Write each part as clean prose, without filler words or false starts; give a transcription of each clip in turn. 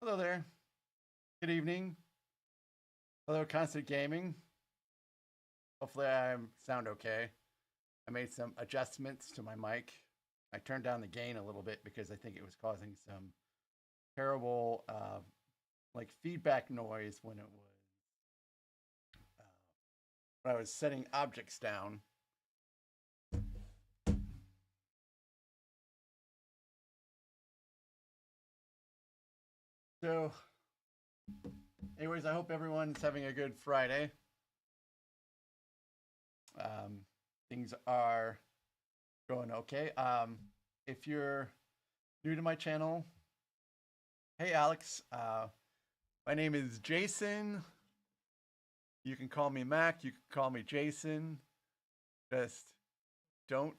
Hello there. Good evening. Hello, Constant Gaming. Hopefully, I sound okay. I made some adjustments to my mic. I turned down the gain a little bit because I think it was causing some terrible, like feedback noise uh, when I was setting objects down. So, anyways, I hope everyone's having a good Friday. Um, things are going okay. If you're new to my channel, hey Alex, my name is Jason. You can call me Mac. You can call me Jason. Just don't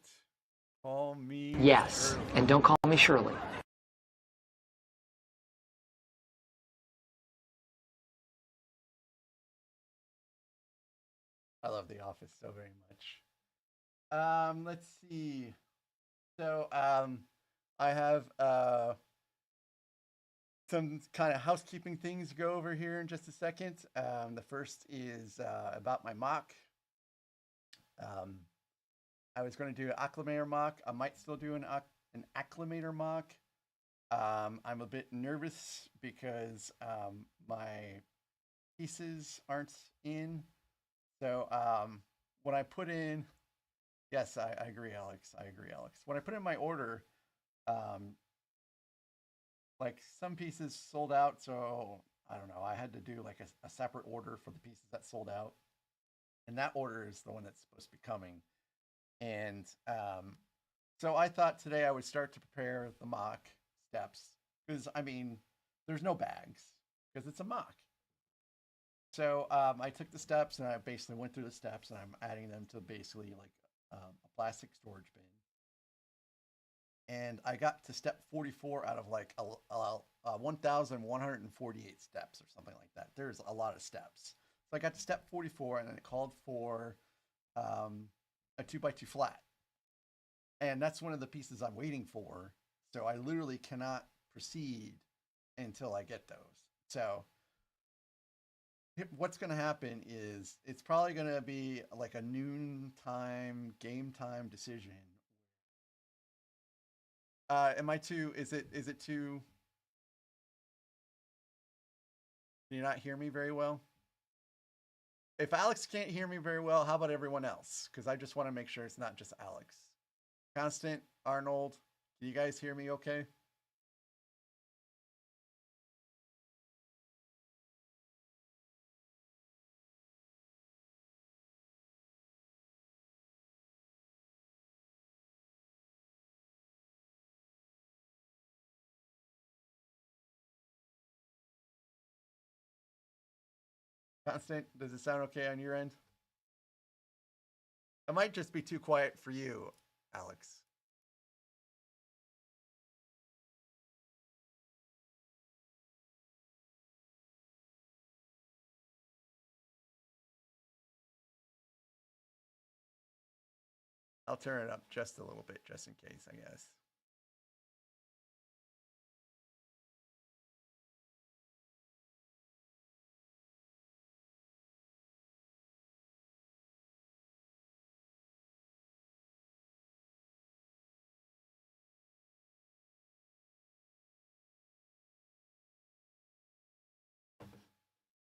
call me Yes, Shirley. and don't call me Shirley. I love The Office so very much. Let's see. So, I have some kind of housekeeping things to go over here in just a second. The first is about my mock. Um, I was going to do an acclimator mock. I might still do an acclimator mock. I'm a bit nervous because my pieces aren't in. So when I put in, yes, I agree, Alex. I agree, Alex. When I put in my order, um, like some pieces sold out, so I don't know. I had to do like a separate order for the pieces that sold out, and that order is the one that's supposed to be coming. And so I thought today I would start to prepare the mock steps because I mean, there's no bags because it's a mock. So I took the steps and I basically went through the steps and I'm adding them to basically like a plastic storage bin. And I got to step 44 out of like 1,148 steps or something like that. There's a lot of steps. So I got to step 44 and then it called for a 2x2 flat. And that's one of the pieces I'm waiting for. So I literally cannot proceed until I get those. So what's going to happen is it's probably going to be like a noon time game time decision. Am I too? Is it too? Can you not hear me very well? If Alex can't hear me very well, how about everyone else? Because I just want to make sure it's not just Alex. Constant, Arnold, can you guys hear me okay? Constant, does it sound okay on your end? It might just be too quiet for you, Alex. I'll turn it up just a little bit, just in case, I guess.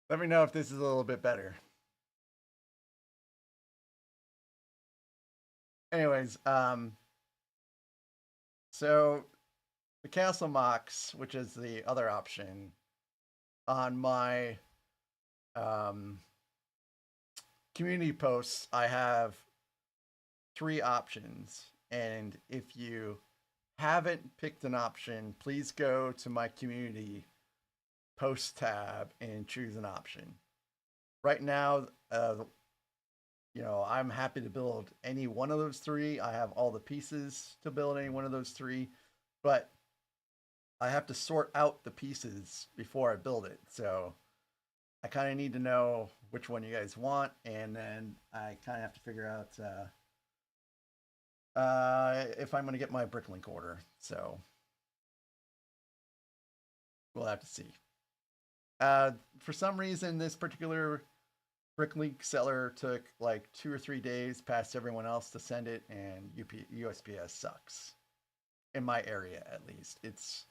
Let me know if this is a little bit better. Anyways, so the castle mocks, which is the other option, on my um, community posts, I have three options. And if you haven't picked an option, please go to my community post tab and choose an option. Right now, I'm happy to build any one of those three. I have all the pieces to build any one of those three, but I have to sort out the pieces before I build it. So I kind of need to know which one you guys want, and then I kind of have to figure out if I'm going to get my Bricklink order. So we'll have to see. For some reason, this particular Bricklink seller took like 2 or 3 days past everyone else to send it, and USPS sucks. In my area, at least. It's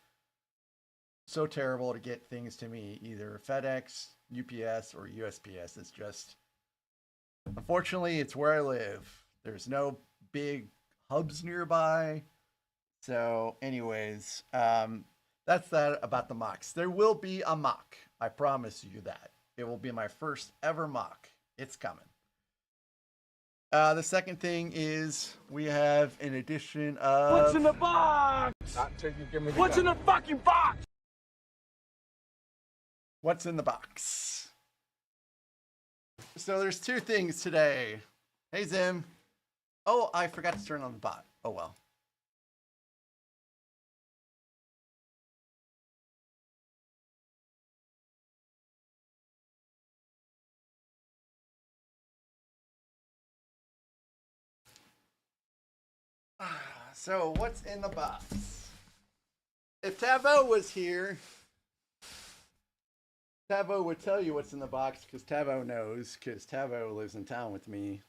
so terrible to get things to me. Either FedEx, UPS, or USPS. It's just, unfortunately, it's where I live. There's no big hubs nearby. So, anyways, that's that about the mocks. There will be a mock. I promise you that. It will be my first ever mock. It's coming. The second thing is we have an edition of... What's in the box? Not till you give me the What's gun. in the fucking box? What's in the box? So there's two things today. Hey, Zim. Oh, I forgot to turn on the bot. Oh, well. So, what's in the box? If Tavo was here, Tavo would tell you what's in the box, because Tavo knows, because Tavo lives in town with me.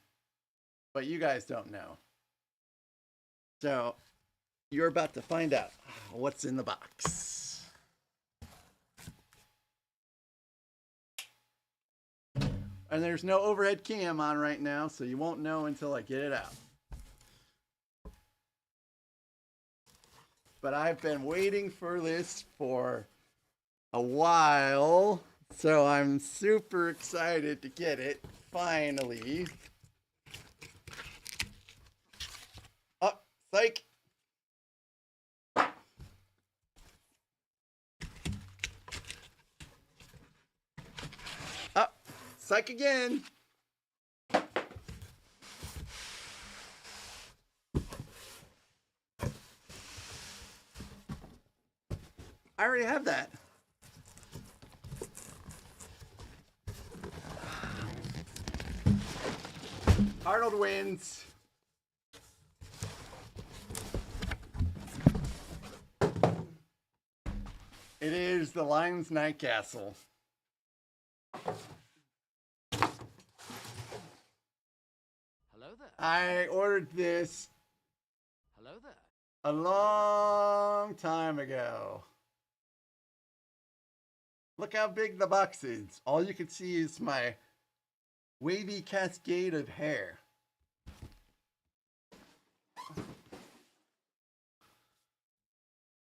But you guys don't know. So, you're about to find out what's in the box. And there's no overhead cam on right now, so you won't know until I get it out. But I've been waiting for this for a while, so I'm super excited to get it, finally. Oh, psych! Oh, psych again! I already have that. Arnold wins. It is the Lion's Night Castle. Hello there. I ordered this Hello there. a long time ago. Look how big the box is. All you can see is my wavy cascade of hair.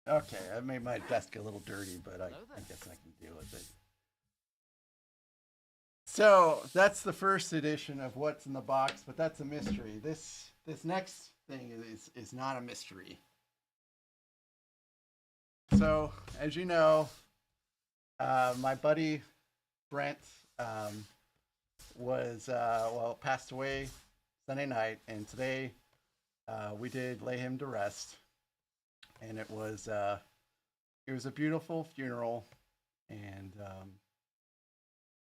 Okay, I made my desk a little dirty, but I guess I can deal with it. So that's the first edition of what's in the box, but that's a mystery. This next thing is not a mystery. So as you know, my buddy Brent was passed away Sunday night, and today we did lay him to rest, and it was a beautiful funeral, and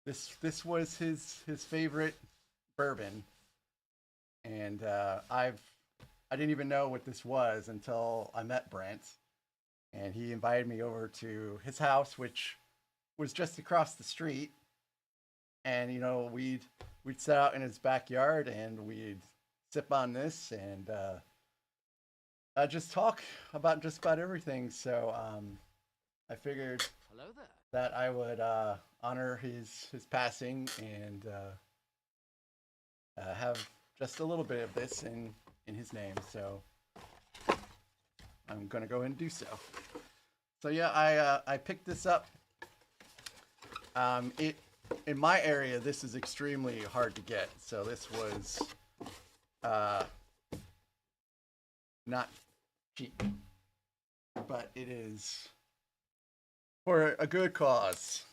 this was his favorite bourbon, and I didn't even know what this was until I met Brent, and he invited me over to his house, which was just across the street, and you know we'd sit out in his backyard and we'd sip on this and just talk about just about everything. So I figured Hello there. that I would honor his passing and have just a little bit of this in his name. So I'm gonna go ahead and do so. So yeah, I picked this up. In my area, this is extremely hard to get. So this was not cheap, but it is for a good cause.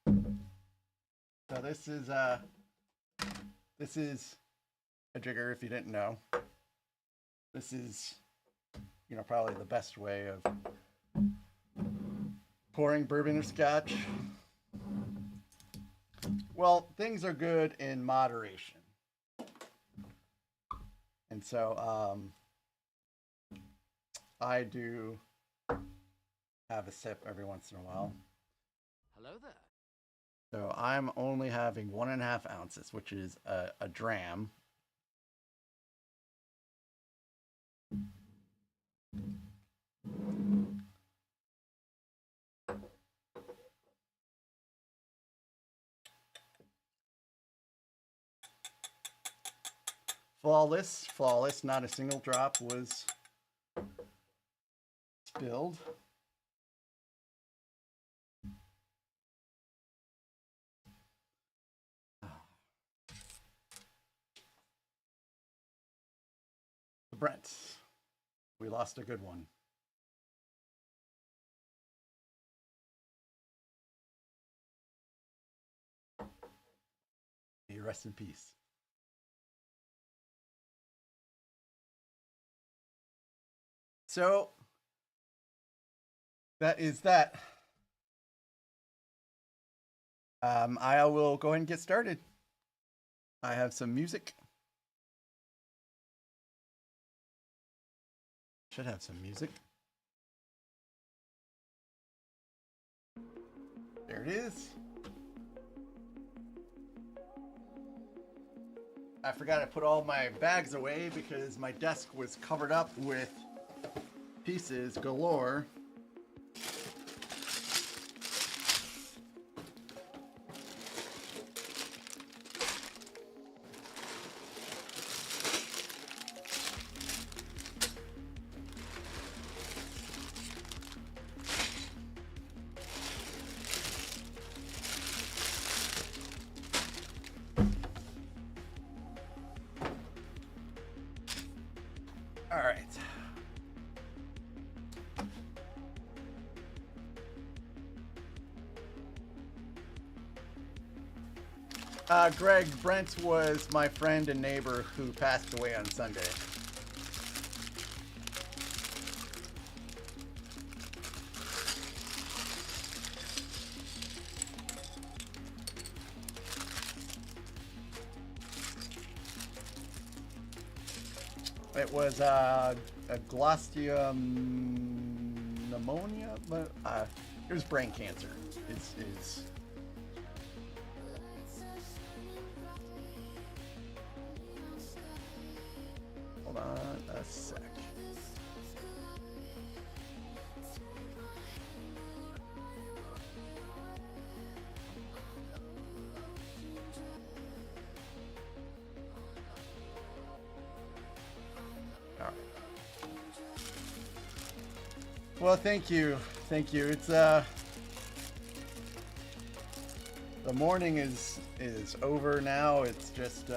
So this is a jigger, if you didn't know. This is, you know, probably the best way of pouring bourbon or scotch. Well, things are good in moderation. And so I do have a sip every once in a while. Hello there. So I'm only having 1.5 ounces, which is a dram. Flawless, flawless. Not a single drop was spilled. Brent, we lost a good one. May you rest in peace. So that is that. I will go ahead and get started. I have some music. Should have some music. There it is. I forgot to put all my bags away because my desk was covered up with pieces galore. All right. Greg, Brent was my friend and neighbor who passed away on Sunday. It was a glostium pneumonia. It was brain cancer. It's hold on a sec. Well, thank you. Thank you. It's the morning is over now. It's just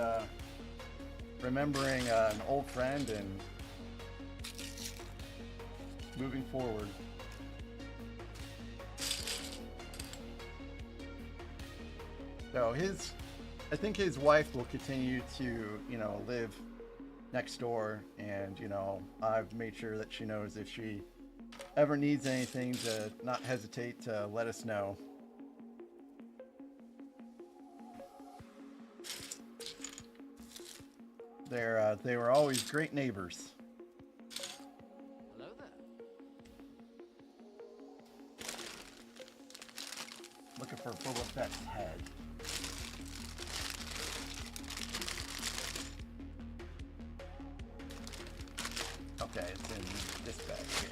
remembering an old friend and moving forward. So I think his wife will continue to, live next door, and, I've made sure that she knows if she ever needs anything to not hesitate to let us know. They were always great neighbors. Hello there. Looking for Boba Fett's head. Okay, it's in this bag here.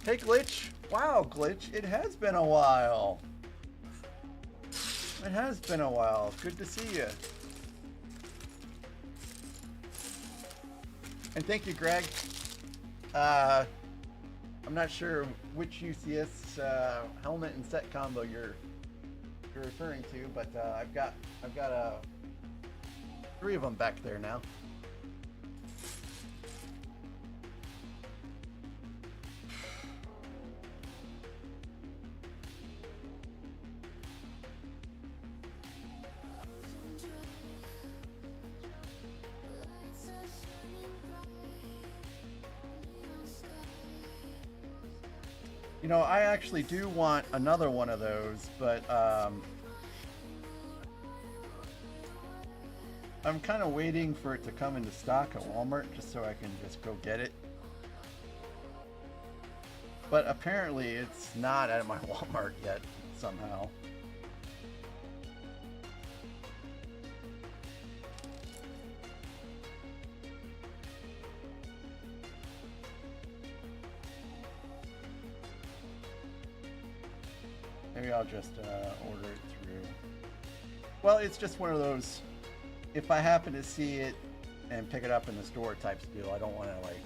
Hey Glitch. Wow, Glitch, it has been a while. It has been a while. Good to see you. And thank you, Greg. I'm not sure which UCS helmet and set combo you're referring to, but I've got 3 of them back there now. I actually do want another one of those, but I'm kind of waiting for it to come into stock at Walmart just so I can just go get it. But apparently it's not at my Walmart yet, somehow. Maybe I'll just order it through. Well, it's just one of those, if I happen to see it and pick it up in the store type deal, I don't want to like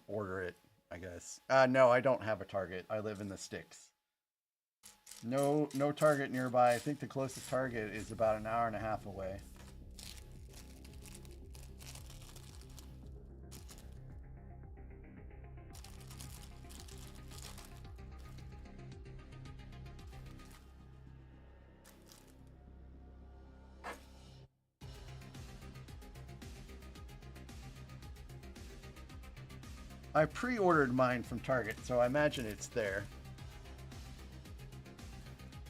order it, I guess. No, I don't have a Target. I live in the sticks. No Target nearby. I think the closest Target is about an hour and a half away. I pre-ordered mine from Target, so I imagine it's there.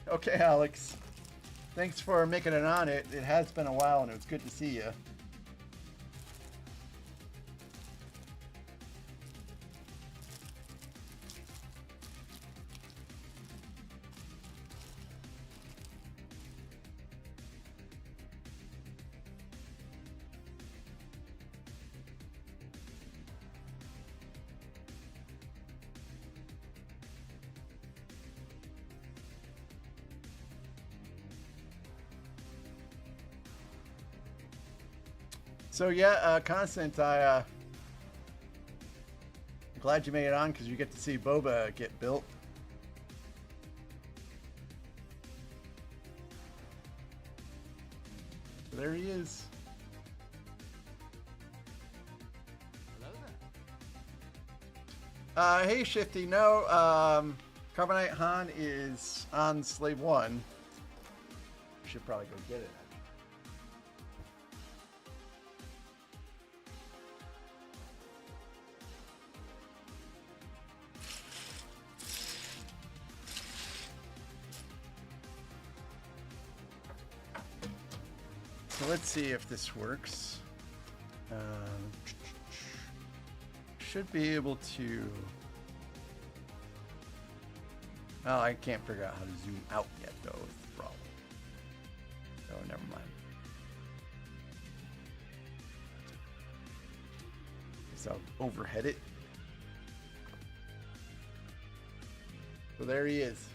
Okay, Alex. Thanks for making it on it. It has been a while, and it was good to see you. So yeah, Constant, I'm glad you made it on because you get to see Boba get built. So there he is. Hello there. Hey Shifty, no, Carbonite Han is on Slave 1. Should probably go get it. So let's see if this works. Should be able to. Oh, I can't figure out how to zoom out yet, though. Is the problem. Oh, never mind. So I'll overhead it. So there he is.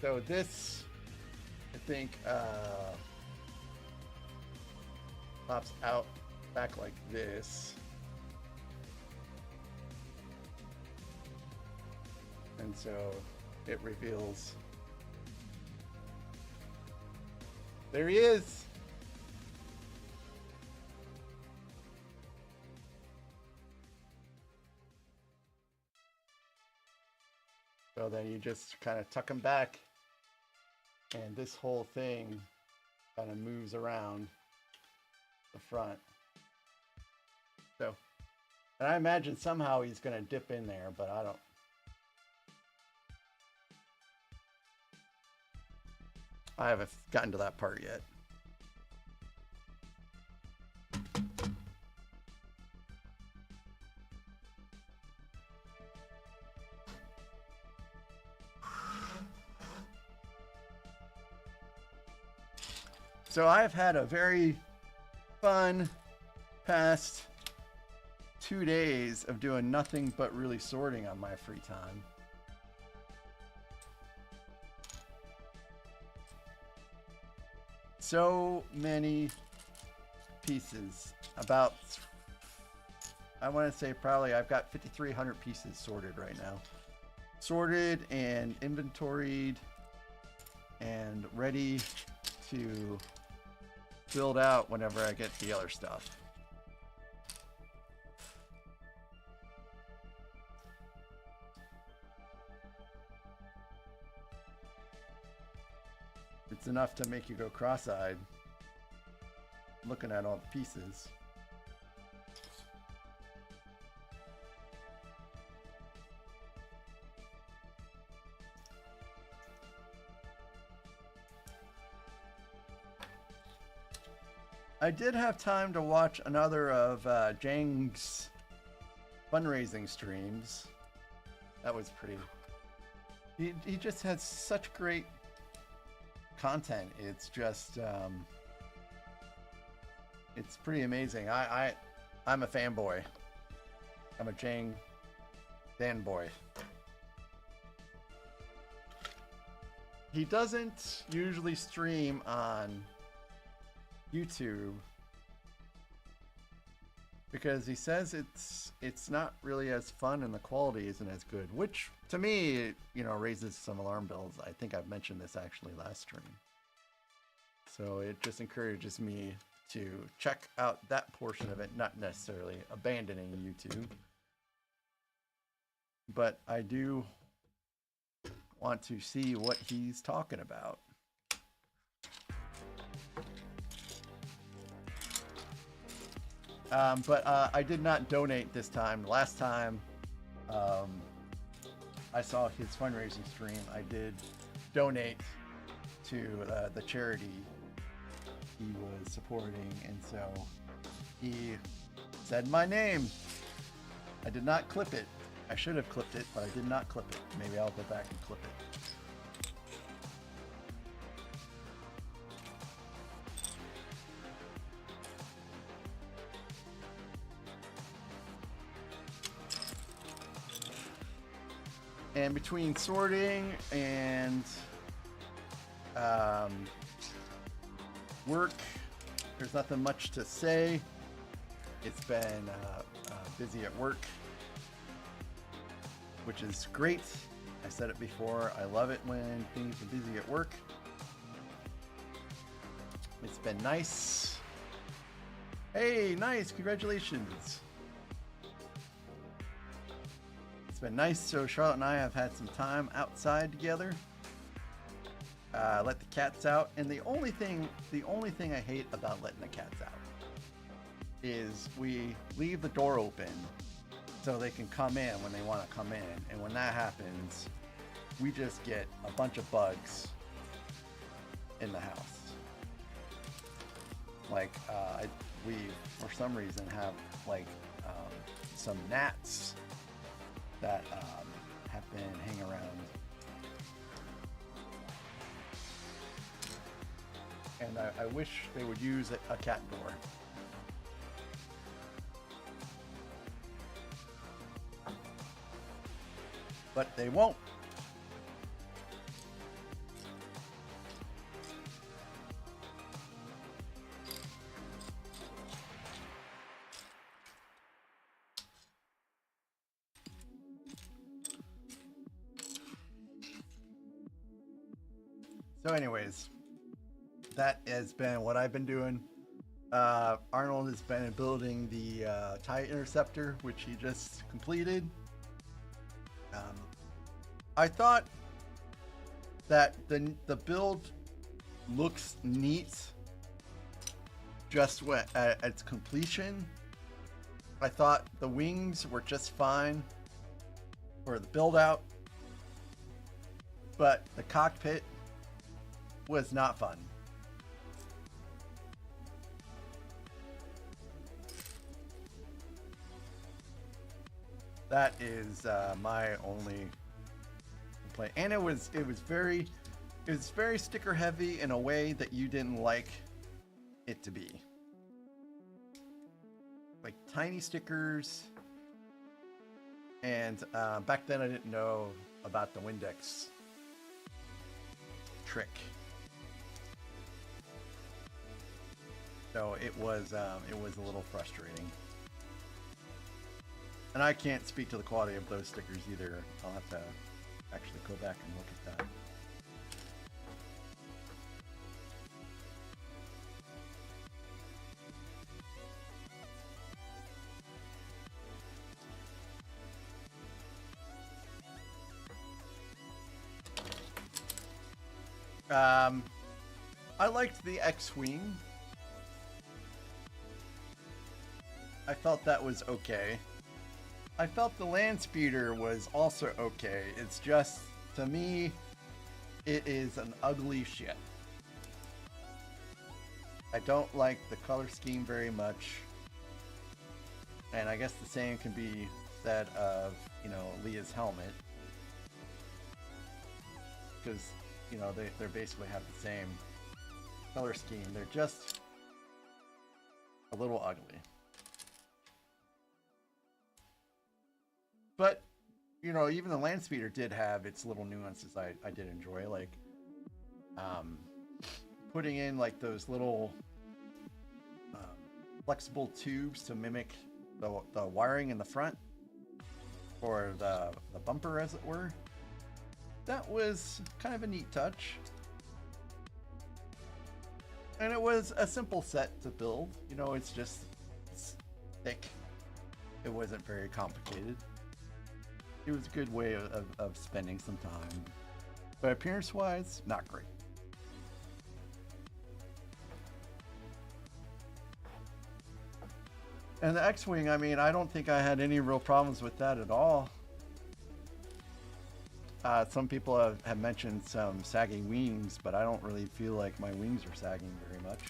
So this, I think, pops out back like this. And so it reveals. There he is. So then you just kind of tuck him back, and this whole thing kind of moves around the front. So, and I imagine somehow he's going to dip in there, but I don't. I haven't gotten to that part yet. So I've had a very fun past 2 days of doing nothing but really sorting on my free time. So many pieces. About, I want to say probably I've got 5,300 pieces sorted right now. Sorted and inventoried and ready to build out whenever I get the other stuff. It's enough to make you go cross-eyed looking at all the pieces. I did have time to watch another of Jang's fundraising streams. That was pretty. He just had such great content. It's just it's pretty amazing. I'm a fanboy. I'm a Jang fanboy. He doesn't usually stream on YouTube because he says it's not really as fun and the quality isn't as good, which to me, you know, raises some alarm bells. I think I've mentioned this actually last stream. So it just encourages me to check out that portion of it, not necessarily abandoning YouTube. But I do want to see what he's talking about. But I did not donate this time. Last time I saw his fundraising stream, I did donate to the charity he was supporting, and so he said my name. I did not clip it. I should have clipped it, but I did not clip it. Maybe I'll go back and clip it. And between sorting and work, there's nothing much to say. It's been busy at work, which is great. I said it before, I love it when things are busy at work. It's been nice. Hey, nice, congratulations. It's been nice. So Charlotte and I have had some time outside together. Let the cats out, and the only thing I hate about letting the cats out is we leave the door open so they can come in when they want to come in, and when that happens, we just get a bunch of bugs in the house. Like we for some reason have like some gnats that have been hanging around. And I wish they would use a cat door. But they won't. So anyways, that has been what I've been doing. Arnold has been building the TIE Interceptor, which he just completed. I thought that the build looks neat just at its completion. I thought the wings were just fine for the build out, but the cockpit was not fun. That is my only complaint, and it was very sticker heavy in a way that you didn't like it to be. Like tiny stickers, and back then I didn't know about the Windex trick, so it was a little frustrating. And I can't speak to the quality of those stickers either. I'll have to actually go back and look at that. I liked the X-Wing. I felt that was okay. I felt the land speeder was also okay. It's just, to me, it is an ugly ship. I don't like the color scheme very much. And I guess the same can be instead of, you know, Leah's helmet, because, you know, they basically have the same color scheme. They're just a little ugly. But, you know, even the land speeder did have its little nuances I did enjoy, like putting in like those little flexible tubes to mimic the wiring in the front, or the bumper, as it were. That was kind of a neat touch. And it was a simple set to build. You know, it's thick. It wasn't very complicated. It was a good way of spending some time. But appearance-wise, not great. And the X-Wing, I mean, I don't think I had any real problems with that at all. Some people have mentioned some sagging wings, but I don't really feel like my wings are sagging very much.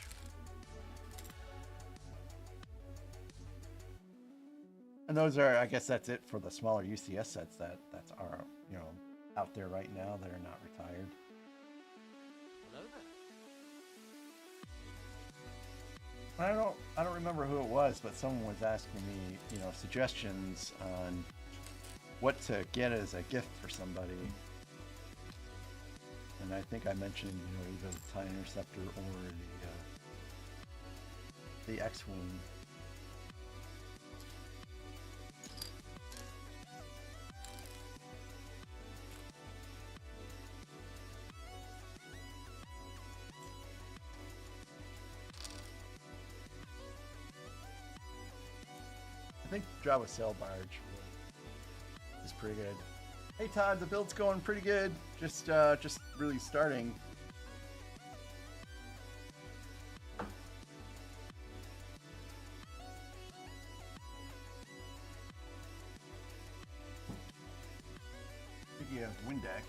And those are, I guess that's it for the smaller UCS sets that's are, you know, out there right now that are not retired. Hello there. I don't remember who it was, but someone was asking me, you know, suggestions on what to get as a gift for somebody. And I think I mentioned, you know, either the TIE Interceptor or the X-Wing. I think Jabba Sail Barge is pretty good. Hey Todd, the build's going pretty good. Just really starting. Speaking of Windex.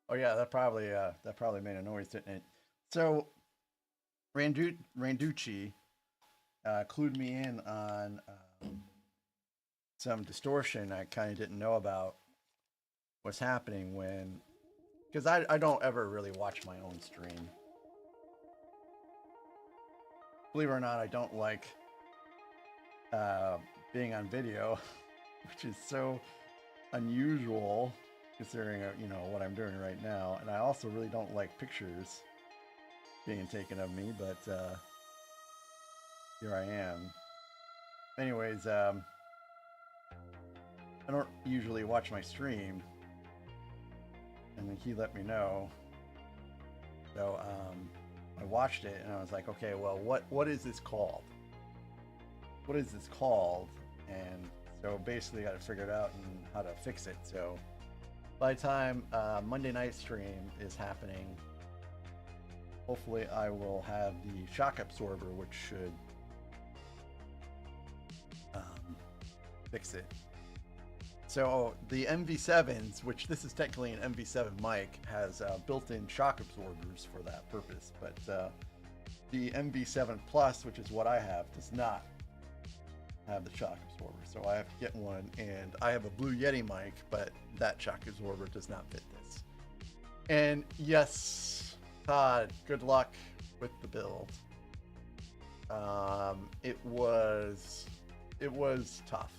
Oh yeah, that probably made a noise, didn't it? So Randucci clued me in on some distortion I kind of didn't know about what's happening when, because I don't ever really watch my own stream. Believe it or not, I don't like being on video, which is so unusual considering you know what I'm doing right now, and I also really don't like pictures being taken of me, but here I am. Anyways, I don't usually watch my stream, and then he let me know. So I watched it and I was like, okay, well, what is this called? What is this called? And so basically got to figure it out and how to fix it. So by the time Monday night stream is happening, hopefully I will have the shock absorber, which should fix it. So the MV7s, which this is technically an MV7 mic, has built-in shock absorbers for that purpose, but the MV7 Plus, which is what I have, does not have the shock absorber, so I have to get one. And I have a Blue Yeti mic, but that shock absorber does not fit this. And yes, Todd, good luck with the build. It was tough.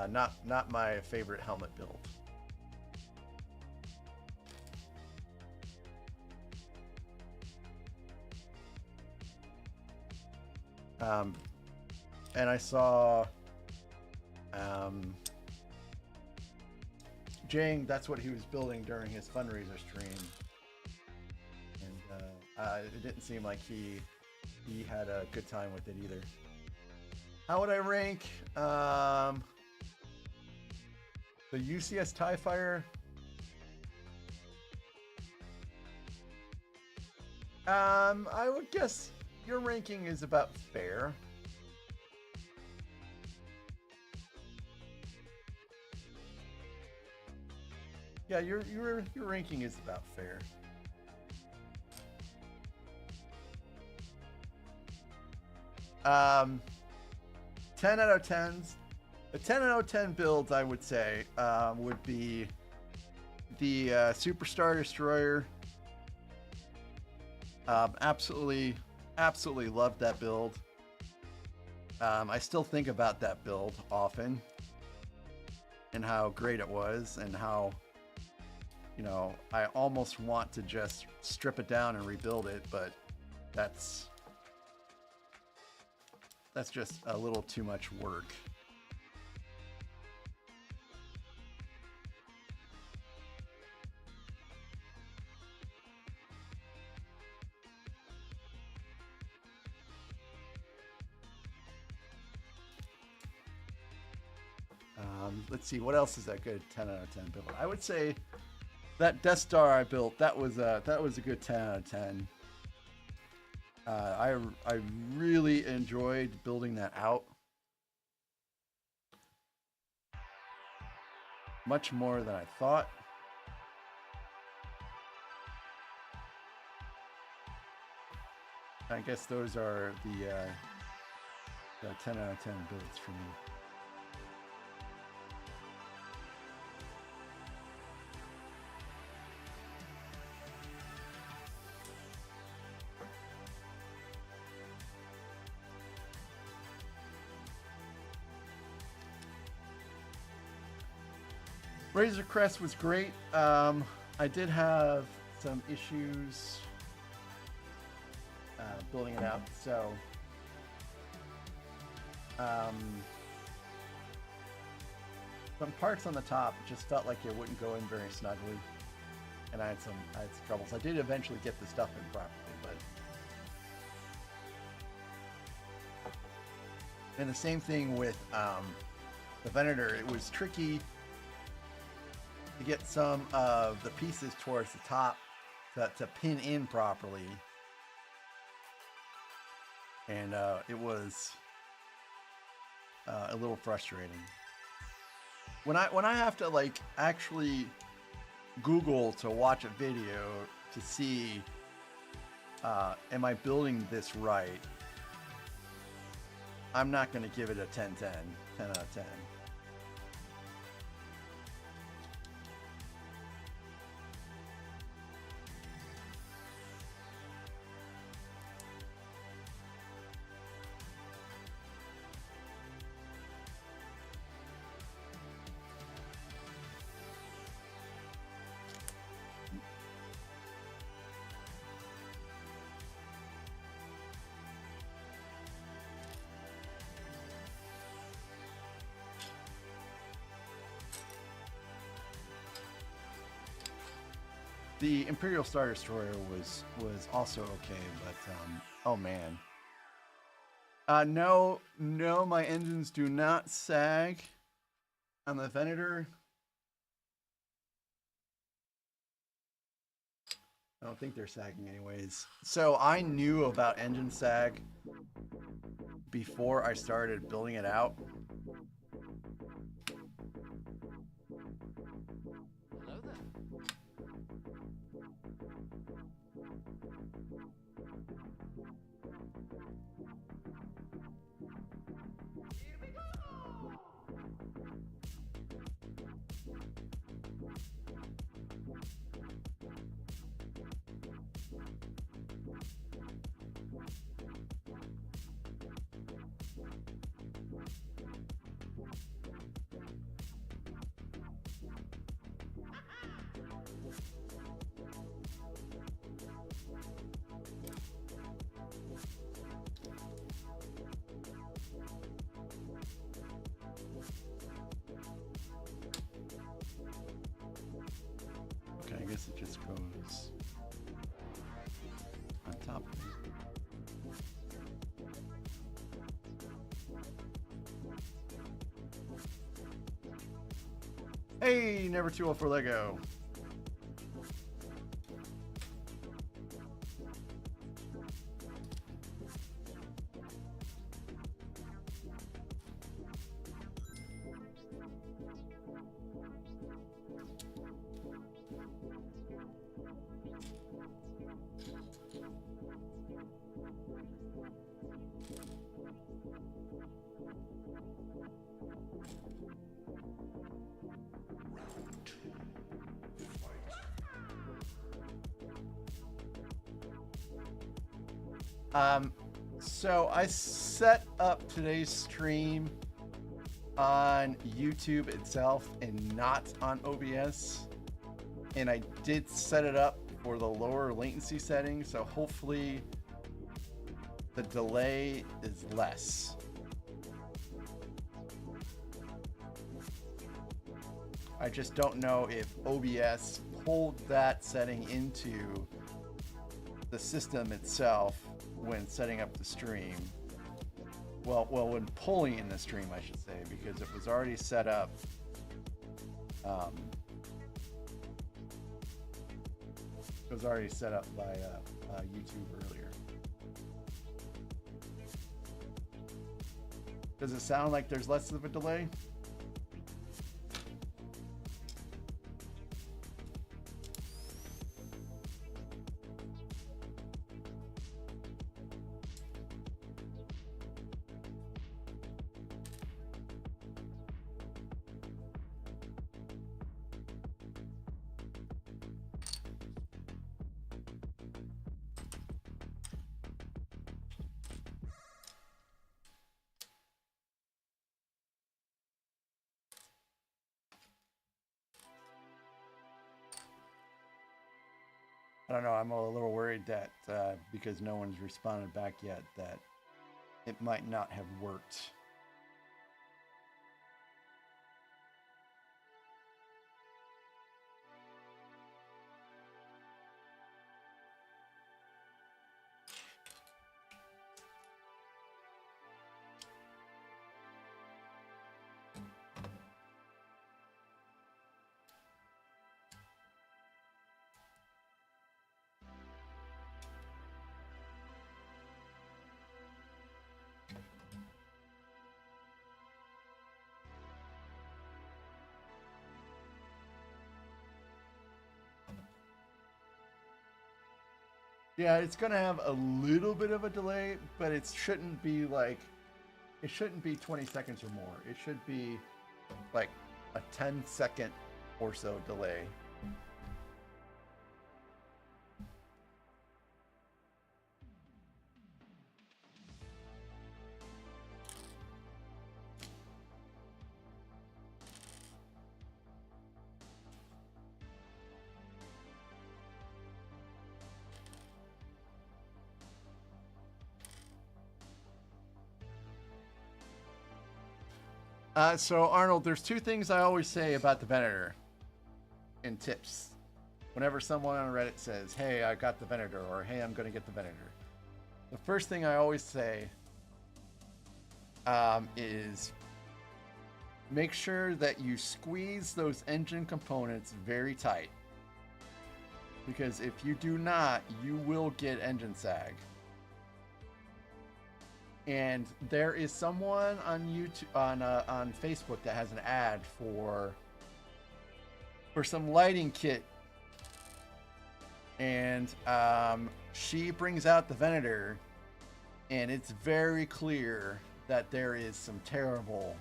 Not my favorite helmet build. And I saw Jang, that's what he was building during his fundraiser stream, and it didn't seem like he had a good time with it either. How would I rank the UCS TIE Fighter? I would guess your ranking is about fair. Yeah, your ranking is about fair. Um, 10 out of 10s. A 10 out of 10 builds, I would say, would be the Superstar Destroyer. Absolutely loved that build. I still think about that build often and how great it was, and how, you know, I almost want to just strip it down and rebuild it, but that's just a little too much work. Let's see, what else is that good 10 out of 10 build? I would say that Death Star I built, that was a good 10 out of 10. I really enjoyed building that out. Much more than I thought. I guess those are the 10 out of 10 builds for me. Razor Crest was great. I did have some issues building it out, so some parts on the top just felt like it wouldn't go in very snugly, and I had some troubles. I did eventually get the stuff in properly, but and the same thing with the Venator. It was tricky to get some of the pieces towards the top to pin in properly, and it was a little frustrating. When I have to like actually Google to watch a video to see am I building this right, I'm not going to give it a 10 out of 10. The Imperial Star Destroyer was also okay, but oh man. No, my engines do not sag on the Venator. I don't think they're sagging anyways. So I knew about engine sag before I started building it out. Hello there. I guess it just goes on top of it. Hey, never too old for Lego. So I set up today's stream on YouTube itself and not on OBS. And I did set it up for the lower latency setting, so hopefully the delay is less. I just don't know if OBS pulled that setting into the system itself when setting up the stream. Well, when pulling in the stream, I should say, because it was already set up. It was already set up by YouTube earlier. Does it sound like there's less of a delay? I don't know. I'm a little worried that because no one's responded back yet, that it might not have worked. Yeah, it's gonna have a little bit of a delay, but it shouldn't be like, it shouldn't be 20 seconds or more. It should be like a 10-second or so delay. So Arnold, there's two things I always say about the Venator in tips. Whenever someone on Reddit says, hey, I got the Venator, or hey, I'm going to get the Venator. The first thing I always say is make sure that you squeeze those engine components very tight. Because if you do not, you will get engine sag. And there is someone on YouTube, on Facebook, that has an ad for some lighting kit, and she brings out the Venator, and it's very clear that there is some terrible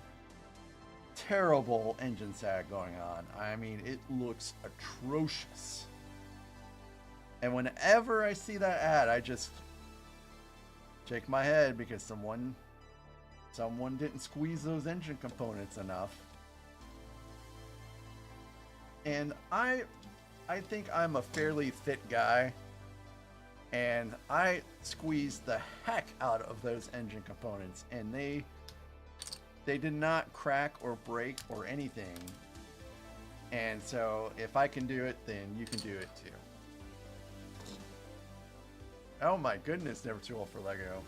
engine sag going on. I mean, it looks atrocious. And whenever I see that ad, I just shake my head, because someone didn't squeeze those engine components enough. And I think I'm a fairly fit guy, and I squeezed the heck out of those engine components, and they did not crack or break or anything. And so if I can do it, then you can do it too. Oh my goodness, never too old for Lego.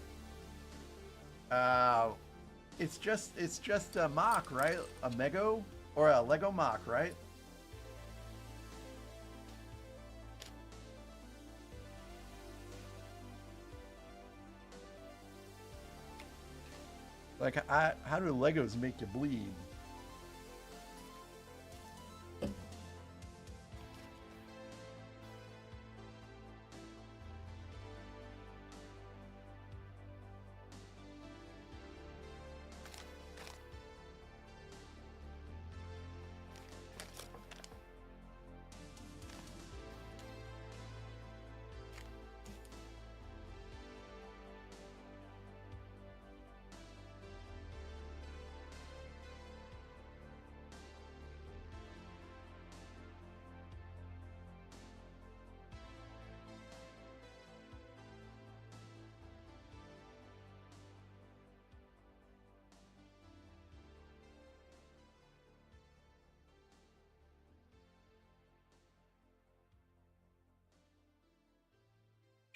It's just a mock, right? A Mego or a Lego mock, right? Like, how do Legos make you bleed?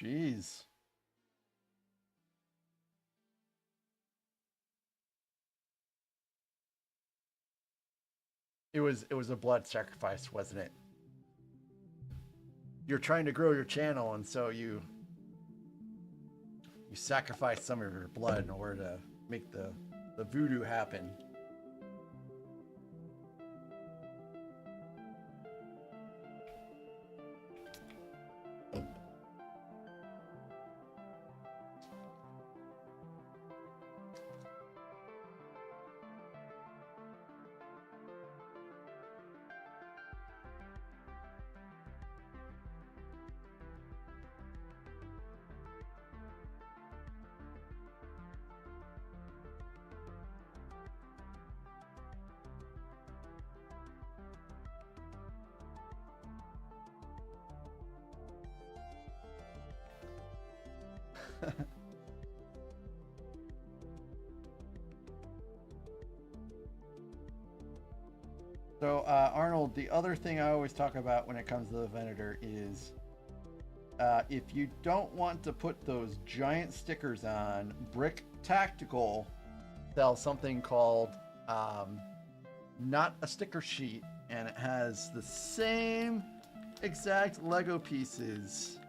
Jeez. It was a blood sacrifice, wasn't it? You're trying to grow your channel, and so you sacrifice some of your blood in order to make the voodoo happen. So, Arnold, the other thing I always talk about when it comes to the Venator is if you don't want to put those giant stickers on, Brick Tactical sells something called not a sticker sheet, and it has the same exact Lego pieces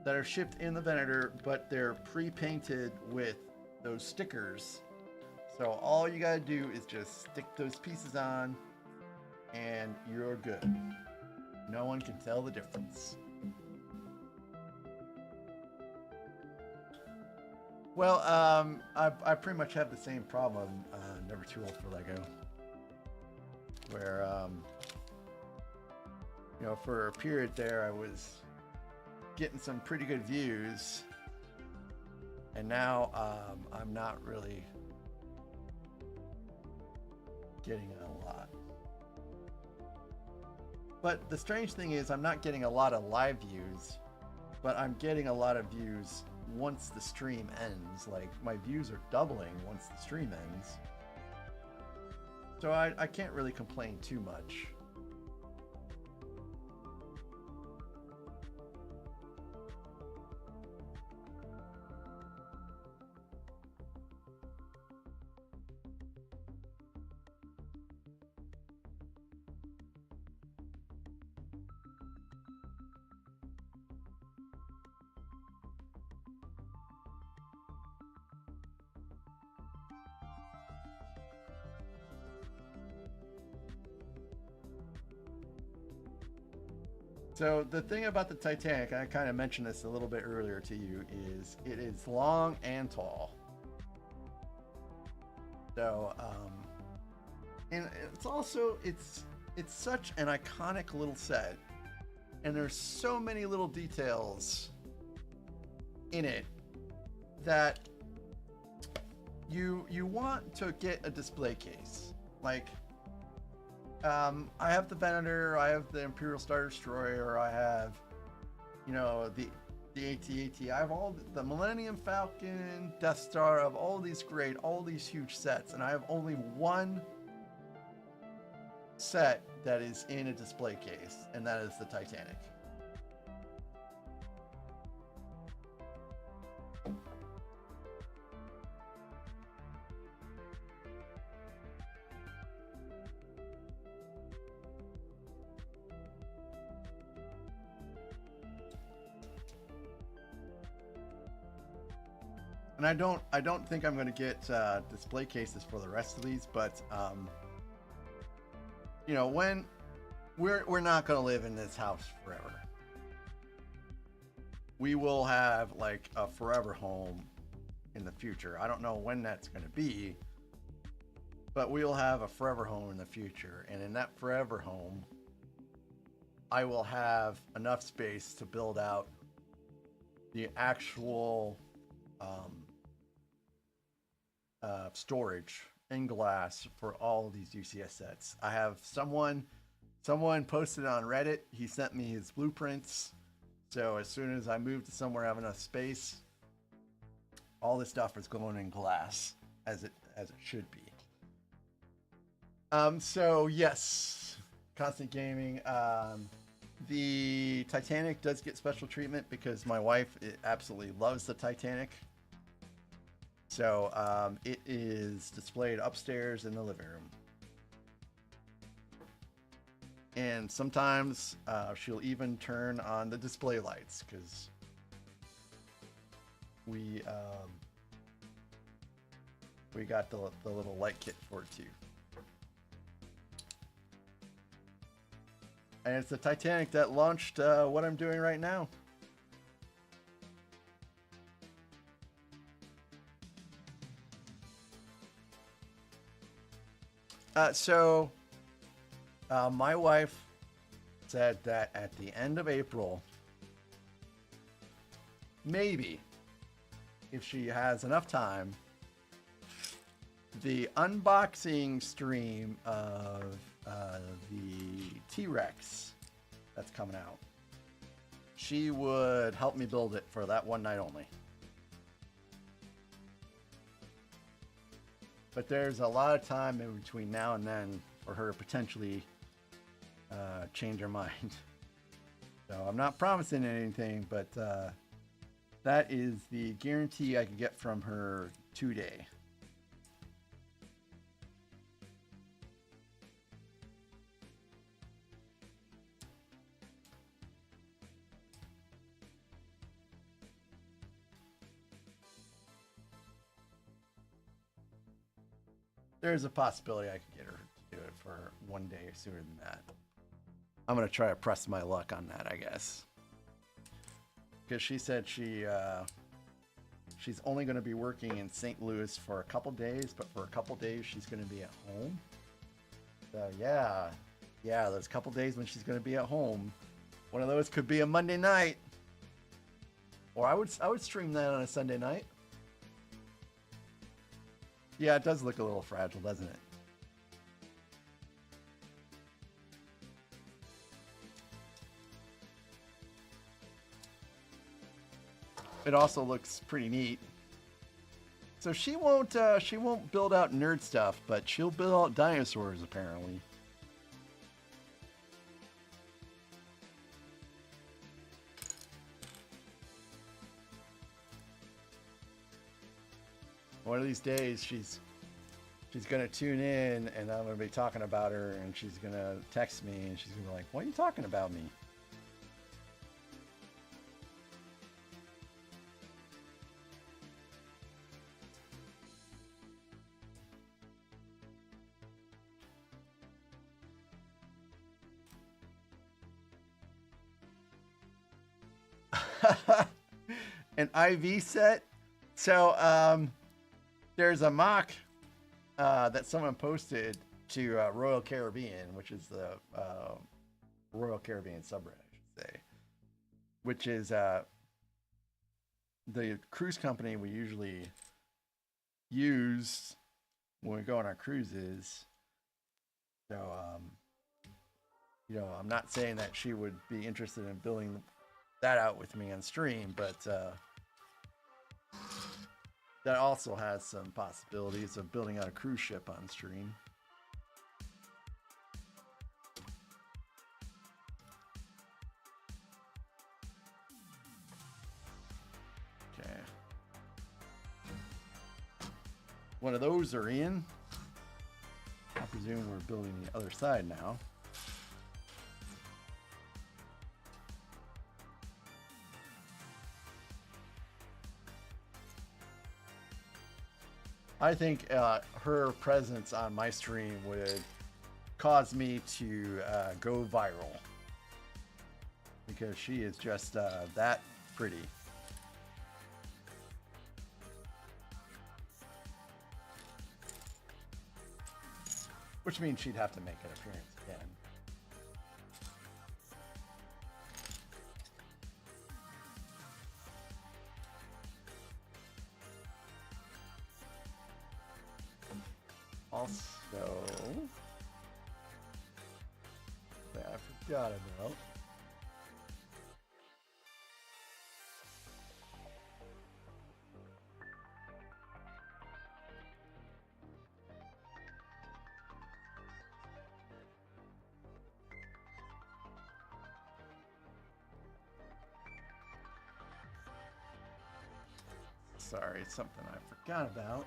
that are shipped in the Venator, but they're pre-painted with those stickers. So all you gotta do is just stick those pieces on and you're good. No one can tell the difference. Well, I pretty much have the same problem. Never too old for Lego. Where, you know, for a period there, I was getting some pretty good views, and now I'm not really getting a lot. But the strange thing is I'm not getting a lot of live views, but I'm getting a lot of views once the stream ends. Like, my views are doubling once the stream ends. So I can't really complain too much. So the thing about the Titanic, I kind of mentioned this a little bit earlier to you, is it is long and tall. So, and it's also, it's such an iconic little set, and there's so many little details in it that you want to get a display case. Like, I have the Venator, I have the Imperial Star Destroyer, I have, you know, the AT-AT, I have all the Millennium Falcon, Death Star, of all these huge sets, and I have only one set that is in a display case, and that is the Titanic. And I don't think I'm going to get display cases for the rest of these, but you know, when we're not going to live in this house forever. We will have like a forever home in the future. I don't know when that's going to be, but we'll have a forever home in the future. And in that forever home, I will have enough space to build out the actual storage in glass for all of these UCS sets. I have someone posted on Reddit. He sent me his blueprints. So as soon as I move to somewhere I have enough space, all this stuff is going in glass as it should be. So yes, Constant Gaming. The Titanic does get special treatment because my wife absolutely loves the Titanic. So it is displayed upstairs in the living room. And sometimes she'll even turn on the display lights because we got the little light kit for it too. And it's the Titanic that launched what I'm doing right now. So my wife said that at the end of April, maybe, if she has enough time, the unboxing stream of the T-Rex that's coming out, she would help me build it for that one night only. But there's a lot of time in between now and then for her to potentially change her mind. So I'm not promising anything, but that is the guarantee I can get from her today. There's a possibility I could get her to do it for one day sooner than that. I'm gonna try to press my luck on that, I guess, because she said she's only gonna be working in St. Louis for a couple days, but for a couple days she's gonna be at home. So yeah, those couple days when she's gonna be at home, one of those could be a Monday night, or I would stream that on a Sunday night. Yeah, it does look a little fragile, doesn't it? It also looks pretty neat. So she won't build out nerd stuff, but she'll build out dinosaurs apparently. One of these days she's gonna tune in and I'm gonna be talking about her and she's gonna text me and she's gonna be like, "Why are you talking about me?" An IV set. So there's a mock that someone posted to Royal Caribbean, which is the Royal Caribbean subreddit, I should say, which is the cruise company we usually use when we go on our cruises. So I'm not saying that she would be interested in building that out with me on stream, but that also has some possibilities of building out a cruise ship on stream. Okay. One of those are in. I presume we're building the other side now. I think her presence on my stream would cause me to go viral because she is just that pretty. Which means she'd have to make an appearance again. Also, that I forgot about. sorry, it's something I forgot about.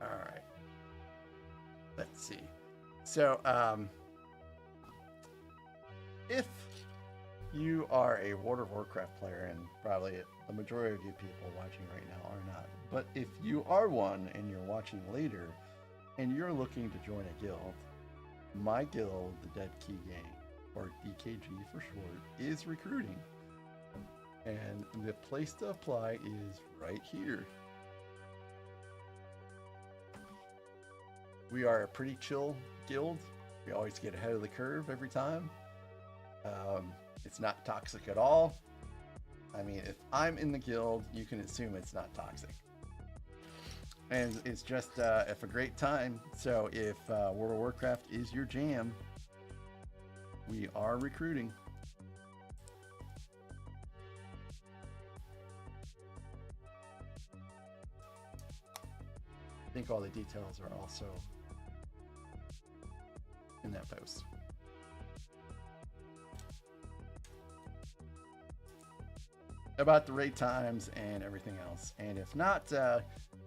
All right. Let's see. So, if you are a World of Warcraft player, and probably the majority of you people watching right now are not, but if you are one and you're watching later and you're looking to join a guild, my guild, the Dead Key Gang, or DKG for short, is recruiting. And the place to apply is right here. We are a pretty chill guild. We always get ahead of the curve every time. It's not toxic at all. I mean, if I'm in the guild, you can assume it's not toxic. And it's just a great time. So if World of Warcraft is your jam, we are recruiting. I think all the details are also in that post. About the raid times and everything else. And if not, you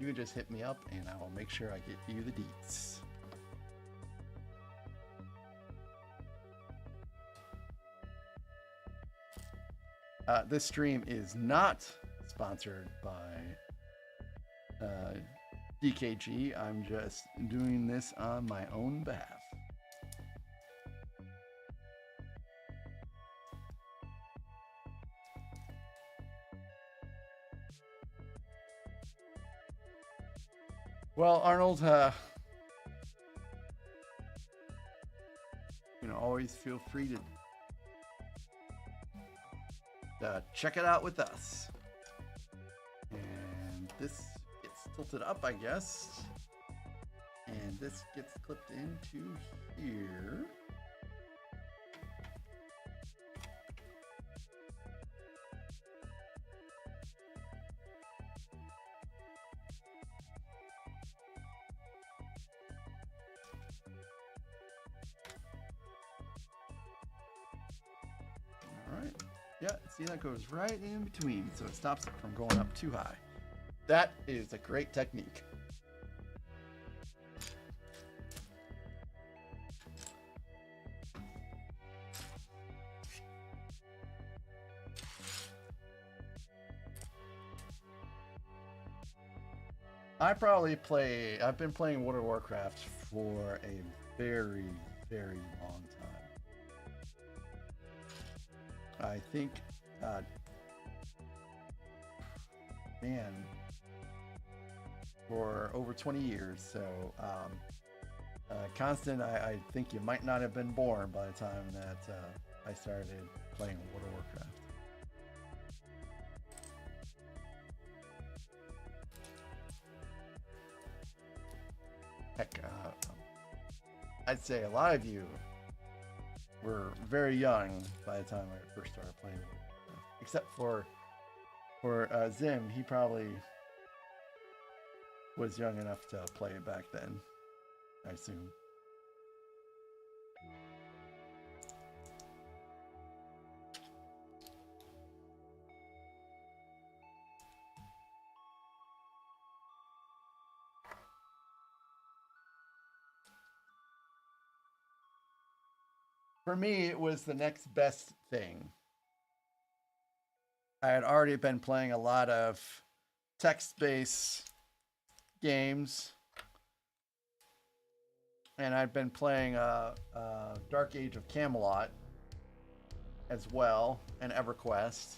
can just hit me up and I will make sure I get you the deets. This stream is not sponsored by DKG. I'm just doing this on my own behalf. Well, Arnold, you know, always feel free to check it out with us. And this gets tilted up, I guess. And this gets clipped into here. Yeah, see, that goes right in between, so it stops it from going up too high. That is a great technique. I've been playing World of Warcraft for a very, very long time. I think man, for over 20 years. So, Constant, I think you might not have been born by the time that I started playing World of Warcraft. Heck, I'd say a lot of you were very young by the time I first started playing Warcraft. Except for Zim, he probably was young enough to play it back then, I assume. For me, it was the next best thing. I had already been playing a lot of text-based games, and I'd been playing Dark Age of Camelot as well, and EverQuest.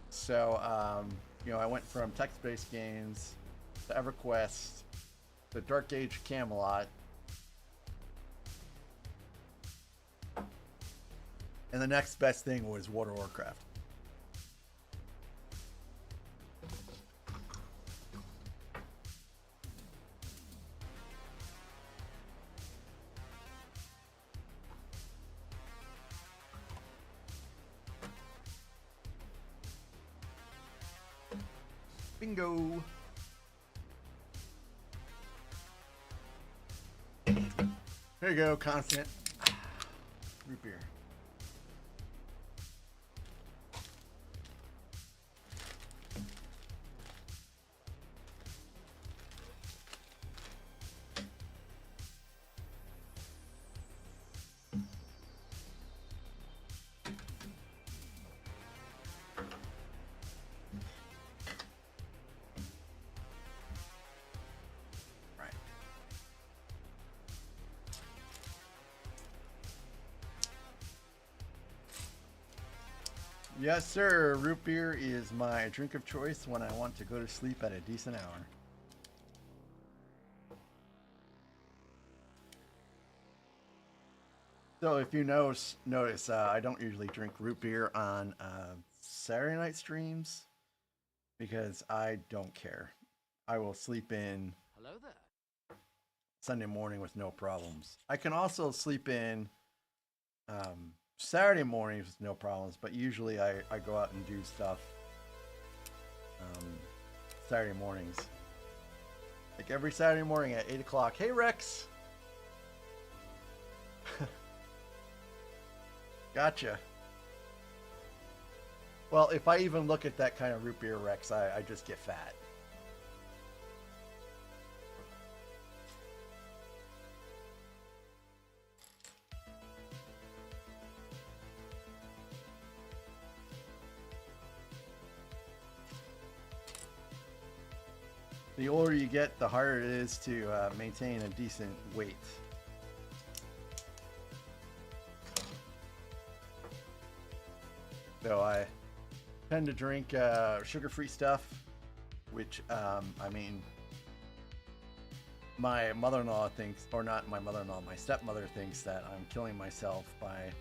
So, you know, I went from text-based games to EverQuest to Dark Age of Camelot. And the next best thing was World of Warcraft. Bingo. Here you go, Constant. Root beer. Yes, sir. Root beer is my drink of choice when I want to go to sleep at a decent hour. So if you notice, I don't usually drink root beer on Saturday night streams because I don't care. I will sleep in Hello there. Sunday morning with no problems. I can also sleep in Saturday mornings with no problems, but usually I go out and do stuff Saturday mornings. Like every Saturday morning at 8 o'clock. Hey, Rex! Gotcha. Well, if I even look at that kind of root beer, Rex, I just get fat. The older you get, the harder it is to maintain a decent weight. So I tend to drink sugar-free stuff, which, I mean, my mother-in-law thinks, or not my mother-in-law, my stepmother thinks that I'm killing myself by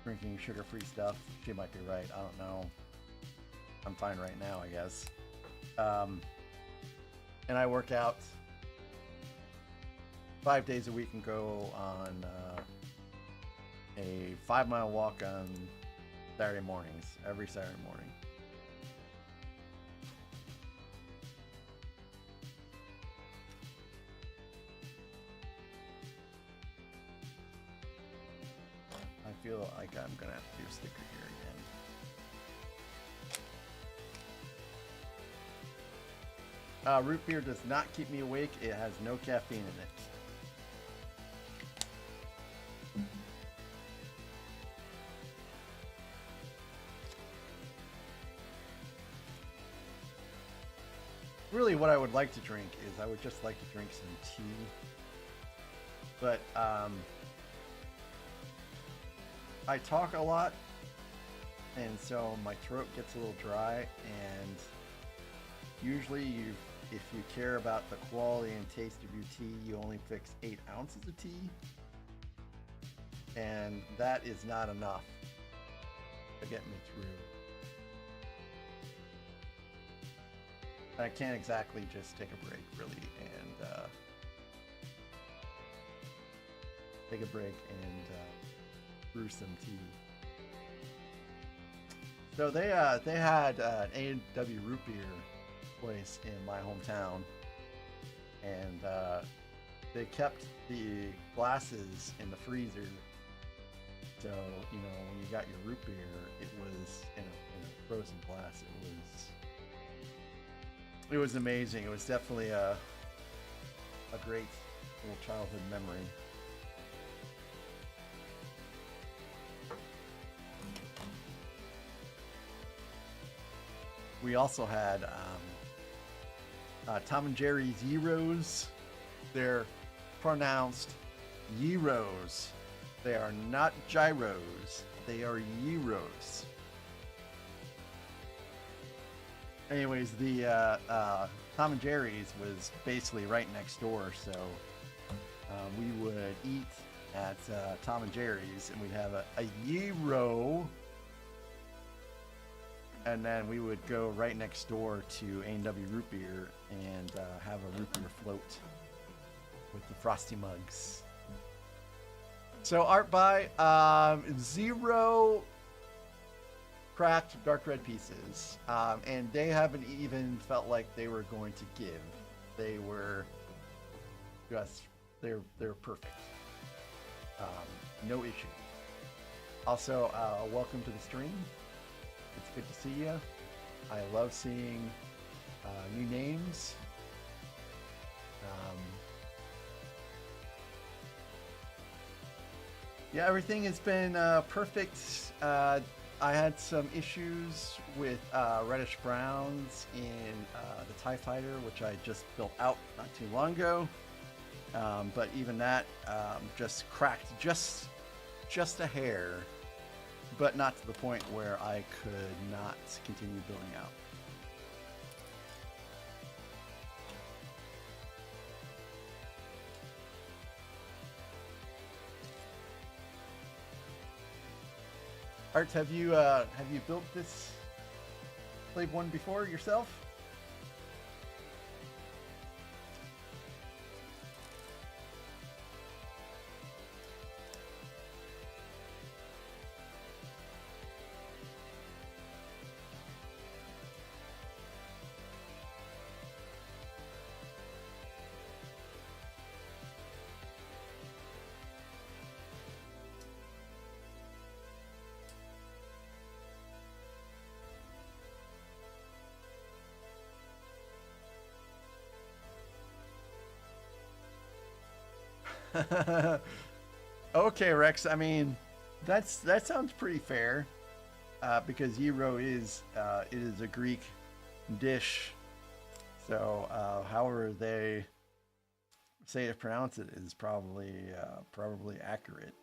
drinking sugar-free stuff. She might be right. I don't know. I'm fine right now, I guess. And I work out 5 days a week and go on a 5-mile walk on Saturday mornings, every Saturday morning. I feel like I'm gonna have to do a sticker here again. Root beer does not keep me awake. It has no caffeine in it. Really what I would like to drink is I would just like to drink some tea. But I talk a lot and so my throat gets a little dry. And usually, if you care about the quality and taste of your tea, you only fix 8 ounces of tea, and that is not enough to get me through. I can't exactly just take a break, really, and brew some tea. So they had an A&W root beer place in my hometown, and they kept the glasses in the freezer. So when you got your root beer, it was in a frozen glass. It was amazing. It was definitely a great little childhood memory. We also had Tom and Jerry's Gyros. They're pronounced Gyros. They are not gyros. They are gyros. Anyways, the Tom and Jerry's was basically right next door, so we would eat at Tom and Jerry's, and we'd have a gyro, and then we would go right next door to A&W Root Beer and have a root beer float with the frosty mugs. So art by 0 cracked dark red pieces, and they haven't even felt like they were going to give. They were just they're perfect. No issue. Also, welcome to the stream. It's good to see you. I love seeing new names. Yeah, everything has been perfect. I had some issues with reddish browns in the TIE Fighter, which I just built out not too long ago. But even that just cracked just a hair, but not to the point where I could not continue building out. Art, have you built this Slave 1 before yourself? Okay, Rex. I mean, that sounds pretty fair, because gyro is it is a Greek dish. So, however they say to pronounce it is probably accurate.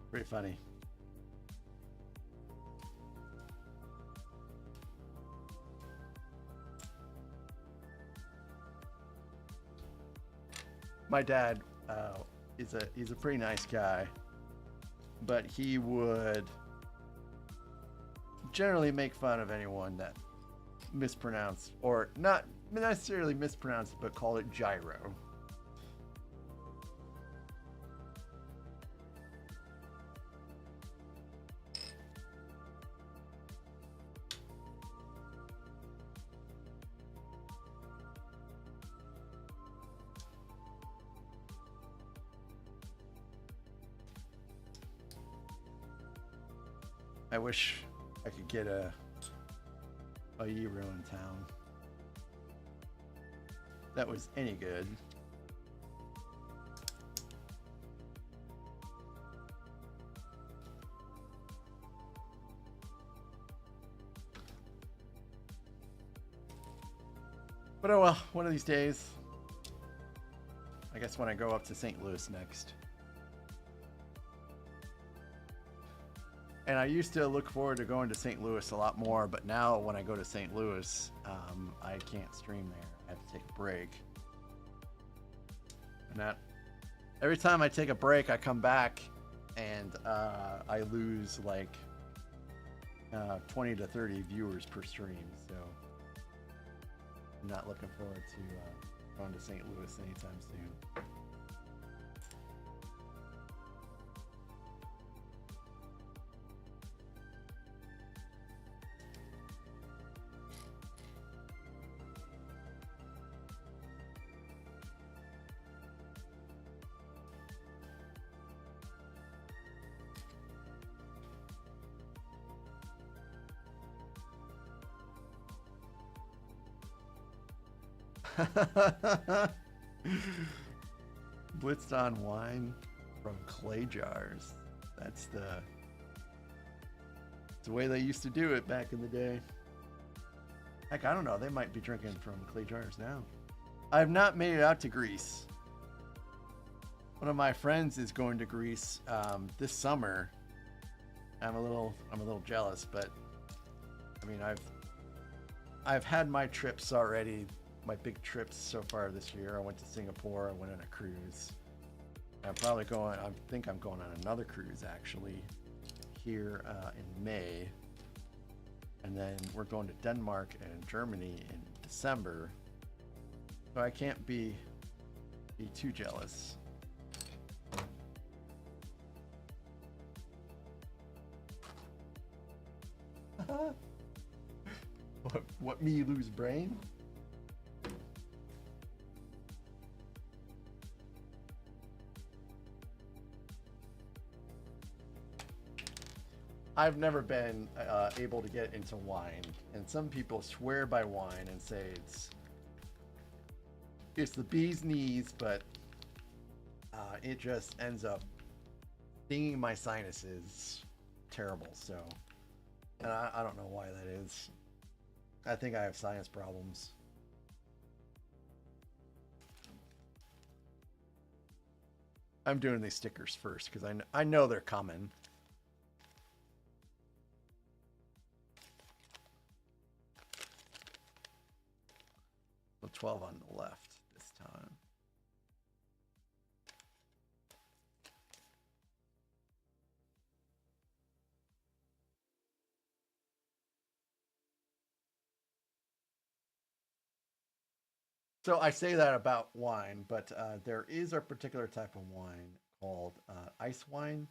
Pretty funny. My dad he's a pretty nice guy, but he would generally make fun of anyone that mispronounced, or not necessarily mispronounced, but call it gyro. I wish I could get a Euro in town that was any good. But oh well, one of these days. I guess when I go up to St. Louis next. And I used to look forward to going to St. Louis a lot more, but now when I go to St. Louis, I can't stream there. I have to take a break. And that every time I take a break, I come back and I lose like 20 to 30 viewers per stream. So I'm not looking forward to going to St. Louis anytime soon. Blitzed on wine from clay jars. That's the way they used to do it back in the day. Heck, I don't know. They might be drinking from clay jars now. I've not made it out to Greece. One of my friends is going to Greece this summer. I'm a little jealous, but I mean, I've had my trips already. My big trips so far this year. I went to Singapore. I went on a cruise. I'm probably going. I think I'm going on another cruise actually here in May, and then we're going to Denmark and Germany in December. So I can't be too jealous. What me lose brain? I've never been able to get into wine, and some people swear by wine and say it's the bee's knees, but it just ends up stinging my sinuses terrible. So, and I don't know why that is. I think I have sinus problems. I'm doing these stickers first because I know they're coming. So 12 on the left this time. So I say that about wine, but there is a particular type of wine called ice wine.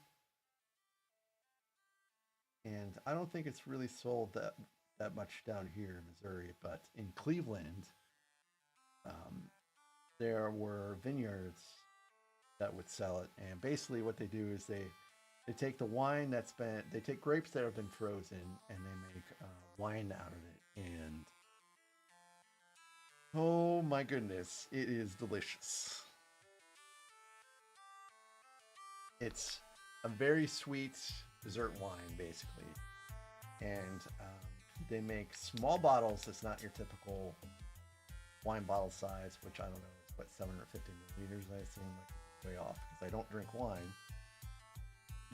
And I don't think it's really sold that much down here in Missouri, but in Cleveland, there were vineyards that would sell it. And basically what they do is they take the wine they take grapes that have been frozen and they make wine out of it. And oh my goodness, it is delicious. It's a very sweet dessert wine, basically. And they make small bottles. It's not your typical wine bottle size, which I don't know, is what, 750 milliliters. I seem like it's way off because I don't drink wine.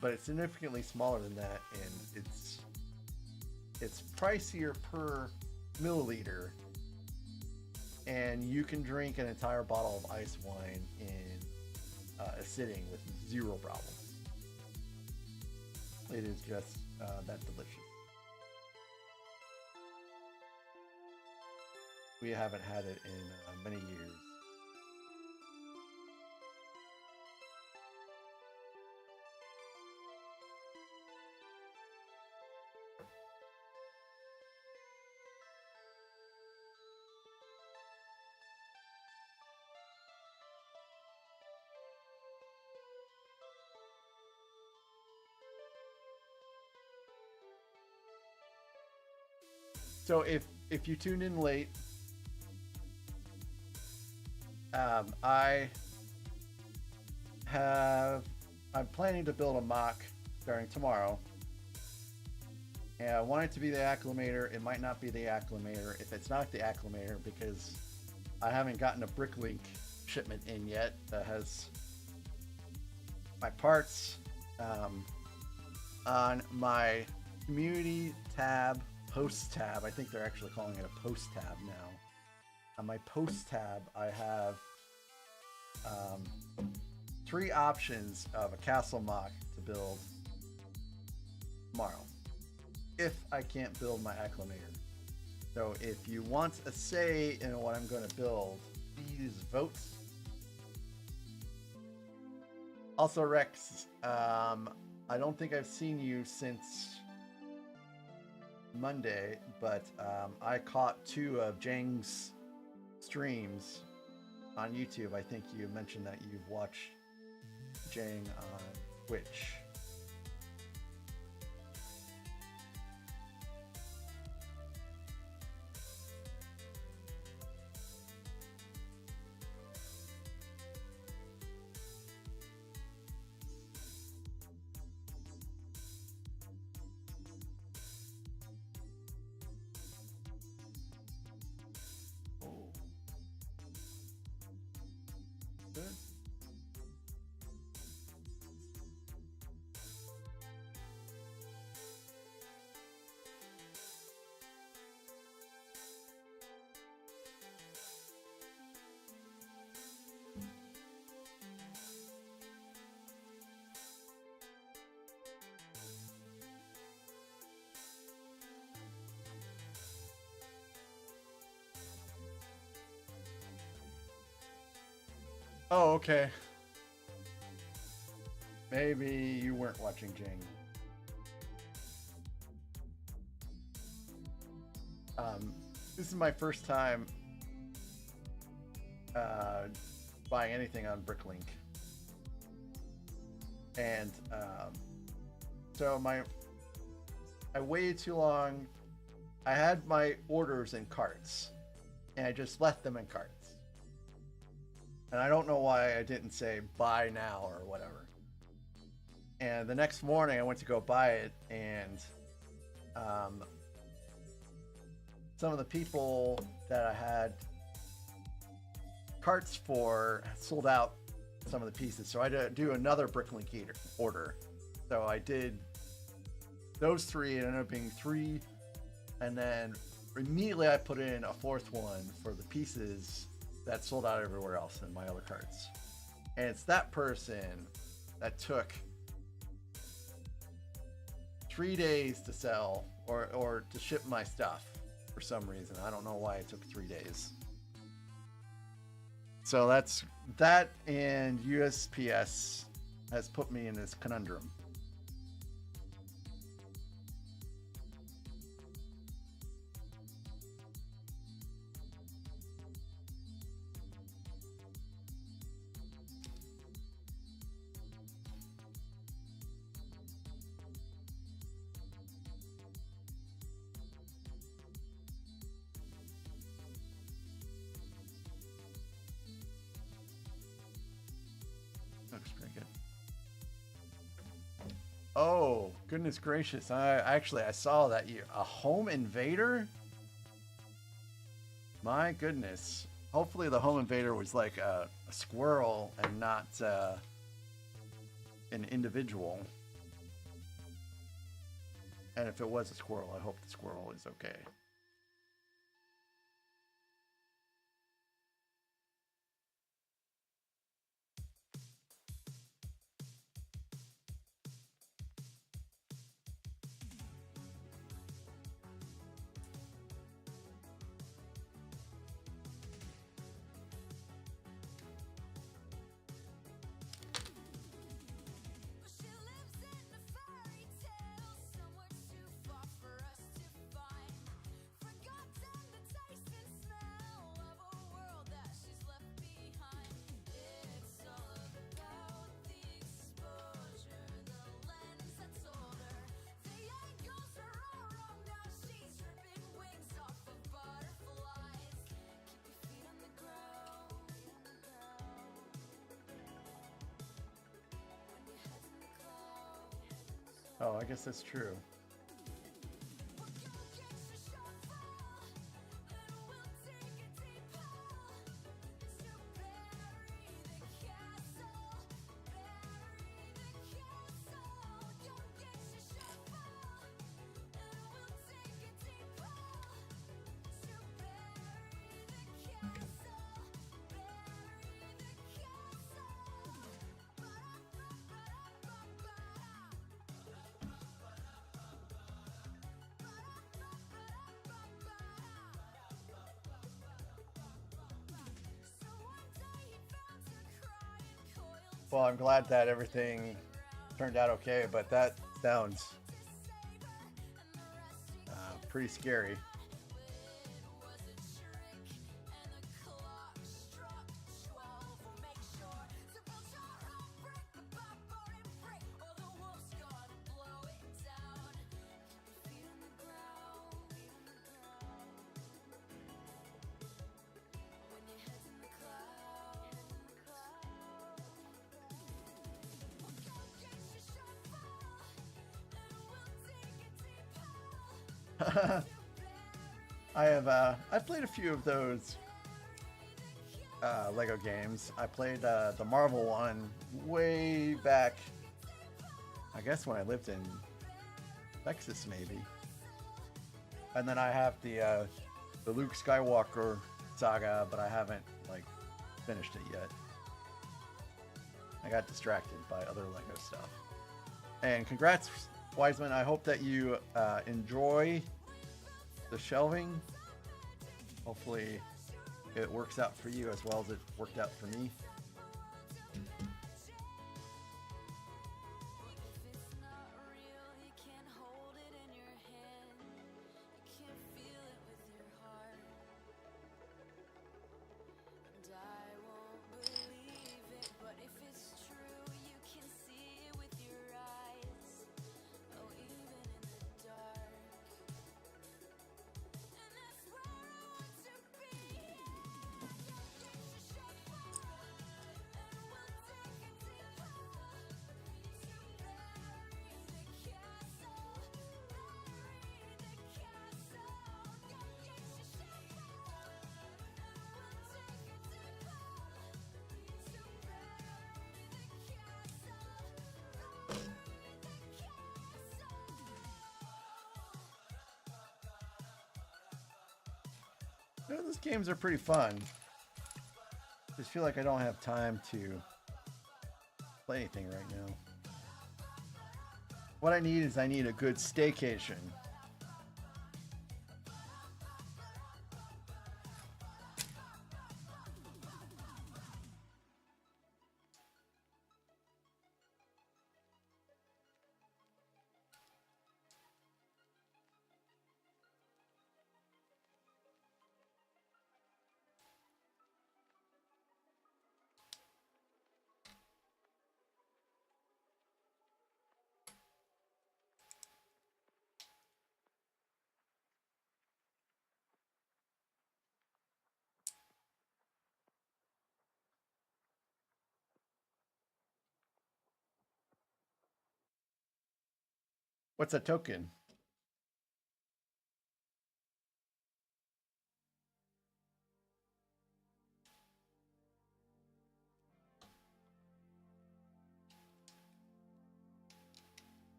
But it's significantly smaller than that, and it's pricier per milliliter, and you can drink an entire bottle of ice wine in a sitting with zero problems. It is just that delicious. We haven't had it in many years. So if you tuned in late, I'm planning to build a mock starting tomorrow. And I want it to be the acclimator. It might not be the acclimator. If it's not the acclimator, because I haven't gotten a Bricklink shipment in yet that has my parts on my community tab, post tab. I think they're actually calling it a post tab now. On my post tab, I have 3 options of a castle mock to build tomorrow, if I can't build my acclimator. So if you want a say in what I'm going to build, please vote. Also, Rex, I don't think I've seen you since Monday, but I caught 2 of Jang's streams on YouTube. I think you mentioned that you've watched Jang on Twitch. Oh, okay. Maybe you weren't watching Jang. This is my first time buying anything on Bricklink, and so I waited too long. I had my orders in carts, and I just left them in carts. And I don't know why I didn't say buy now or whatever. And the next morning I went to go buy it, and some of the people that I had carts for sold out some of the pieces. So I had to do another Bricklink order. So I did those 3. It ended up being 3. And then immediately I put in a 4th one for the pieces that sold out everywhere else in my other carts. And it's that person that took 3 days to sell or to ship my stuff for some reason. I don't know why it took 3 days. So that, and USPS has put me in this conundrum. Looks pretty good. Oh, goodness gracious. I saw that a home invader? My goodness. Hopefully the home invader was like a squirrel and not an individual. And if it was a squirrel, I hope the squirrel is okay. Oh, I guess that's true. Well, I'm glad that everything turned out okay, but that sounds pretty scary. I've played a few of those Lego games. I played the Marvel one way back, I guess when I lived in Texas maybe. And then I have the Luke Skywalker saga, but I haven't like finished it yet. I got distracted by other Lego stuff. And congrats, Wiseman. I hope that you enjoy the shelving. Hopefully it works out for you as well as it worked out for me. You know, those games are pretty fun. Just feel like I don't have time to play anything right now. What I need is I need a good staycation. What's a token?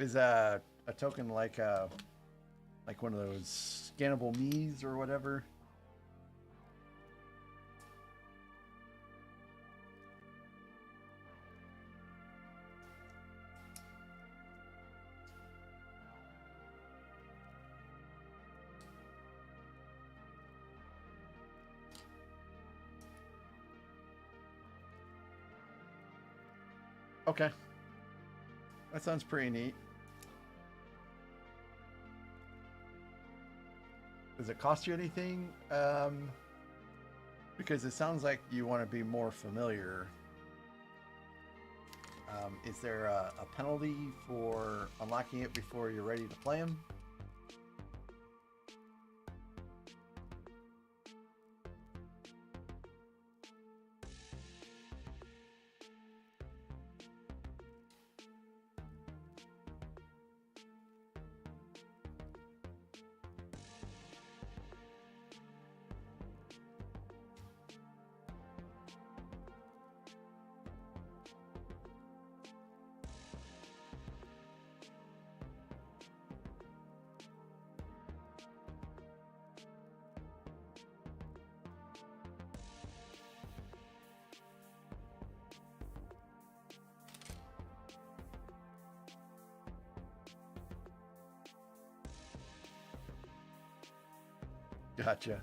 Is a token like one of those scannable Miis or whatever? Okay. That sounds pretty neat. Does it cost you anything? Because it sounds like you want to be more familiar. Is there a penalty for unlocking it before you're ready to play them? Gotcha.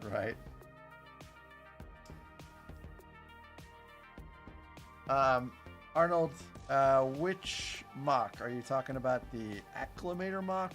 Right. Arnold, which mock? Are you talking about the Acclimator mock?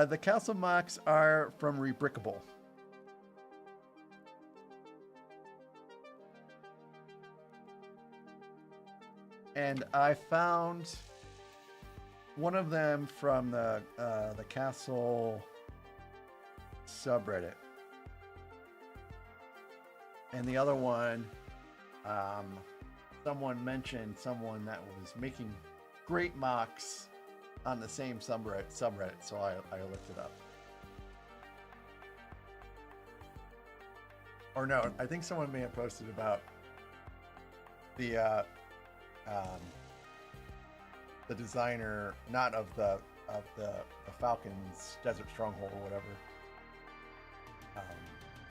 The council mocks are from Rebrickable. And I found one of them from the castle subreddit. And the other one, someone mentioned someone that was making great mocks on the same subreddit, so I looked it up. Or no, I think someone may have posted about the designer, not of the Falcon's Desert Stronghold or whatever.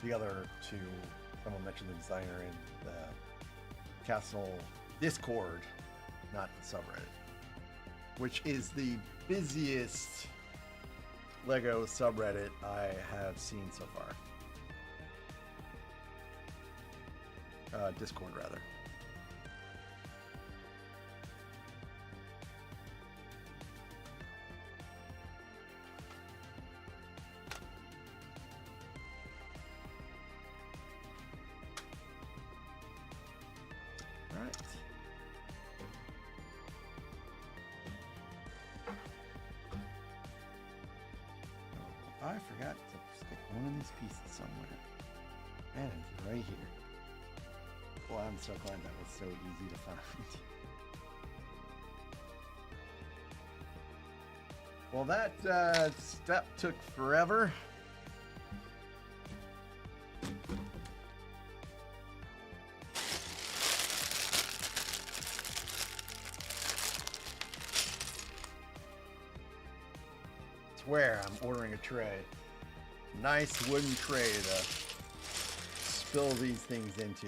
The other two, someone mentioned the designer in the Castle Discord, not the subreddit, which is the busiest Lego subreddit I have seen so far. Discord, rather. All right. I forgot to stick one of these pieces somewhere. And it's right here. Well, I'm so glad that was so easy to find. Well, that step took forever. Swear I'm ordering a tray. Nice wooden tray to spill these things into.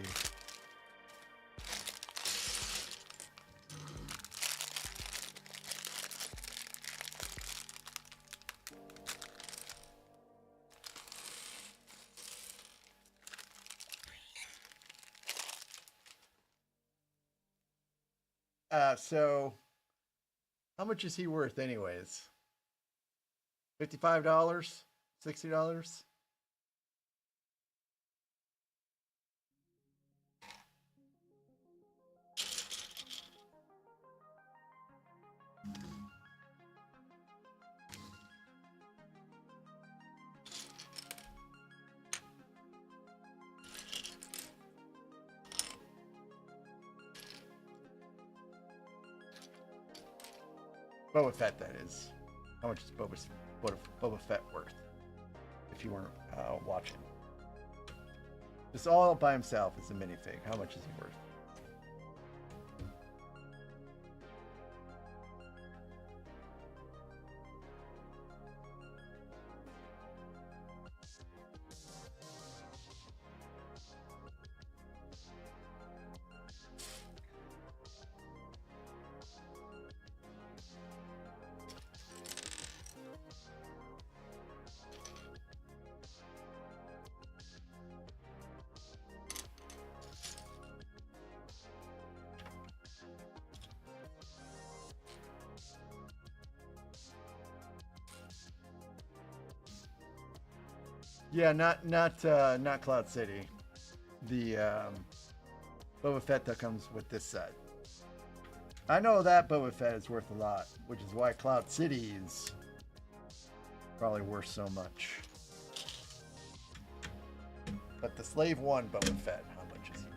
So how much is he worth, anyways? $55, $60. Boba Fett, that is. How much is Boba Fett worth? If you weren't watching, just all by himself is a minifig. How much is he worth? Yeah, not Cloud City. The Boba Fett that comes with this set. I know that Boba Fett is worth a lot, which is why Cloud City is probably worth so much. But the Slave One Boba Fett, how much is he worth?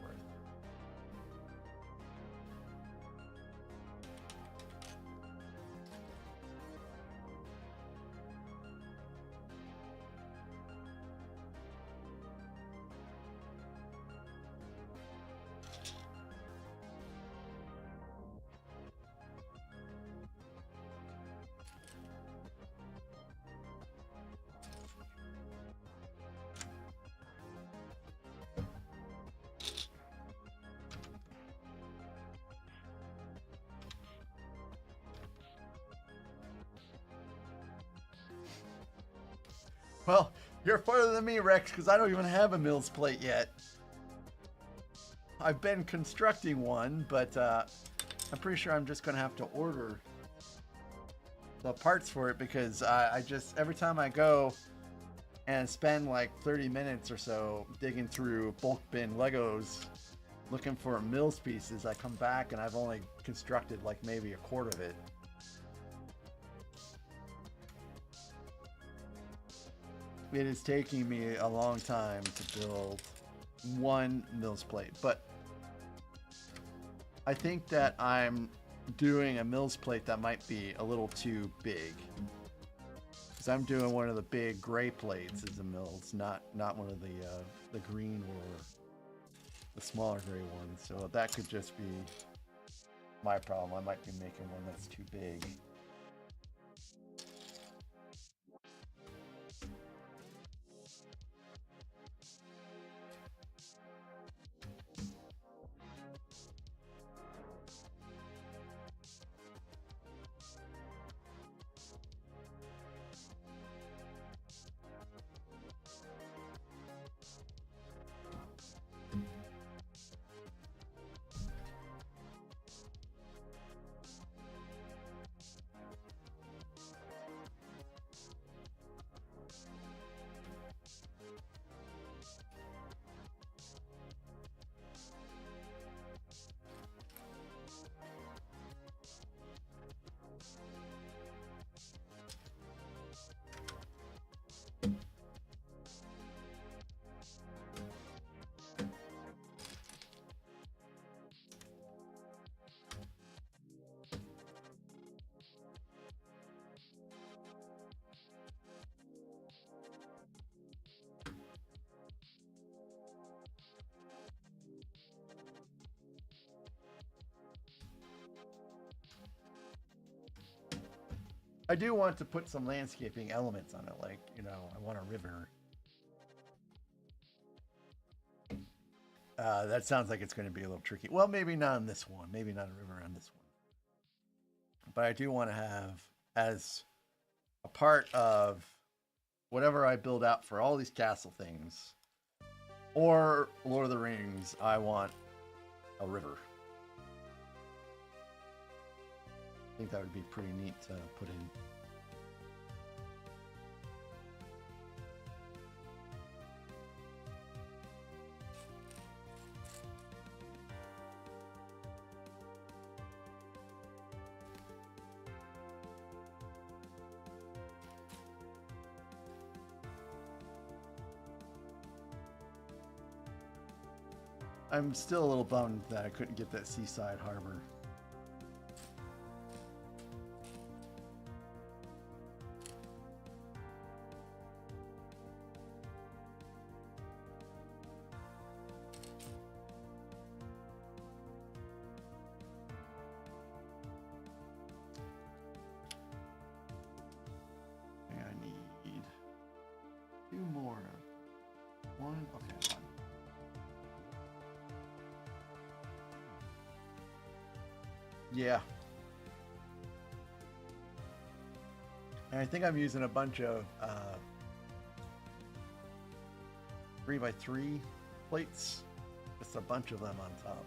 Well, you're farther than me, Rex, because I don't even have a Mills plate yet. I've been constructing one, but I'm pretty sure I'm just going to have to order the parts for it because I just, every time I go and spend like 30 minutes or so digging through bulk bin Legos looking for Mills pieces, I come back and I've only constructed like maybe a quarter of it. It is taking me a long time to build one Mills plate, but I think that I'm doing a Mills plate that might be a little too big. Because I'm doing one of the big gray plates as a Mills, not one of the green or the smaller gray ones. So that could just be my problem. I might be making one that's too big. I do want to put some landscaping elements on it, like, you know, I want a river. That sounds like it's going to be a little tricky. Well, maybe not on this one. Maybe not a river on this one. But I do want to have, as a part of whatever I build out for all these castle things, or Lord of the Rings, I want a river. think that would be pretty neat to put in. I'm still a little bummed that I couldn't get that seaside harbor. I need 2 more. 1, okay, 1. Yeah. And I think I'm using a bunch of 3x3 plates. Just a bunch of them on top.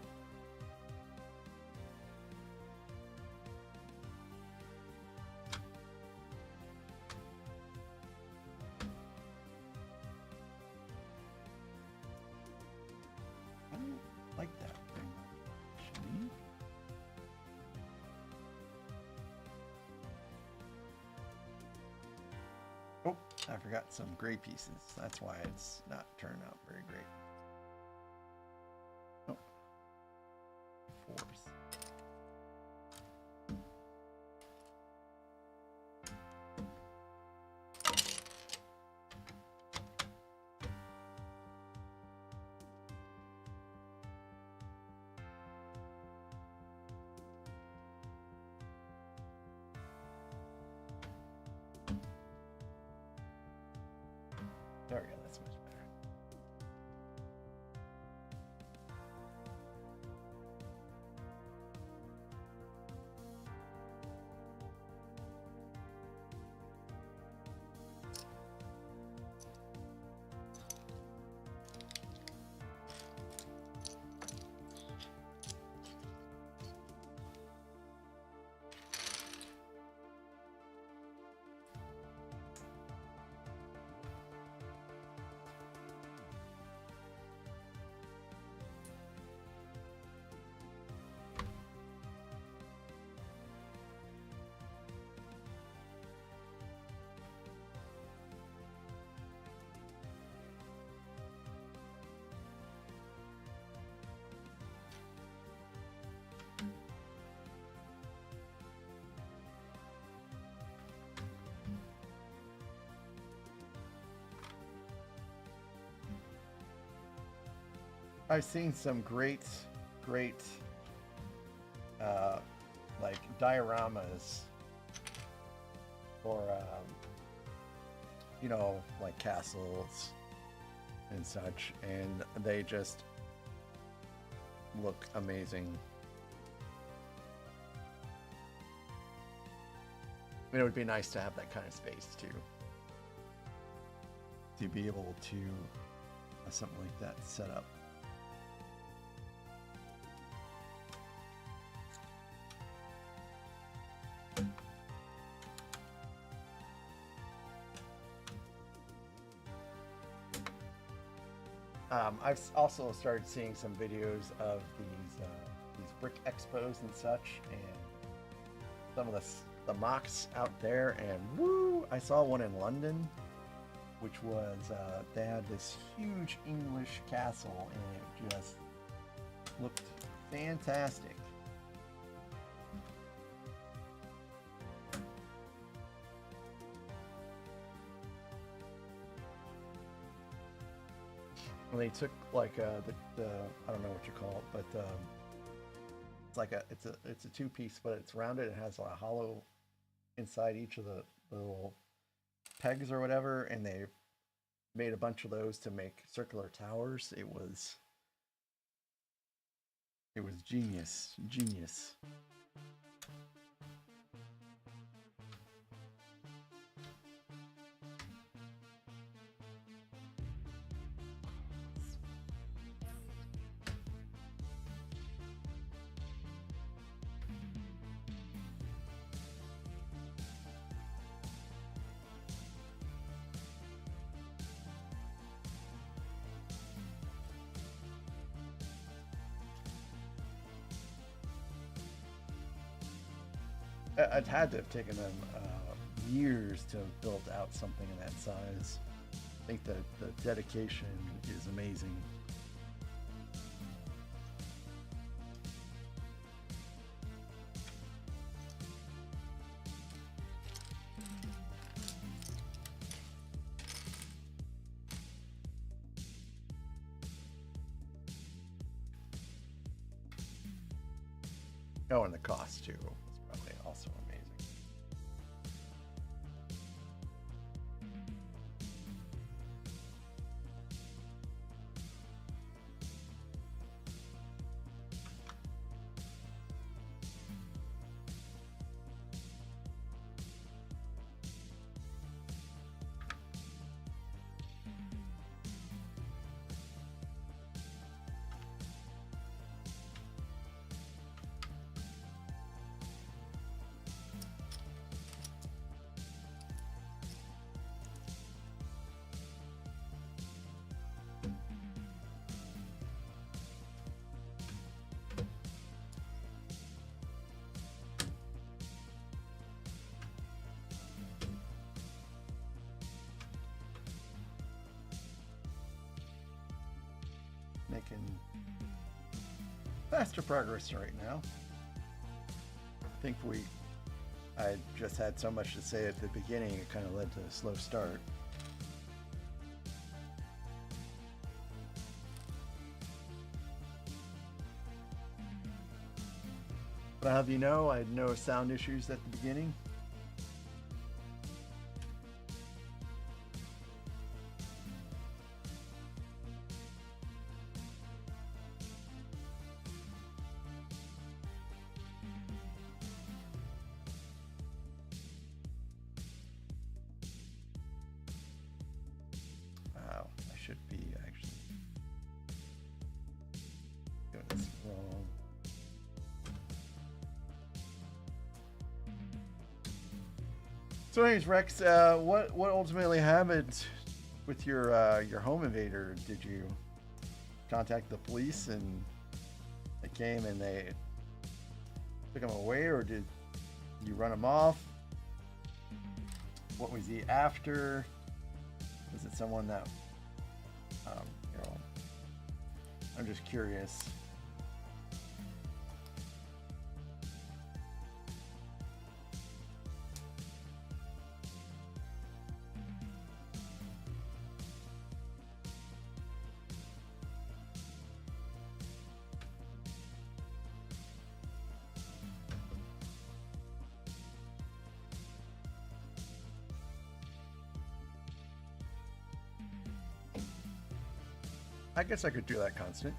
I don't like that very much, actually. Oh, I forgot some gray pieces. That's why it's not turned out very great. Oh. 4s. There we go, that's much better. I've seen some great like dioramas for you know, like castles and such, and they just look amazing. I mean, it would be nice to have that kind of space too, to be able to have something like that set up. I've also started seeing some videos of these brick expos and such, and some of the mocks out there. And woo! I saw one in London, which was they had this huge English castle, and it just looked fantastic. And they took like the I don't know what you call it, but it's like it's a 2-piece, but it's rounded. It has a hollow inside each of the little pegs or whatever, and they made a bunch of those to make circular towers. It was genius. I'd had to have taken them years to have built out something in that size. I think that the dedication is amazing. Oh, and the cost too was probably also amazing. Making faster progress right now. I think I just had so much to say at the beginning, it kind of led to a slow start. But I'll have you know, I had no sound issues at the beginning. Wow, I should be actually doing this wrong. So anyways, Rex, what ultimately happened with your home invader? Did you contact the police and they came and they took him away, or did you run him off? What was he after? Was it someone that, you know, I'm just curious. I guess I could do that constant.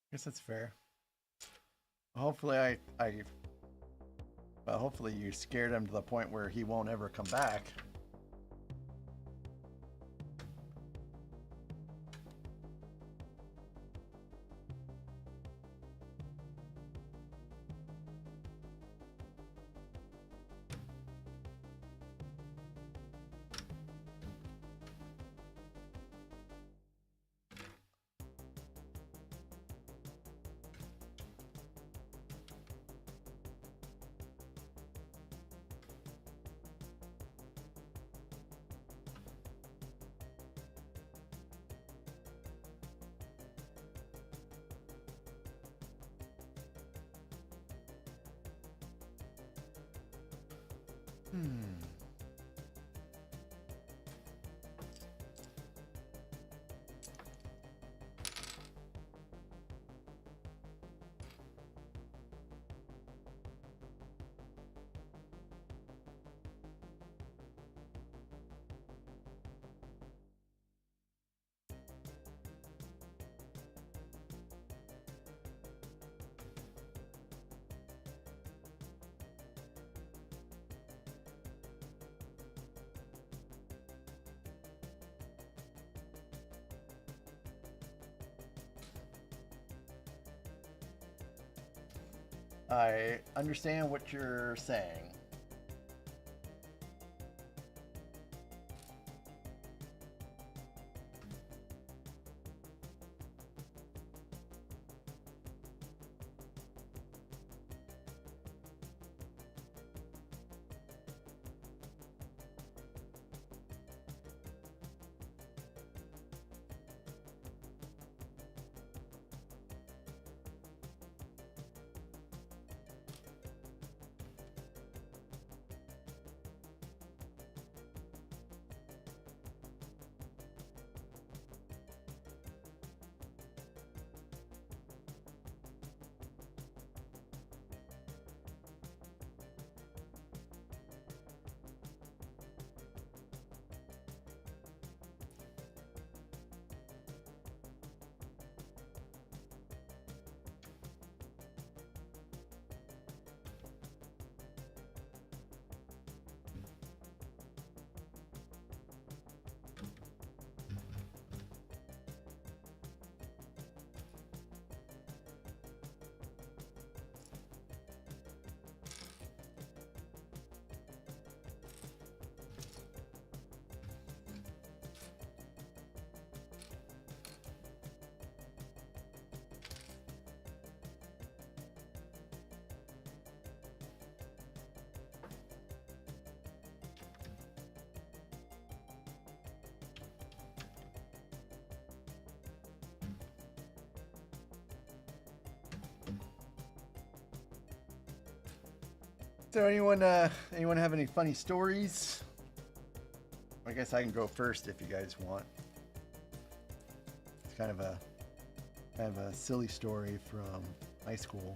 I guess that's fair. Hopefully well, hopefully you scared him to the point where he won't ever come back. Hmm. I understand what you're saying. So anyone have any funny stories? I guess I can go first if you guys want. It's kind of a silly story from high school.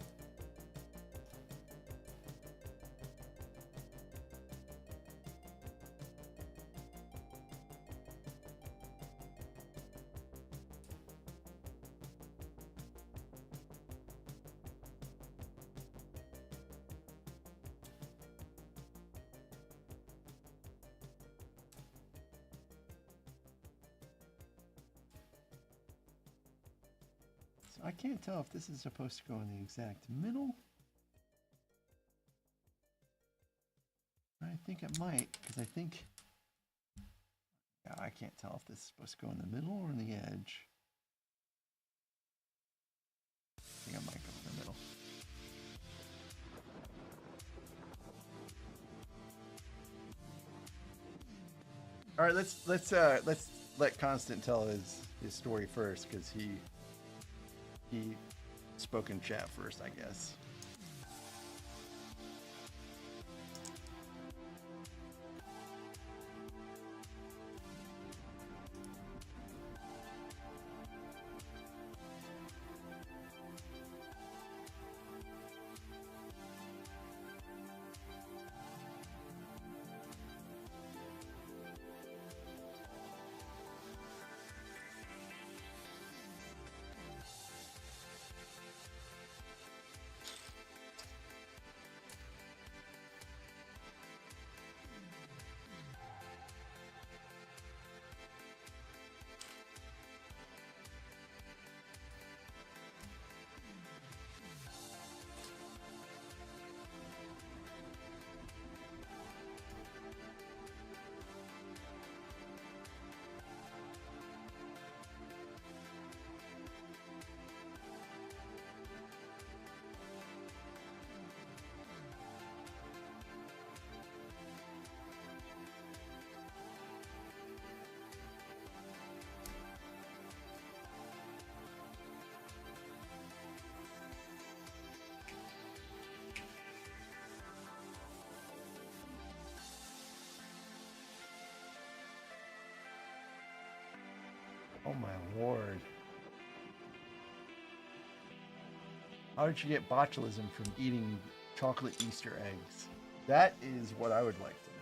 I can't tell if this is supposed to go in the exact middle. I think it might, because I think, yeah, I can't tell if this is supposed to go in the middle or in the edge. I think I might go in the middle. All right, let's let Constant tell his story first, because he spoke in chat first, I guess. Oh my lord. How did you get botulism from eating chocolate Easter eggs? That is what I would like to know.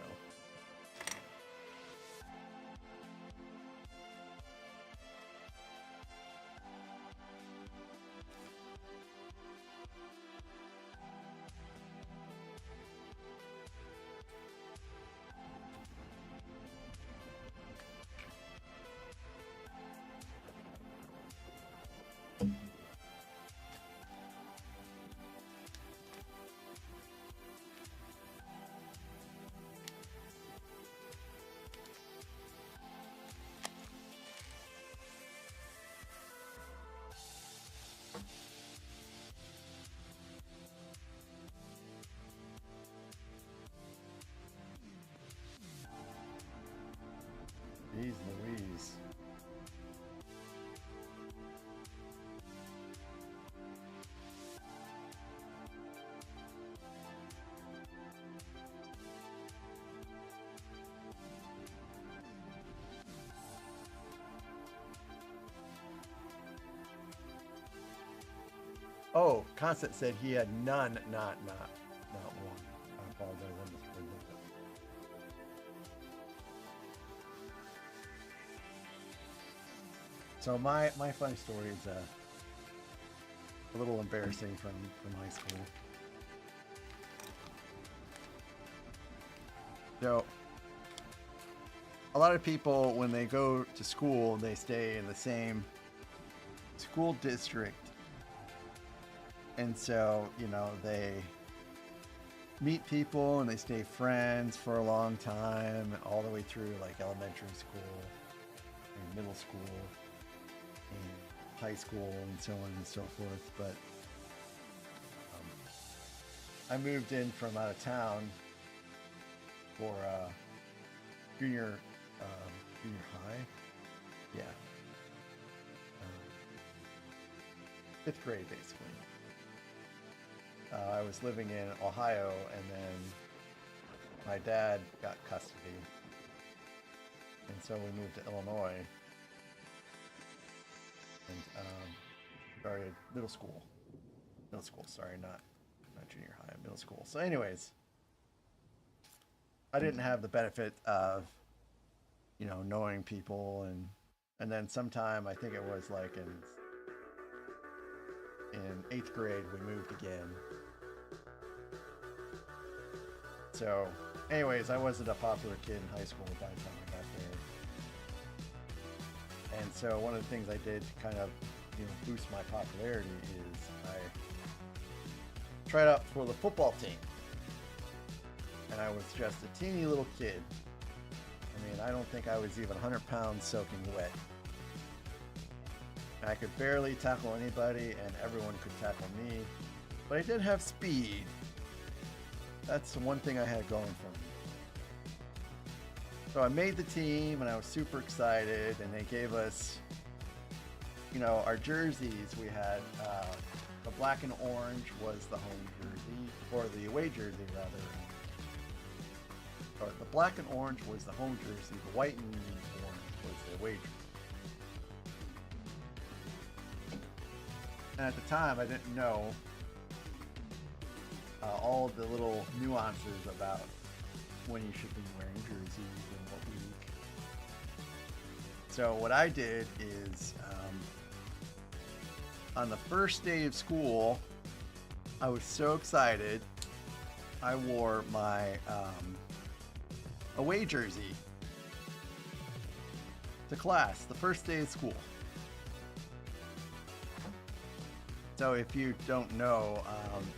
Jeez Louise. Oh, Constant said he had none, not one. I apologize. I misread that. So my funny story is a little embarrassing from high school. So a lot of people, when they go to school, they stay in the same school district. And so, you know, they meet people and they stay friends for a long time, all the way through like elementary school and middle school and high school and so on and so forth. But I moved in from out of town for junior high. Yeah. 5th grade, basically. I was living in Ohio, and then my dad got custody, and so we moved to Illinois and started middle school. Sorry, not junior high, middle school. So, anyways, I didn't have the benefit of, you know, knowing people, and then sometime, I think it was like in 8th grade, we moved again. So, anyways, I wasn't a popular kid in high school by the time I got there. And so one of the things I did to kind of, you know, boost my popularity is I tried out for the football team. And I was just a teeny little kid. I mean, I don't think I was even 100 pounds soaking wet. I could barely tackle anybody, and everyone could tackle me. But I did have speed. That's the one thing I had going for me. So I made the team, and I was super excited, and they gave us, you know, our jerseys. We had the black and orange was the home jersey, or the away jersey, rather. Or the black and orange was the home jersey. The white and orange was the away jersey. And at the time, I didn't know all the little nuances about when you should be wearing jerseys and what week. So what I did is, on the first day of school, I was so excited, I wore my away jersey to class the first day of school. So if you don't know,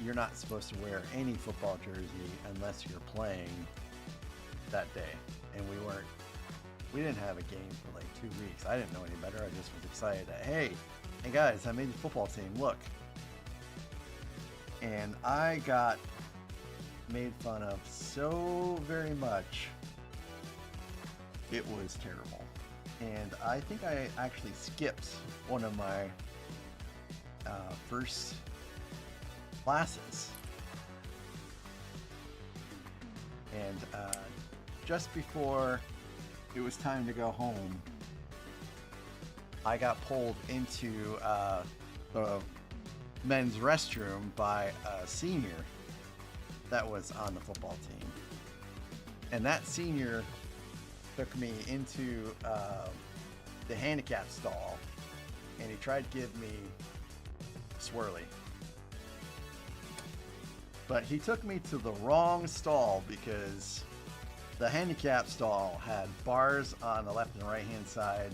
you're not supposed to wear any football jersey unless you're playing that day. And we didn't have a game for like 2 weeks. I didn't know any better. I just was excited that, hey guys, I made the football team, look. And I got made fun of so very much. It was terrible. And I think I actually skipped one of my first classes, and just before it was time to go home, I got pulled into the men's restroom by a senior that was on the football team, and that senior took me into the handicap stall, and he tried to give me swirly. But he took me to the wrong stall because the handicap stall had bars on the left and right hand side,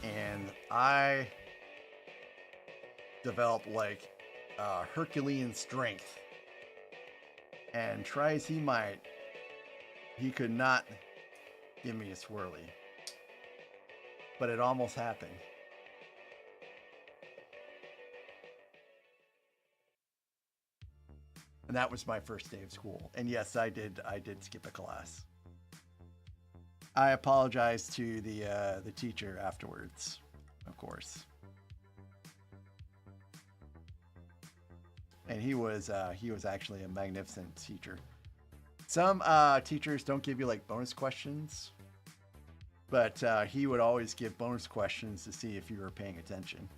and I developed like Herculean strength, and try as he might, he could not give me a swirly, but it almost happened. And that was my first day of school. And yes, I did skip a class. I apologized to the teacher afterwards, of course. And he was actually a magnificent teacher. Some teachers don't give you like bonus questions, but he would always give bonus questions to see if you were paying attention.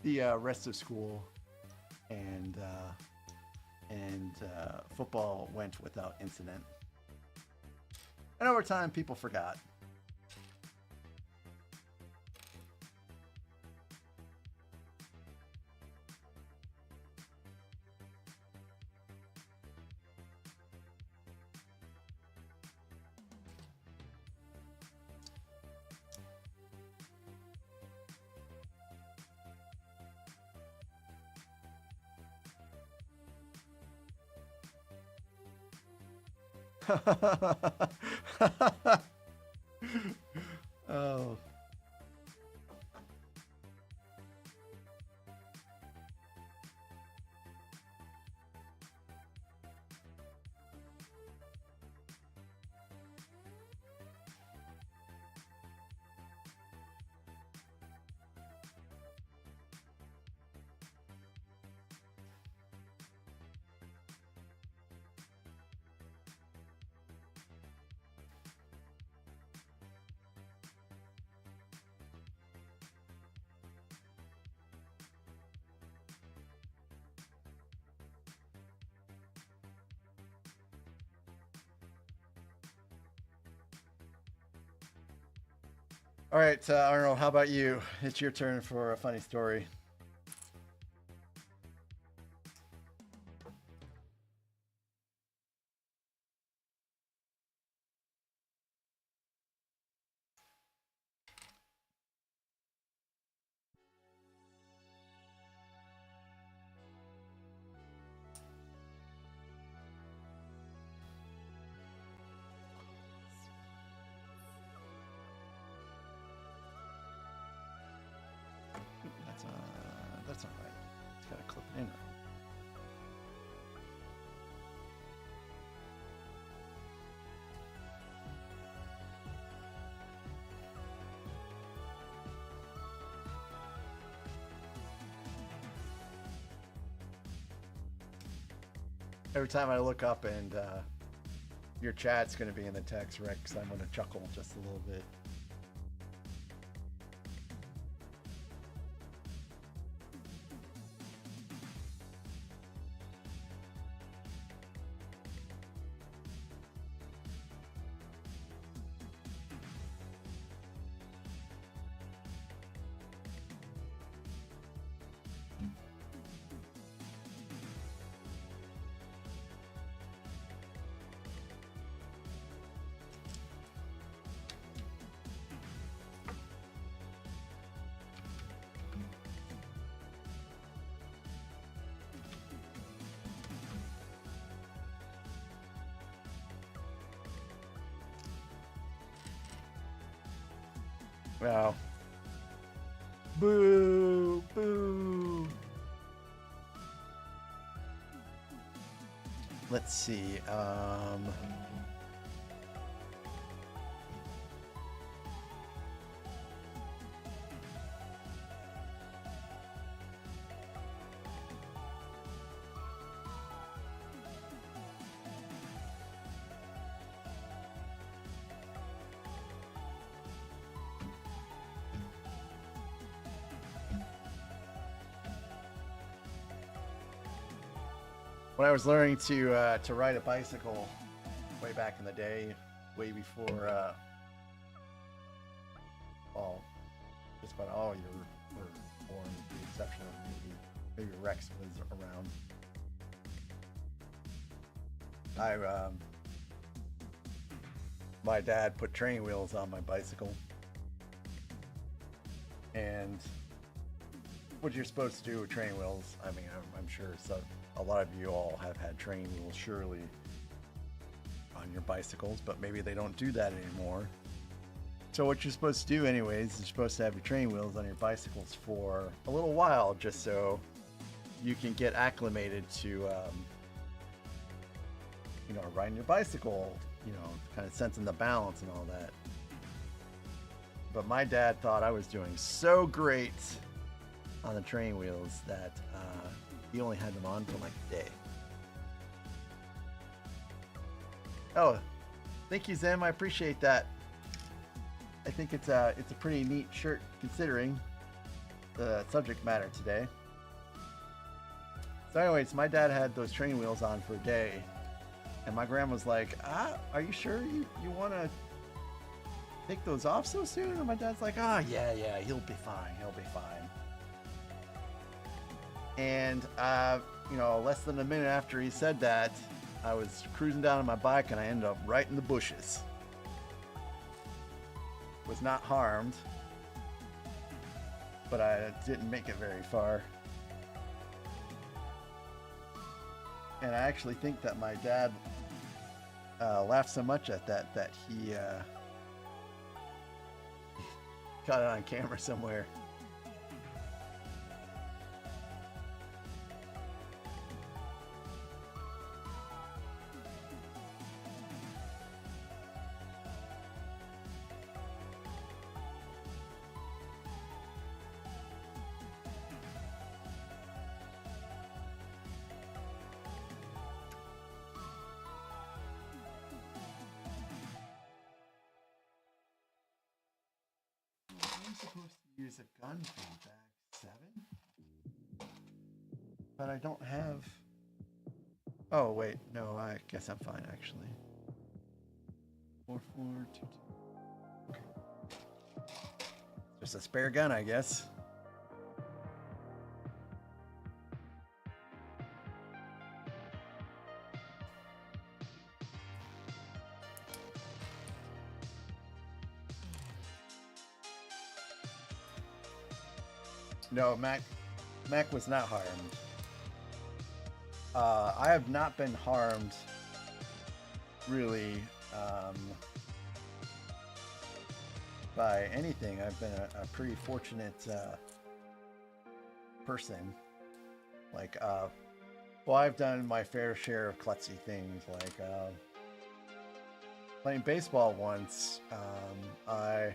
The rest of school and football went without incident. And over time, people forgot. Oh. All right, Arnold, how about you? It's your turn for a funny story. That's all right. It's got to clip it in. Every time I look up and your chat's going to be in the text, Rex, I'm going to chuckle just a little bit. Wow. Boo! Boo! Let's see. When I was learning to ride a bicycle way back in the day, way before, well, just about all you were born, with the exception of maybe Rex was around. My dad put training wheels on my bicycle, and what you're supposed to do with training wheels, I mean, I'm sure so. A lot of you all have had training wheels, surely, your bicycles, but maybe they don't do that anymore. So what you're supposed to do anyways is you're supposed to have your training wheels on your bicycles for a little while, just so you can get acclimated to, riding your bicycle, kind of sensing the balance and all that. But my dad thought I was doing so great on the training wheels that he only had them on for like a day. Oh, thank you, Zim. I appreciate that. I think it's a pretty neat shirt considering the subject matter today. So anyways, my dad had those training wheels on for a day, and my grandma's like, are you sure you want to take those off so soon? And my dad's like, yeah, he'll be fine. And, less than a minute after he said that, I was cruising down on my bike and I ended up right in the bushes. Was not harmed, but I didn't make it very far. And I actually think that my dad laughed so much at that he got it on camera somewhere. Supposed to use a gun from back 7, but I don't have. Oh wait, no, I guess I'm fine actually. 4422. Okay. Just a spare gun, I guess. No, Mac was not harmed. I have not been harmed, really, by anything. I've been a pretty fortunate person. Like, I've done my fair share of klutzy things, like playing baseball once. I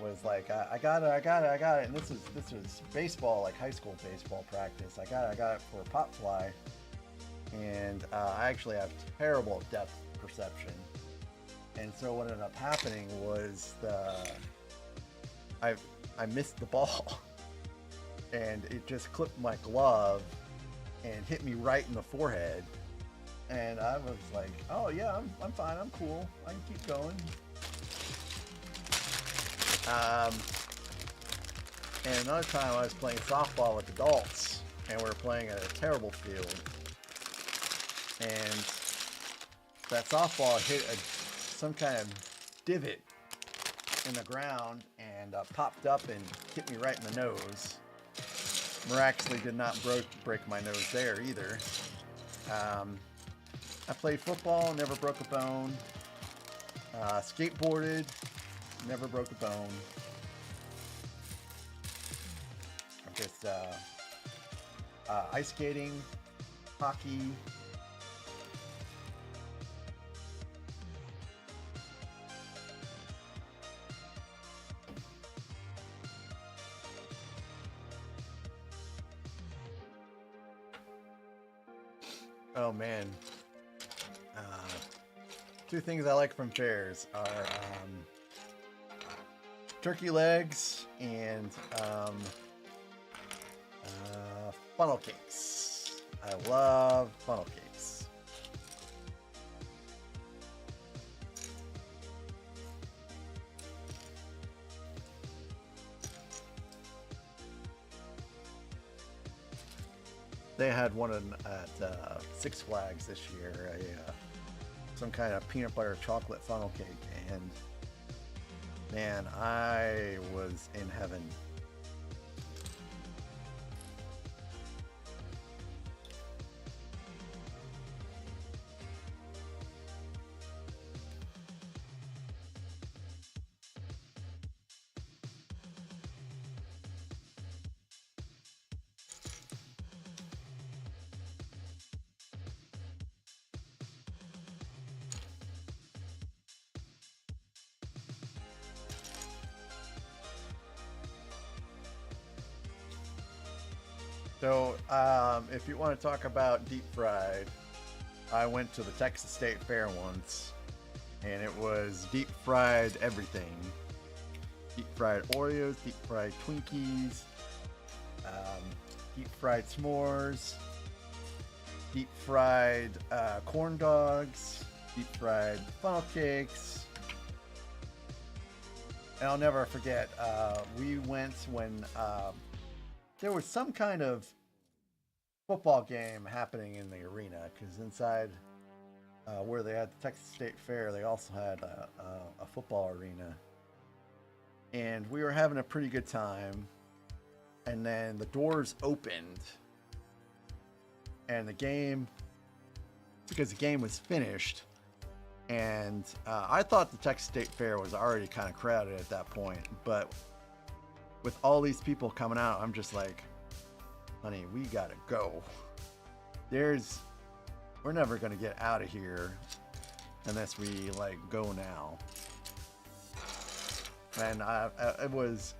was like, I got it, and this was baseball, like high school baseball practice. I got it for a pop fly, and I actually have terrible depth perception, and so what ended up happening was I missed the ball, and it just clipped my glove and hit me right in the forehead, and I was like, oh yeah, I'm fine, I'm cool, I can keep going. And another time I was playing softball with adults, and we were playing at a terrible field, and that softball hit some kind of divot in the ground and popped up and hit me right in the nose. Miraculously did not break my nose there either. I played football, never broke a bone. Skateboarded, never broke a bone. Just ice skating, hockey. Oh man. Two things I like from fairs are turkey legs and funnel cakes. I love funnel cakes. They had one at Six Flags this year, some kind of peanut butter chocolate funnel cake, and man, I was in heaven. So, if you want to talk about deep fried, I went to the Texas State Fair once, and it was deep fried everything. Deep fried Oreos, deep fried Twinkies, deep fried s'mores, deep fried corn dogs, deep fried funnel cakes. And I'll never forget, we went when there was some kind of football game happening in the arena, because inside where they had the Texas State Fair, they also had a football arena. And we were having a pretty good time. And then the doors opened. And the game, because the game was finished, and I thought the Texas State Fair was already kind of crowded at that point. But with all these people coming out, I'm just like, honey, we gotta go. We're never gonna get out of here unless we like go now. And it was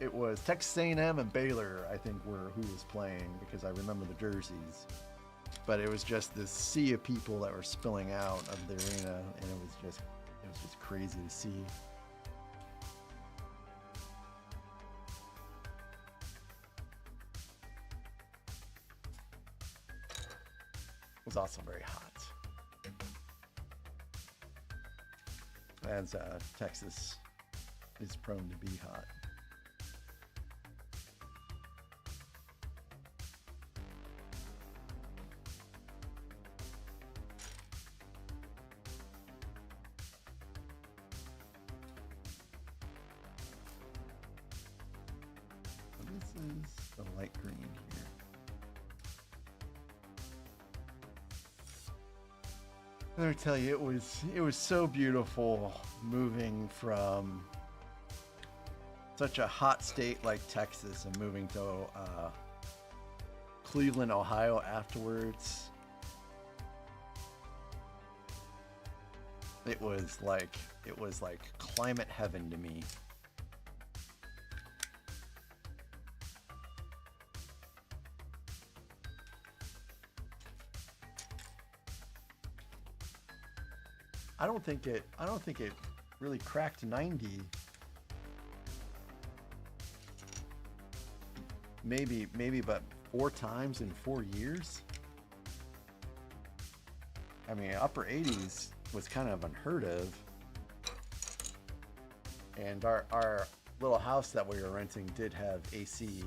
Texas A&M and Baylor, I think, were who was playing, because I remember the jerseys. But it was just this sea of people that were spilling out of the arena, and it was just crazy to see. It was also very hot, as Texas is prone to be hot. So this is the light green here. Let me tell you, it was so beautiful moving from such a hot state like Texas and moving to Cleveland, Ohio afterwards. It was like climate heaven to me. I don't think it really cracked 90. Maybe about 4 times in 4 years. I mean, upper 80s was kind of unheard of. And our little house that we were renting did have AC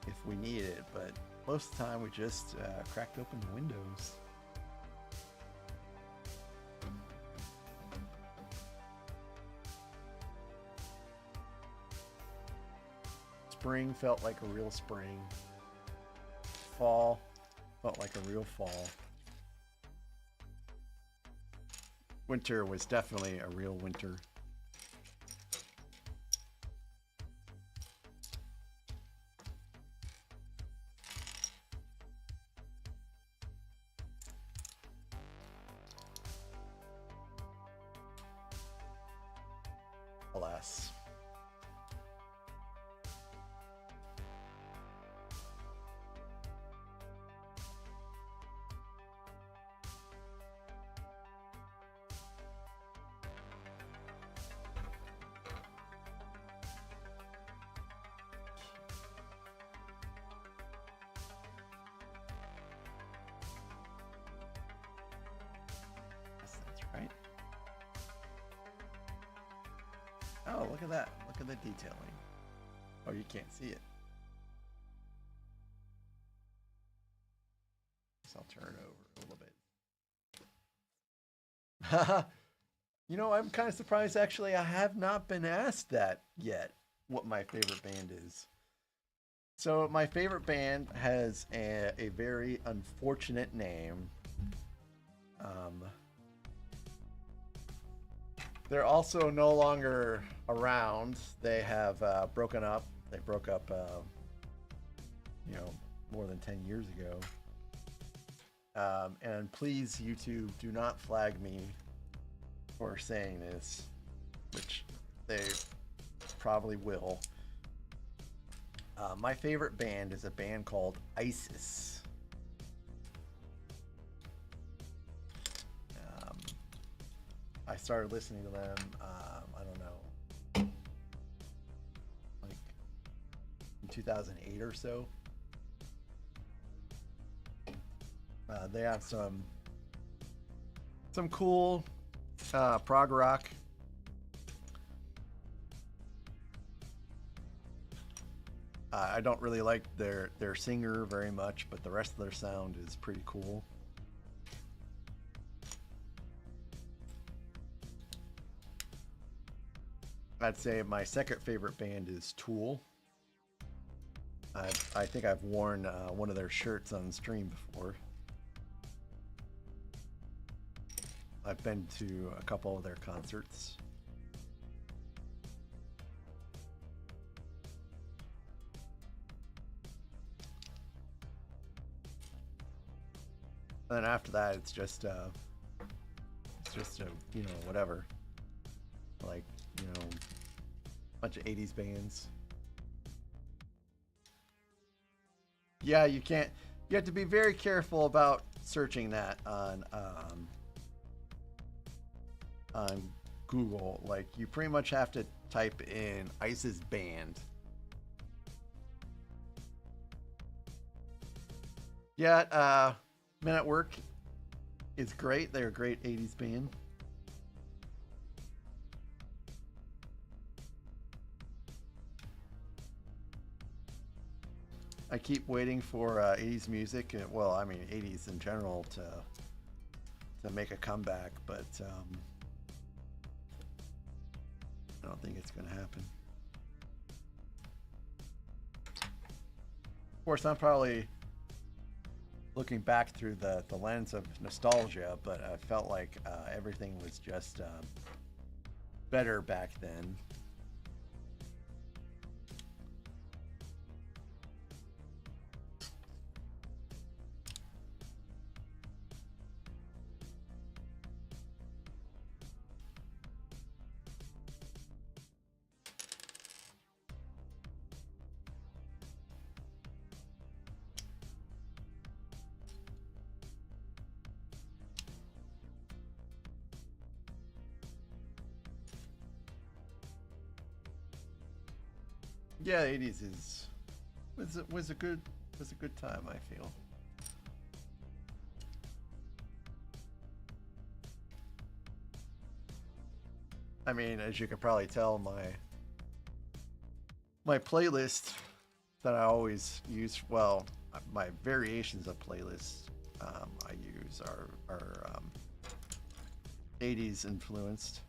if we needed it, but most of the time we just cracked open the windows. Spring felt like a real spring. Fall felt like a real fall. Winter was definitely a real winter. Alas. Right? Oh, look at that. Look at the detailing. Oh, you can't see it. So I'll turn it over a little bit. You know, I'm kind of surprised, actually. I have not been asked that yet, what my favorite band is. So my favorite band has a very unfortunate name. They're also no longer around. They have broken up. They broke up, you know, more than 10 years ago. And please, YouTube, do not flag me for saying this, which they probably will. My favorite band is a band called ISIS. I started listening to them, I don't know, like in 2008 or so. They have some cool prog rock. I don't really like their singer very much, but the rest of their sound is pretty cool. I'd say my second favorite band is Tool. I think I've worn one of their shirts on stream before. I've been to a couple of their concerts. And then after that, it's just a, you know, whatever. Like, you know, a bunch of 80s bands. Yeah, you can't, you have to be very careful about searching that on Google. Like, you pretty much have to type in ISIS band. Yeah, Men at Work is great. They're a great 80s band. I keep waiting for 80s music, well, I mean 80s in general, to make a comeback, but I don't think it's going to happen. Of course, I'm probably looking back through the lens of nostalgia, but I felt like everything was just better back then. Yeah, 80s was a good time, I feel. I mean, as you can probably tell, my playlist that I always use, well, my variations of playlists I use are 80s influenced.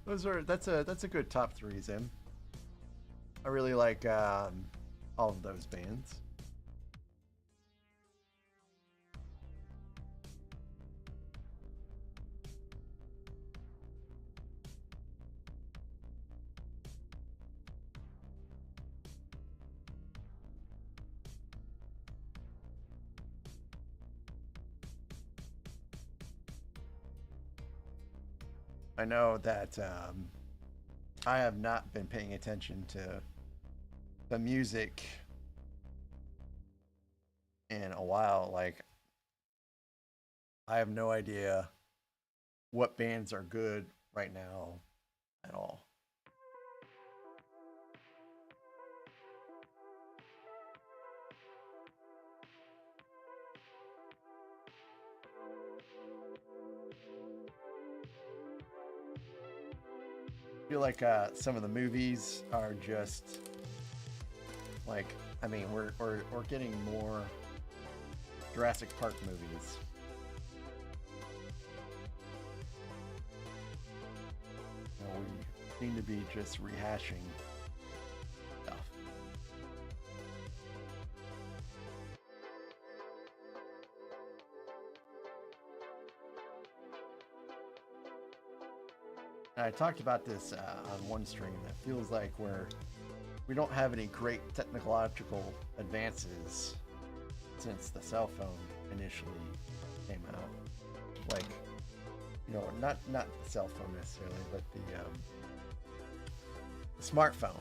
That's a good top three, Zim. I really like all of those bands. I know that I have not been paying attention to the music in a while. Like, I have no idea what bands are good right now at all. I feel like some of the movies are just like, I mean, we're getting more Jurassic Park movies. You know, we seem to be just rehashing stuff. I talked about this on one stream. It feels like we don't have any great technological advances since the cell phone initially came out. Like, you know, not the cell phone necessarily, but the smartphone.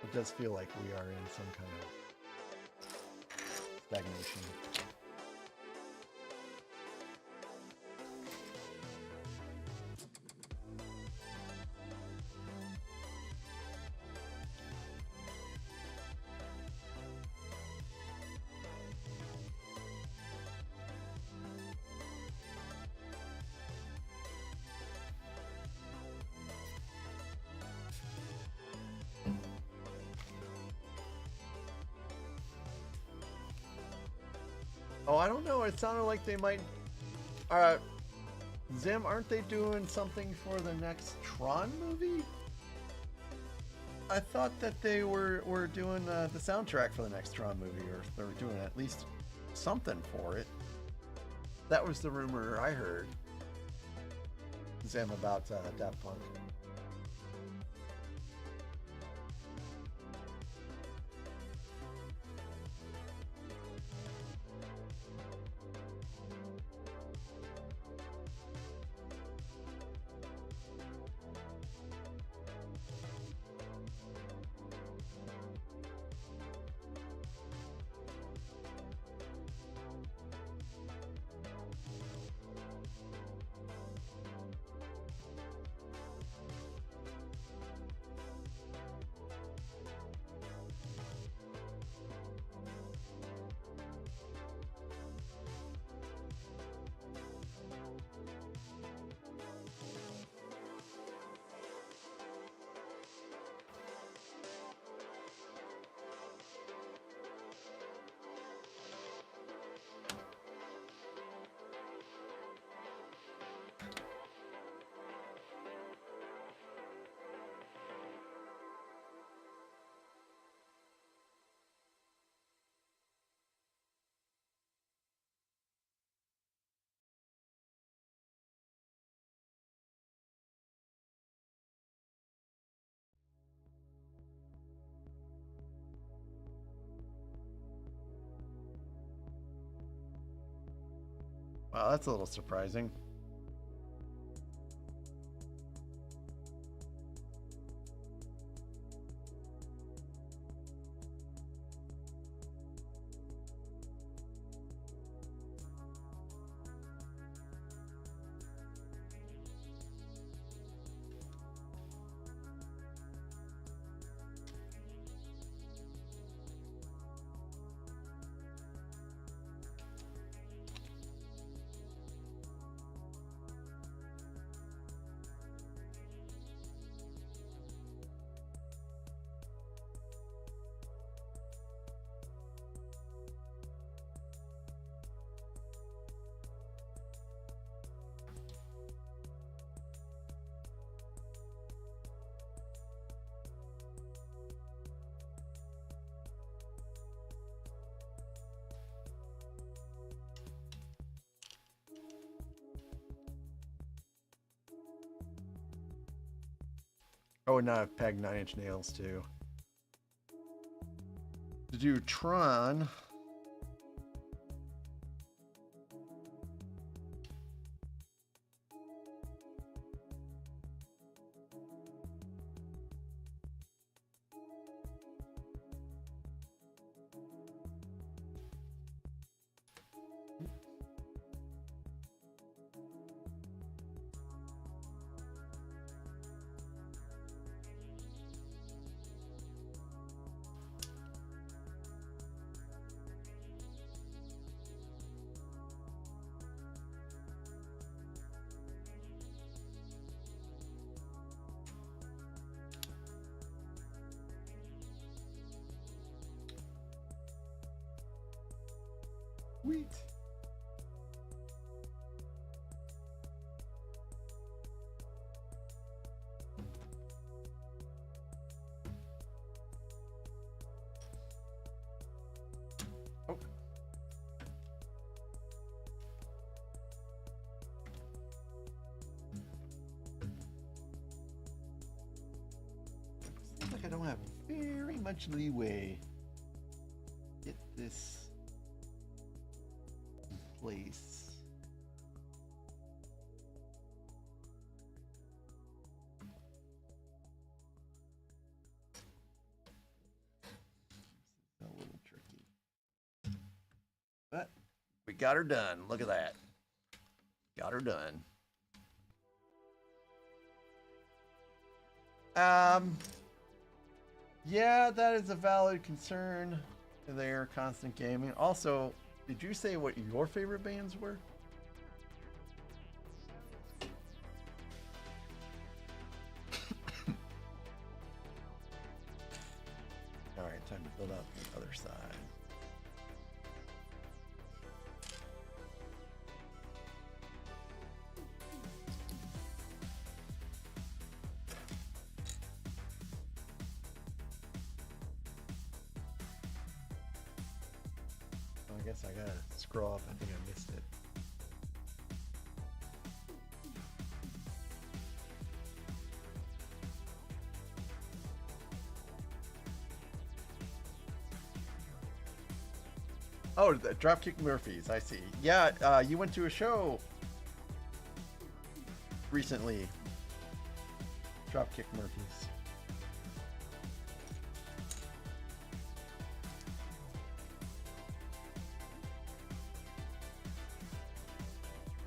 It does feel like we are in some kind of stagnation. Oh, I don't know. It sounded like they might. Zim, aren't they doing something for the next Tron movie? I thought that they were doing the soundtrack for the next Tron movie, or they were doing at least something for it. That was the rumor I heard. Zim about Daft Punk. Wow, that's a little surprising. Oh, and now I've pegged 9 Inch Nails too. To do Tron. Sweet. Oh. Seems like I don't have very much leeway. Get this in place. This is a little tricky. But we got her done. Look at that. Got her done. Yeah, that is a valid concern. Their constant gaming. Also, did you say what your favorite bands were? All right, time to build up the other side. I guess I gotta scroll up. I think I missed it. Oh, the Dropkick Murphys. I see. Yeah, you went to a show recently. Dropkick Murphys.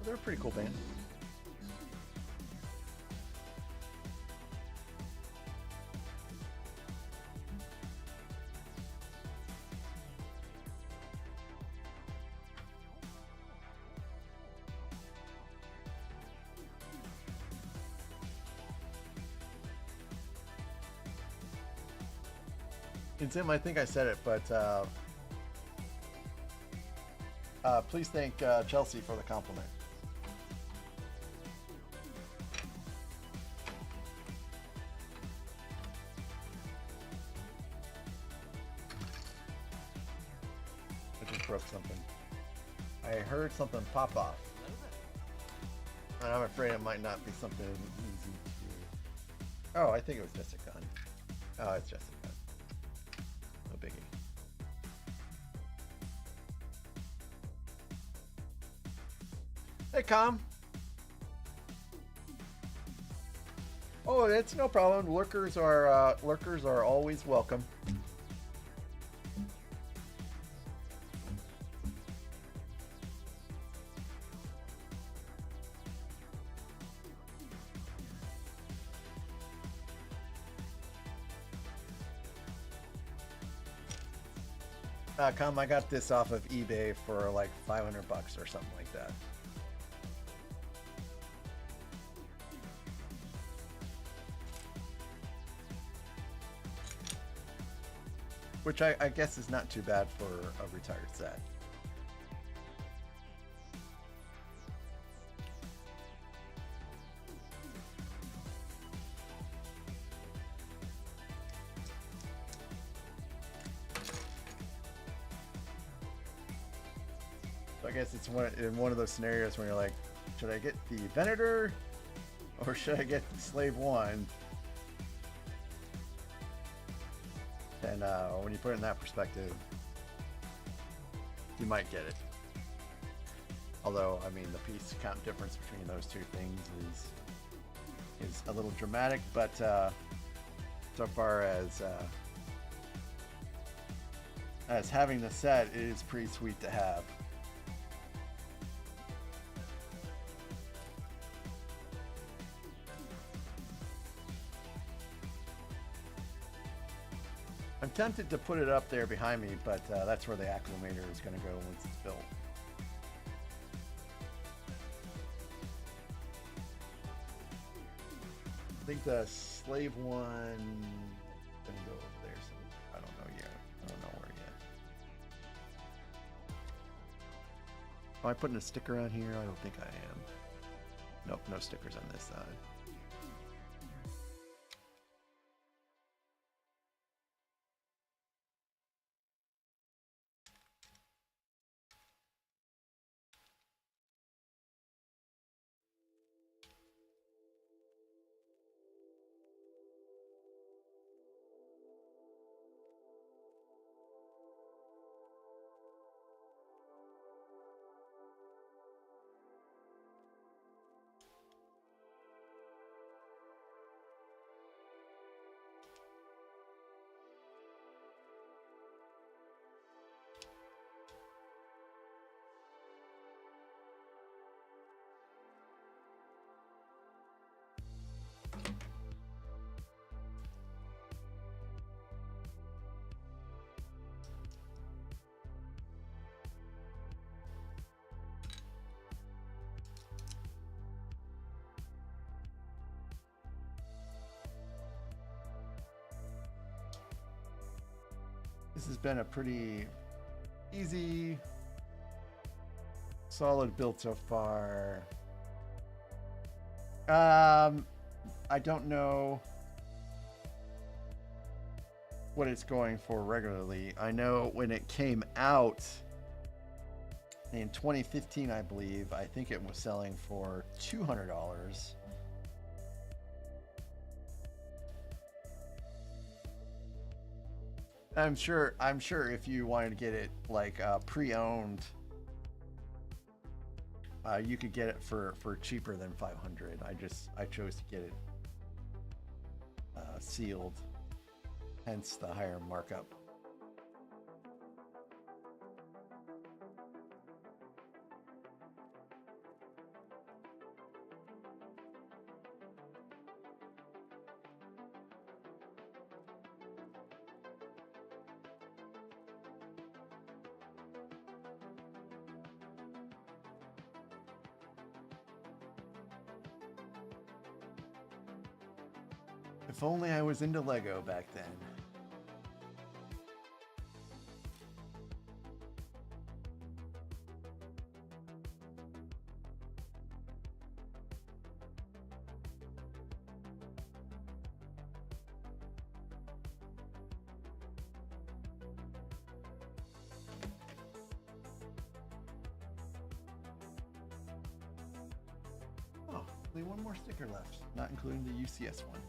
They're a pretty cool band. And Tim, I think I said it, but please thank Chelsea for the compliment. I just broke something. I heard something pop off. And I'm afraid it might not be something easy to do. Oh, I think it was just a gun. Oh, it's just a gun. No biggie. Hey, Com. Oh, it's no problem. Lurkers are always welcome. Com, I got this off of eBay for like $500 or something like that. Which I guess is not too bad for a retired set. So I guess it's in one of those scenarios when you're like, should I get the Venator or should I get the Slave One? And when you put it in that perspective, you might get it. Although, I mean, the piece count difference between those two things is a little dramatic, but so far as having the set, it is pretty sweet to have. I'm tempted to put it up there behind me, but that's where the acclimator is going to go once it's built. I think the Slave One going to go over there, so I don't know yet. I don't know where Am I putting a sticker on here? I don't think I am. Nope, no stickers on this side. This has been a pretty easy, solid build so far. I don't know what it's going for regularly. I know when it came out in 2015, I believe, I think it was selling for $200. I'm sure if you wanted to get it like pre-owned, you could get it for cheaper than 500. I chose to get it sealed, hence the higher markup. If only I was into Lego back then. Oh, only one more sticker left, not including the UCS one.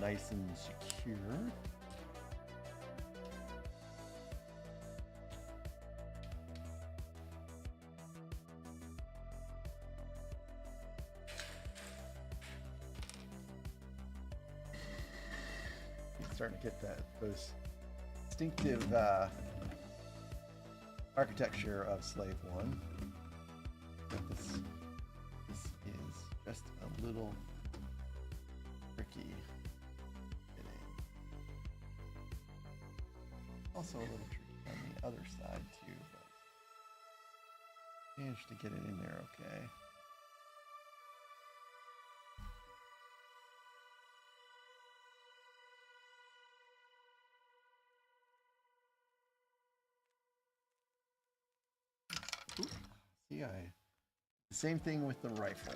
Nice and secure. You're starting to get those distinctive architecture of Slave One. But this is just a little tricky. Also a little tricky on the other side too, but managed to get it in there okay. Ooh, see, same thing with the rifle.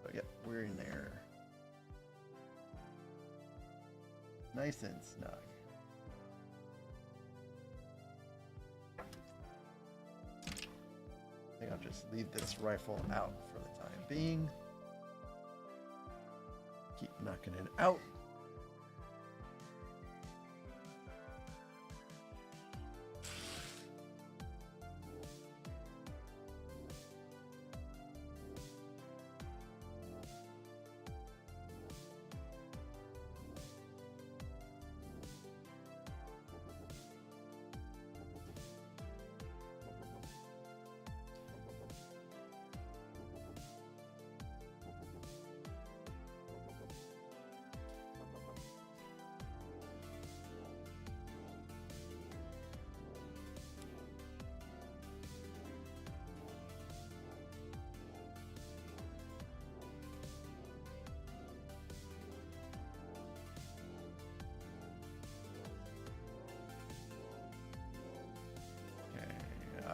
But yep, we're in there. Nice and snug. I think I'll just leave this rifle out for the time being. Keep knocking it out.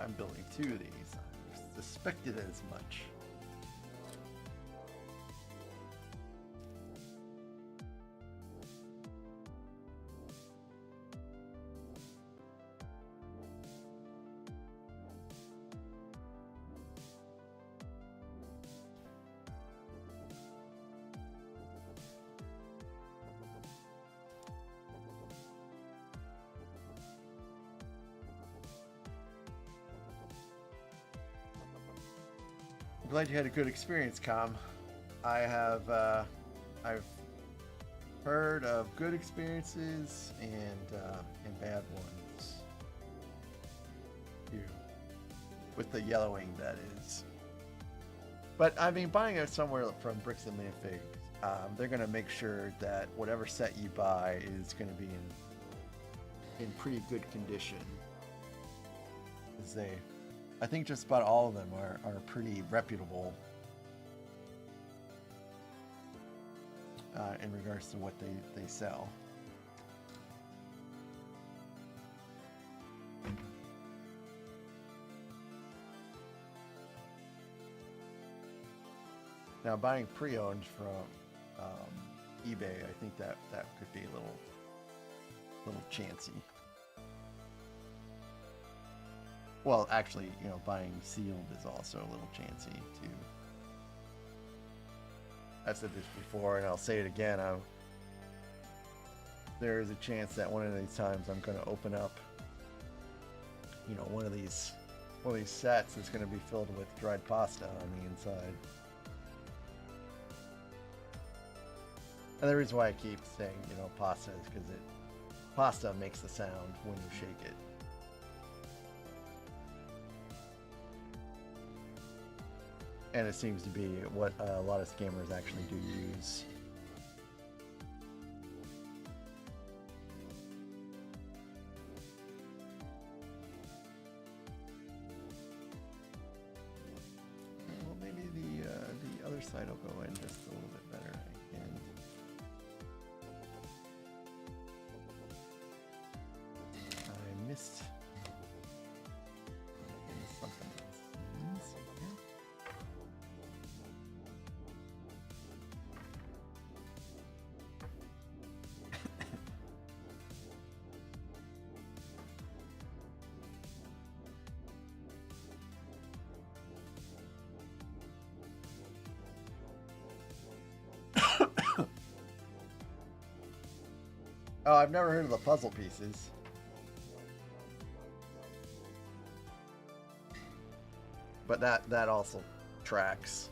I'm building 2 of these. I suspected as much. I'm glad you had a good experience, Com. I have, I've heard of good experiences and bad ones. Too. With the yellowing, that is. But I mean, buying it somewhere from Bricks and Minifigs, they're going to make sure that whatever set you buy is going to be in pretty good condition. As I think just about all of them are pretty reputable in regards to what they sell. Now, buying pre-owned from eBay, I think that could be a little chancy. Well, actually, you know, buying sealed is also a little chancy too. I've said this before, and I'll say it again. There is a chance that one of these times I'm going to open up, you know, one of these sets that's going to be filled with dried pasta on the inside. And the reason why I keep saying, you know, pasta is because pasta makes the sound when you shake it. And it seems to be what a lot of scammers actually do use. Well, maybe the other side will go in just a little bit better again. I missed something. Oh, I've never heard of the puzzle pieces. But that also tracks.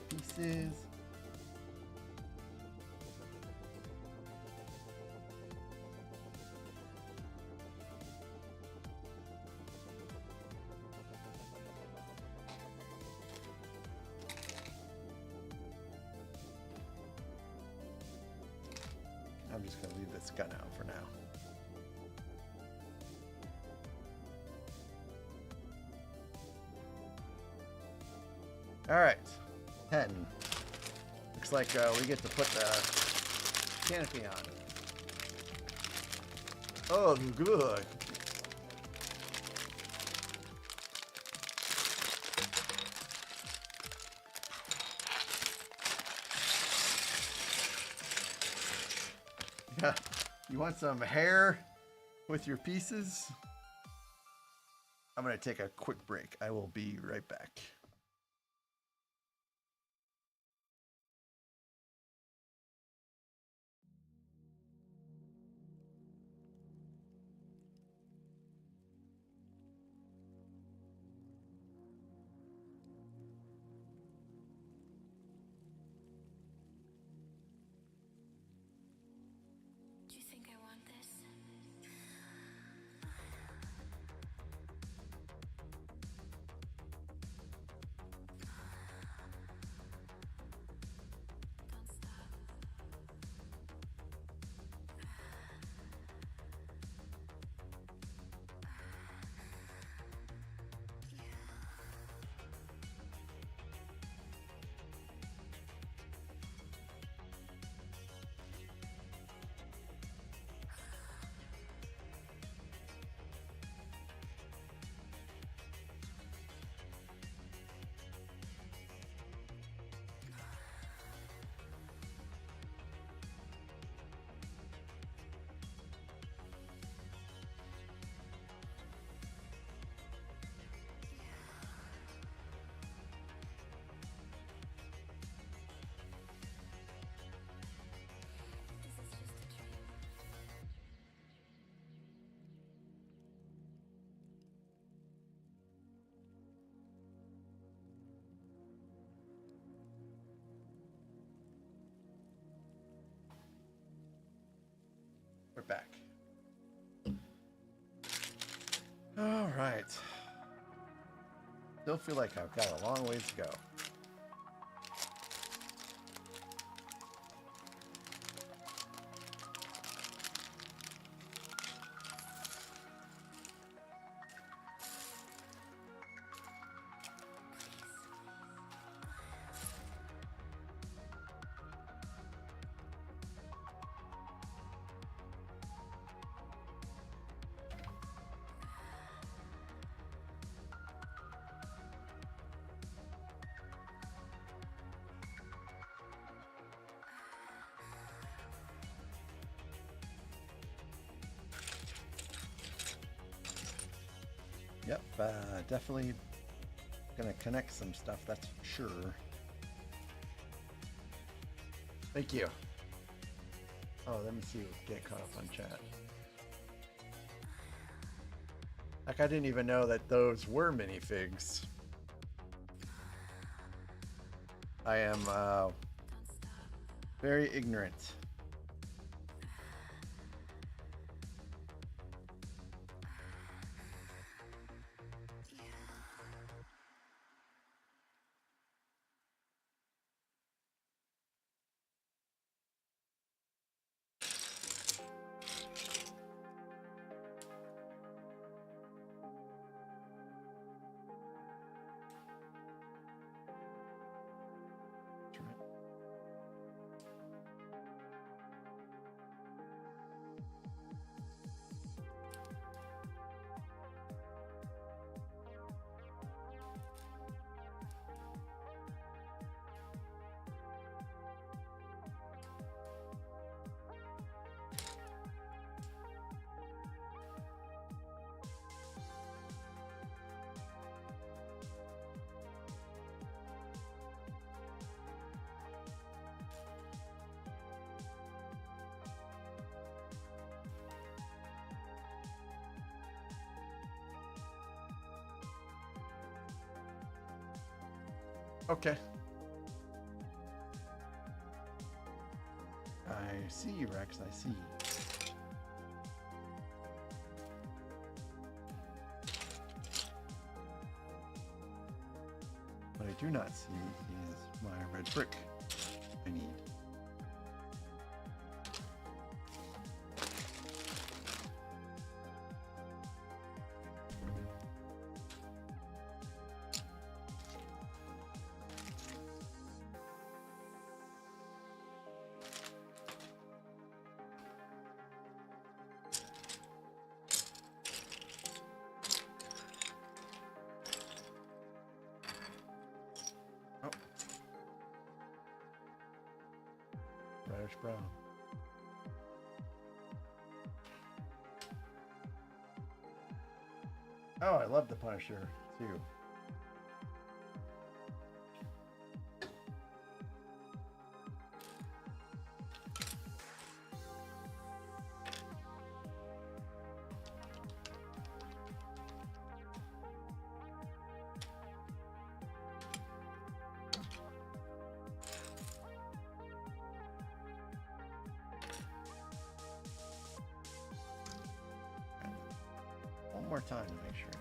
Pieces. I'm just going to leave this gun out for now. All right. 10. Looks like we get to put the canopy on. Oh, good. You want some hair with your pieces? I'm going to take a quick break. I will be right back. Do you think I want this? Don't stop. This is just a dream. We're back. All right. Still feel like I've got a long ways to go. Yep, definitely gonna connect some stuff, that's for sure. Thank you. Oh, let me see. Get caught up on chat. Like, I didn't even know that those were minifigs. I am Don't stop. very ignorant. Okay. I see, Rex, I see. What I do not see is my red brick I need. Reddish brown. Oh, I love the Punisher too. One more time to make sure to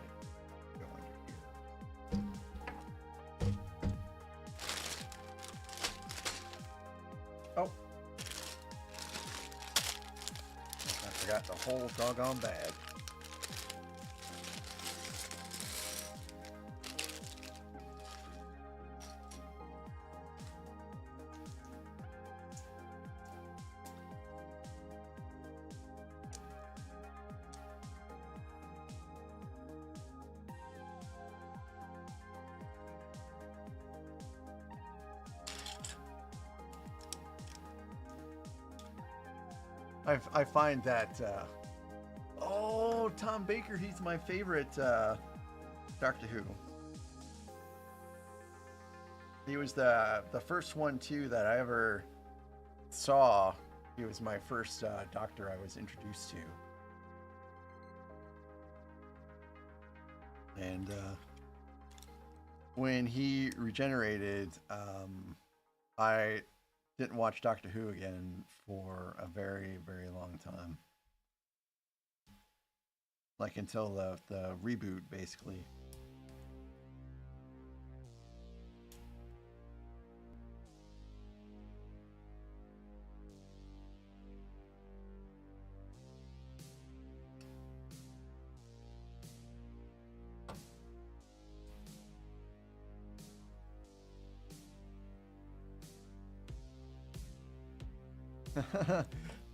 go under here. Oh. I forgot the whole doggone bag. I find that oh, Tom Baker, he's my favorite Doctor Who. He was the first one too that I ever saw. He was my first doctor I was introduced to. And when he regenerated, I didn't watch Doctor Who again for a very, very long time. Like until the reboot, basically.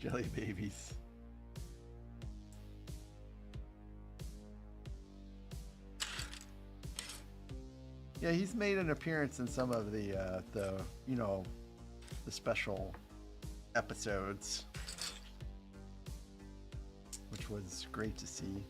Jelly babies. Yeah, he's made an appearance in some of the you know, the special episodes, which was great to see.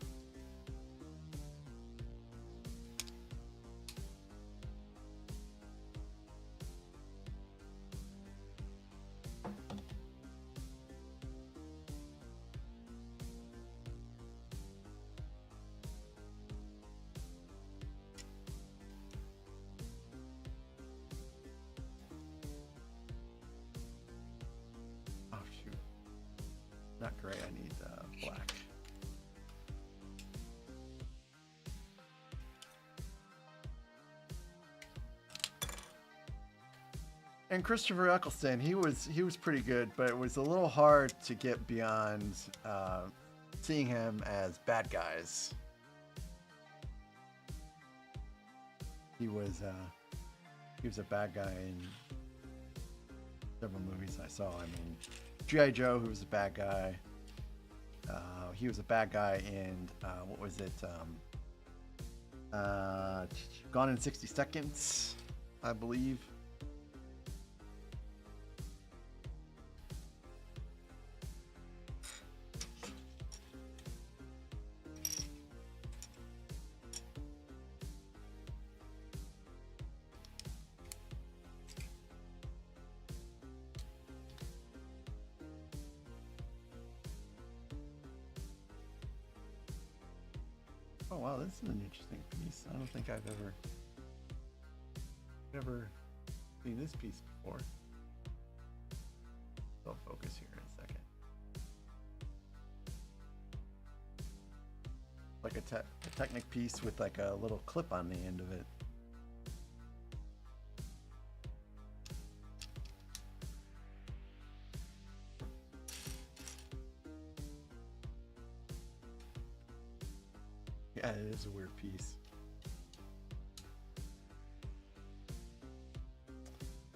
Not gray, I need black. And Christopher Eccleston, he was pretty good, but it was a little hard to get beyond seeing him as bad guys. He was a bad guy in several movies I saw. I mean, G.I. Joe, who was a bad guy. He was a bad guy in, what was it? Gone in 60 Seconds, I believe. Oh wow, this is an interesting piece. I don't think I've ever seen this piece before. I'll focus here in a second. Like a Technic piece with like a little clip on the end of it. Yeah, it is a weird piece.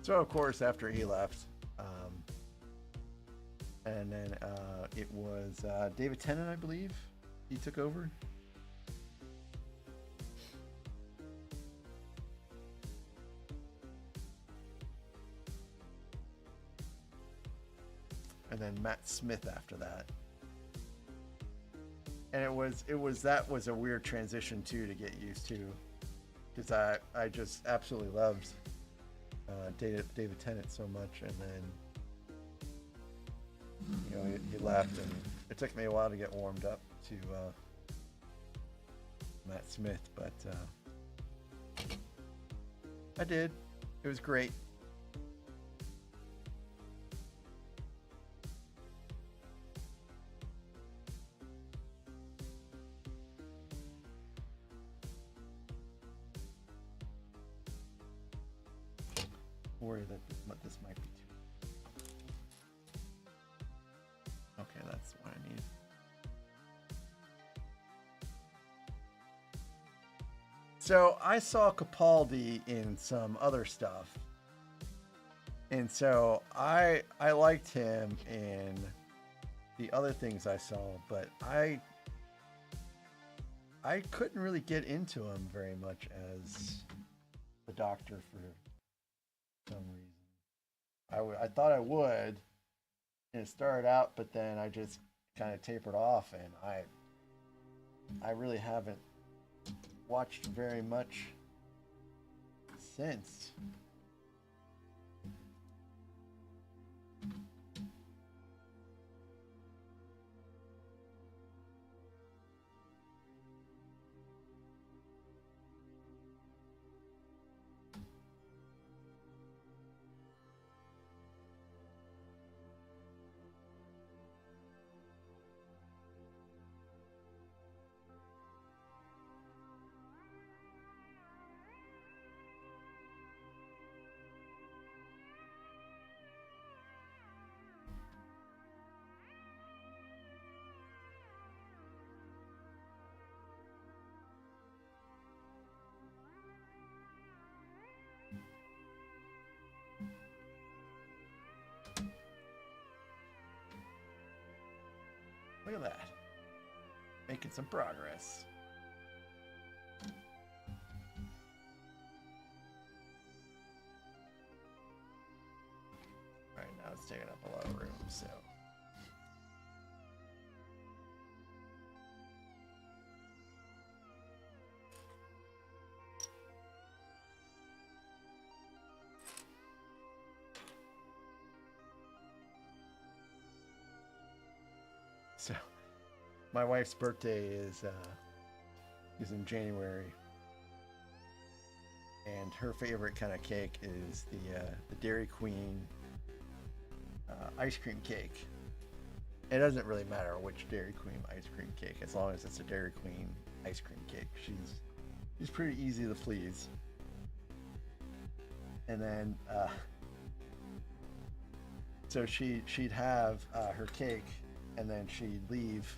So of course, after he left, and then it was David Tennant, I believe, he took over. And then Matt Smith after that. And that was a weird transition too to get used to, because I just absolutely loved David Tennant so much, and then he left, and it took me a while to get warmed up to Matt Smith, but I did. It was great. Worry that this might be too. Okay, that's what I need. So I saw Capaldi in some other stuff, and so I liked him in the other things I saw, but I couldn't really get into him very much as the Doctor for some reason. I thought I would, and it started out, but then I just kind of tapered off, and I really haven't watched very much since. Look at that. Making some progress. Alright, now it's taking up a lot of room, so. So, my wife's birthday is in January, and her favorite kind of cake is the Dairy Queen ice cream cake. It doesn't really matter which Dairy Queen ice cream cake, as long as it's a Dairy Queen ice cream cake. She's pretty easy to please. And then so she'd have her cake, and then she'd leave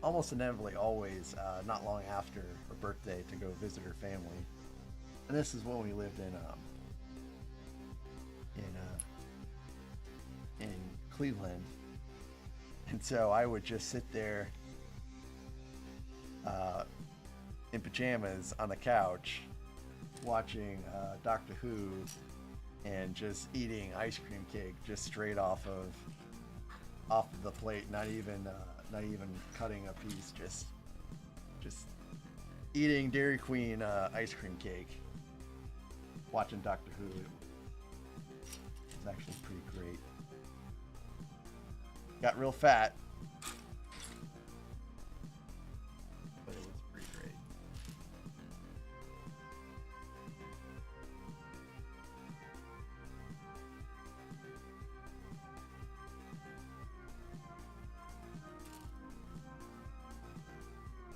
almost inevitably always not long after her birthday to go visit her family. And this is when we lived in Cleveland. And so I would just sit there in pajamas on the couch watching Doctor Who and just eating ice cream cake just straight off of the plate, not even cutting a piece, just eating Dairy Queen ice cream cake, watching Doctor Who. It's actually pretty great. Got real fat, but it was pretty great.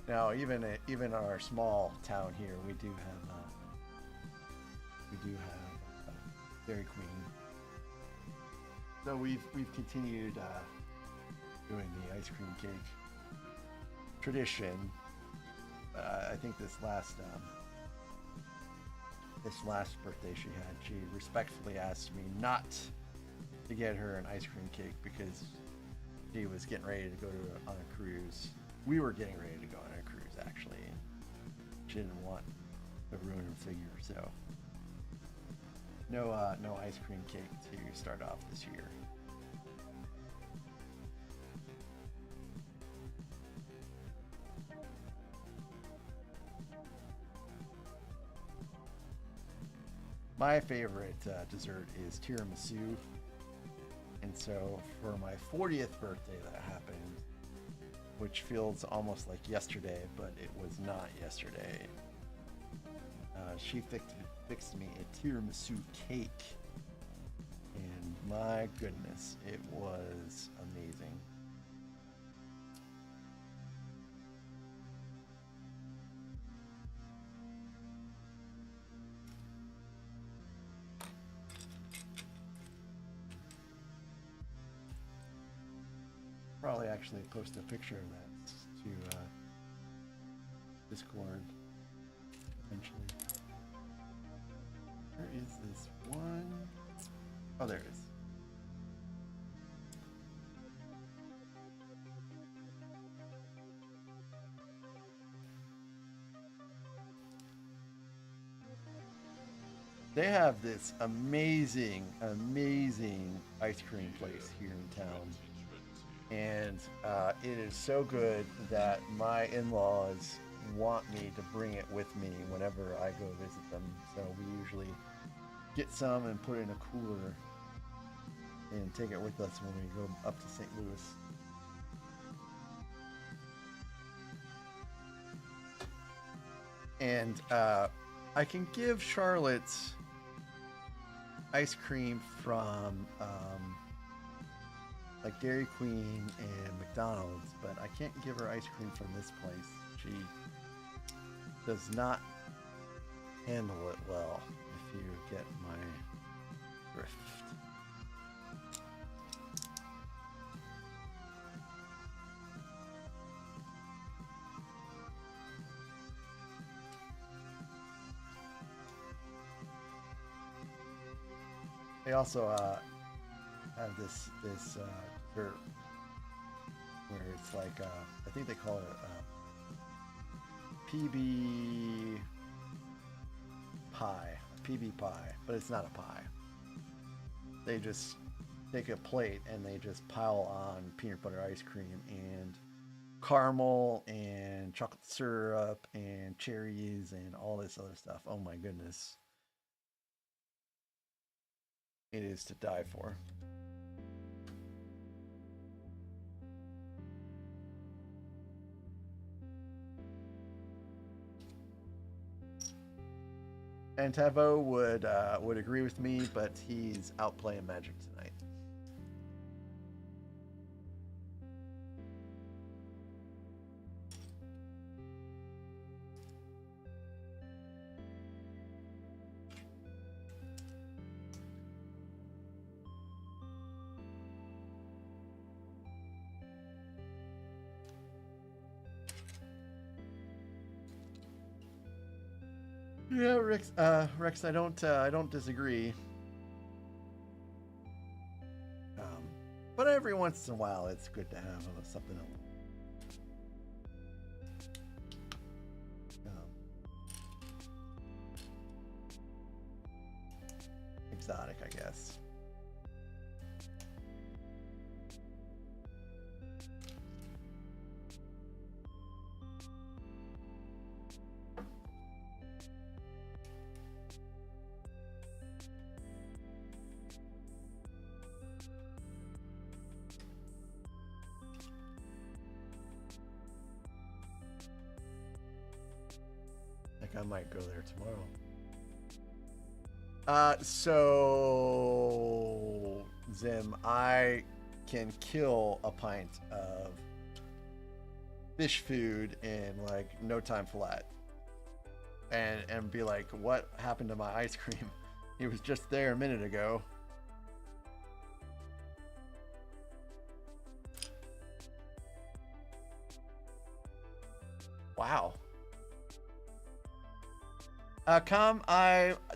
Now, even our small town here, we do have Dairy Queen. So we've continued doing the ice cream cake tradition. I think this last birthday she had, she respectfully asked me not to get her an ice cream cake because she was getting ready to go on a cruise. We were getting ready to go on a cruise, actually, and she didn't want to ruin her figure, so no ice cream cake to start off this year. My favorite dessert is tiramisu. And so for my 40th birthday that happened, which feels almost like yesterday, but it was not yesterday, she fixed me a tiramisu cake. And my goodness, it was amazing. Probably actually post a picture of that to Discord eventually. Where is this one? Oh, there it is. They have this amazing ice cream place here in town. And it is so good that my in-laws want me to bring it with me whenever I go visit them. So we usually get some and put it in a cooler and take it with us when we go up to St. Louis. And I can give Charlotte ice cream from like Dairy Queen and McDonald's, but I can't give her ice cream from this place. She does not handle it well, if you get my drift. They also have this dessert where it's like I think they call it PB pie, PB pie, but it's not a pie. They just take a plate and they just pile on peanut butter ice cream and caramel and chocolate syrup and cherries and all this other stuff. Oh my goodness. It is to die for. And Tavo would agree with me, but he's out playing Magic tonight. Yeah, Rex, I don't disagree. But every once in a while, it's good to have something exotic, I guess. I might go there tomorrow. So Zim, I can kill a pint of fish food in like no time flat, and be like, what happened to my ice cream? It was just there a minute ago. Wow.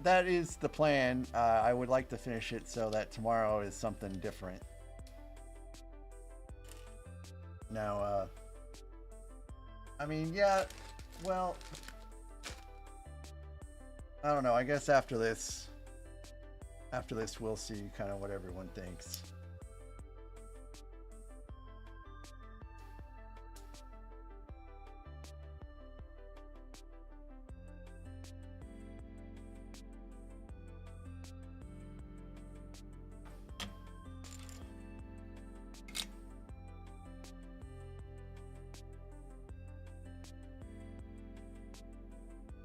That is the plan. I would like to finish it so that tomorrow is something different. Now, I mean, yeah, well, I don't know. I guess after this, we'll see kind of what everyone thinks.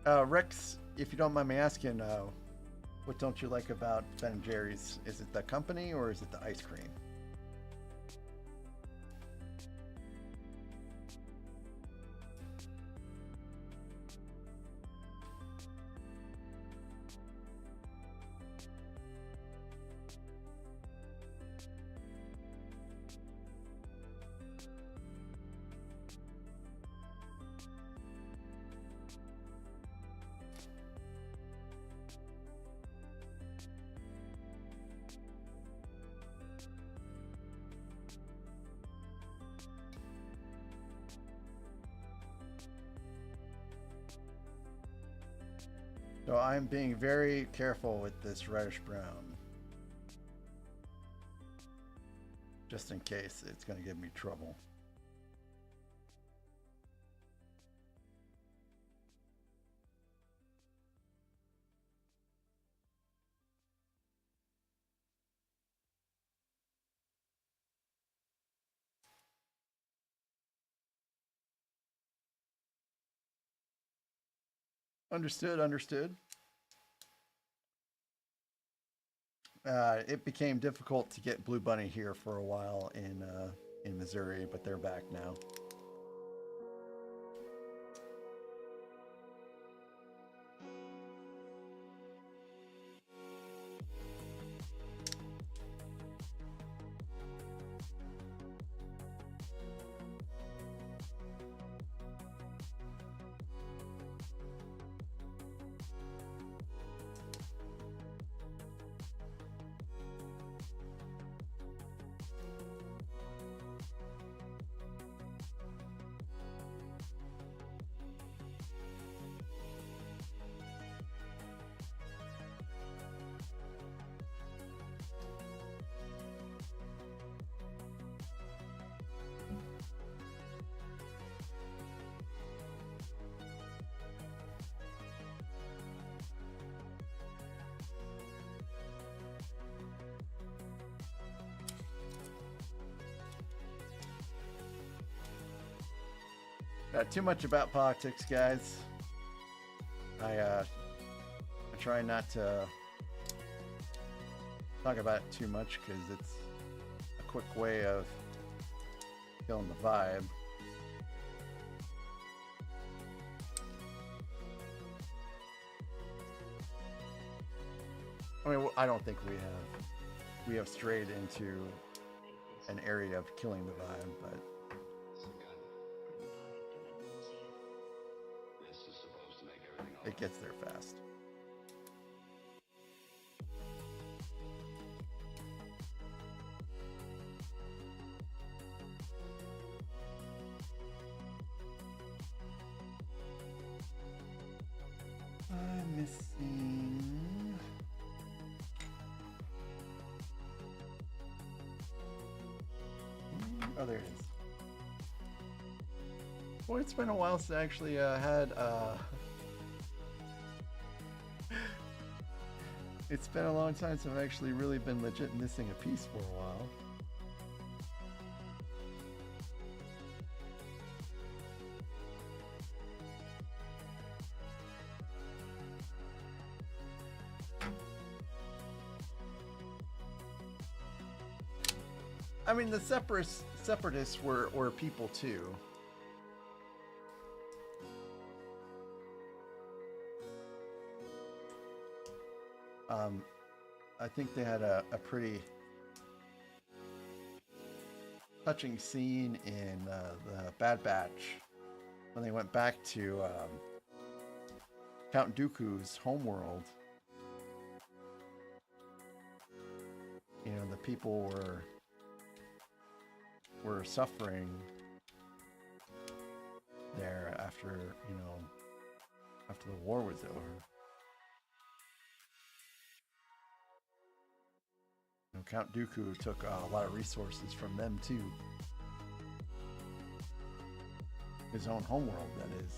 Rex, if you don't mind me asking, what don't you like about Ben and Jerry's? Is it the company or is it the ice cream? So I'm being very careful with this reddish brown. Just in case it's going to give me trouble. Understood, understood. It became difficult to get Blue Bunny here for a while in Missouri, but they're back now. Too much about politics, guys. I try not to talk about it too much because it's a quick way of killing the vibe. I mean, I don't think we have strayed into an area of killing the vibe, but it gets there fast. I'm missing. Oh, there it is. Boy, it's been a while since I actually had it's been a long time since I've actually really been legit missing a piece for a while. I mean, the separatists were people too. I think they had a pretty touching scene in the Bad Batch when they went back to Count Dooku's homeworld. You know, the people were suffering there after, you know, after the war was over. You know, Count Dooku took a lot of resources from them too. His own homeworld, that is.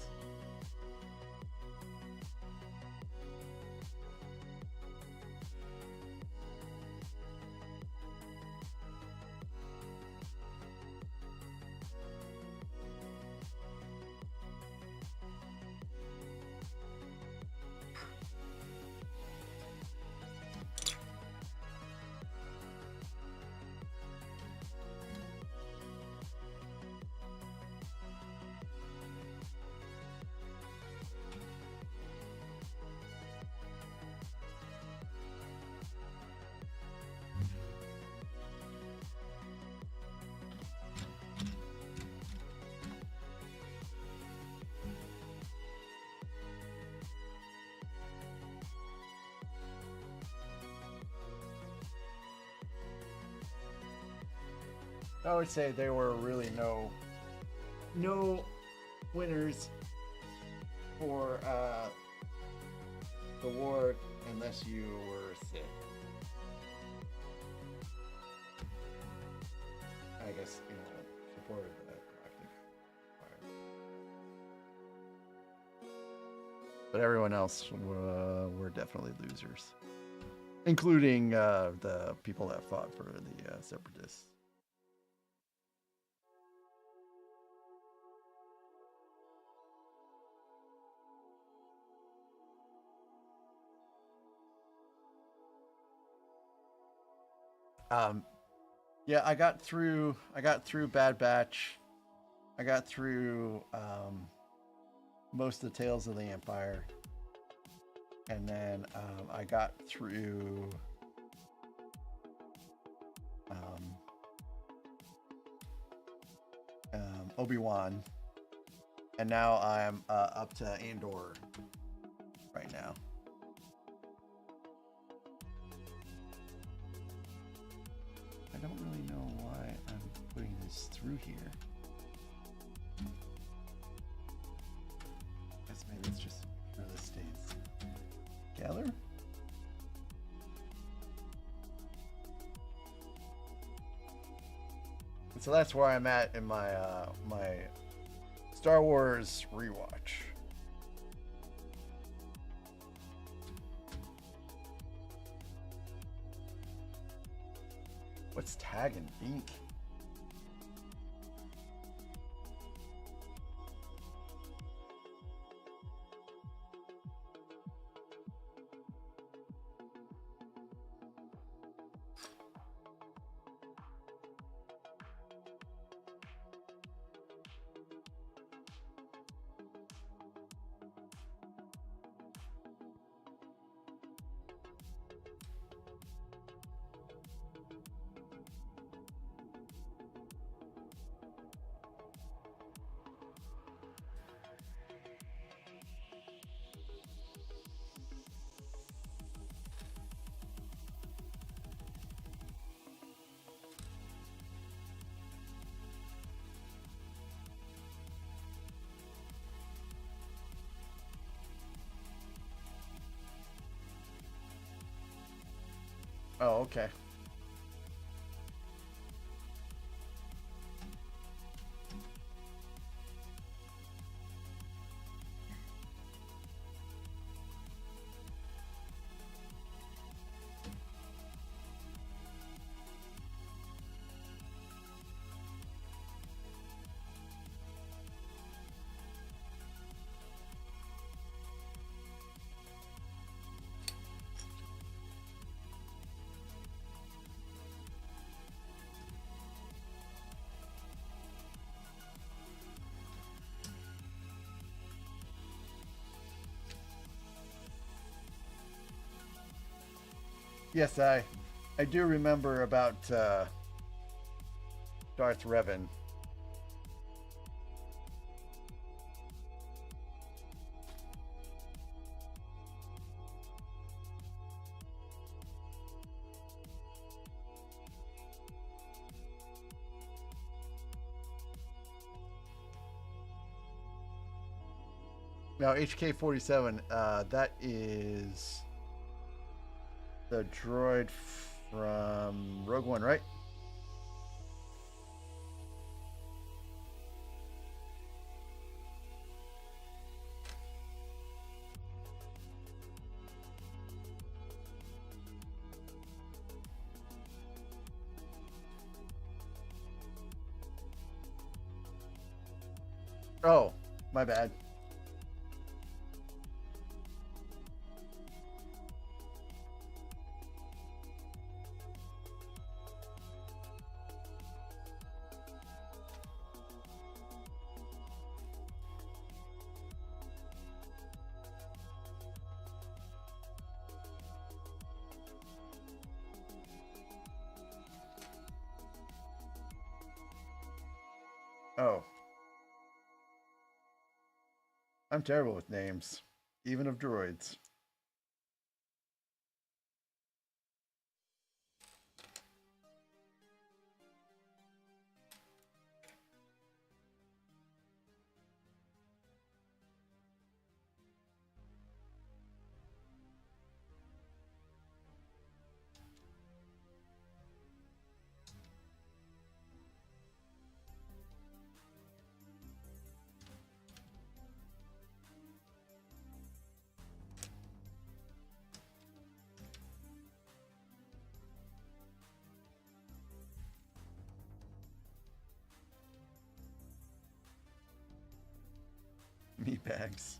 I would say there were really no winners for the war unless you were Sith. I guess, supported the Galactic Empire. But everyone else were definitely losers, including the people that fought for the Separatists. Yeah, I got through Bad Batch. I got through most of the Tales of the Empire, and then I got through Obi-Wan, and now I'm up to Andor right now. I don't really know why I'm putting this through here. Guess maybe it's just where this stays. Gather? So that's where I'm at in my my Star Wars rewatch. What's Tag and Bink? Oh, okay. Yes, I do remember about Darth Revan. Now, HK-47, that is the droid from Rogue One, right? Oh, my bad. Oh. I'm terrible with names, even of droids. Meat bags.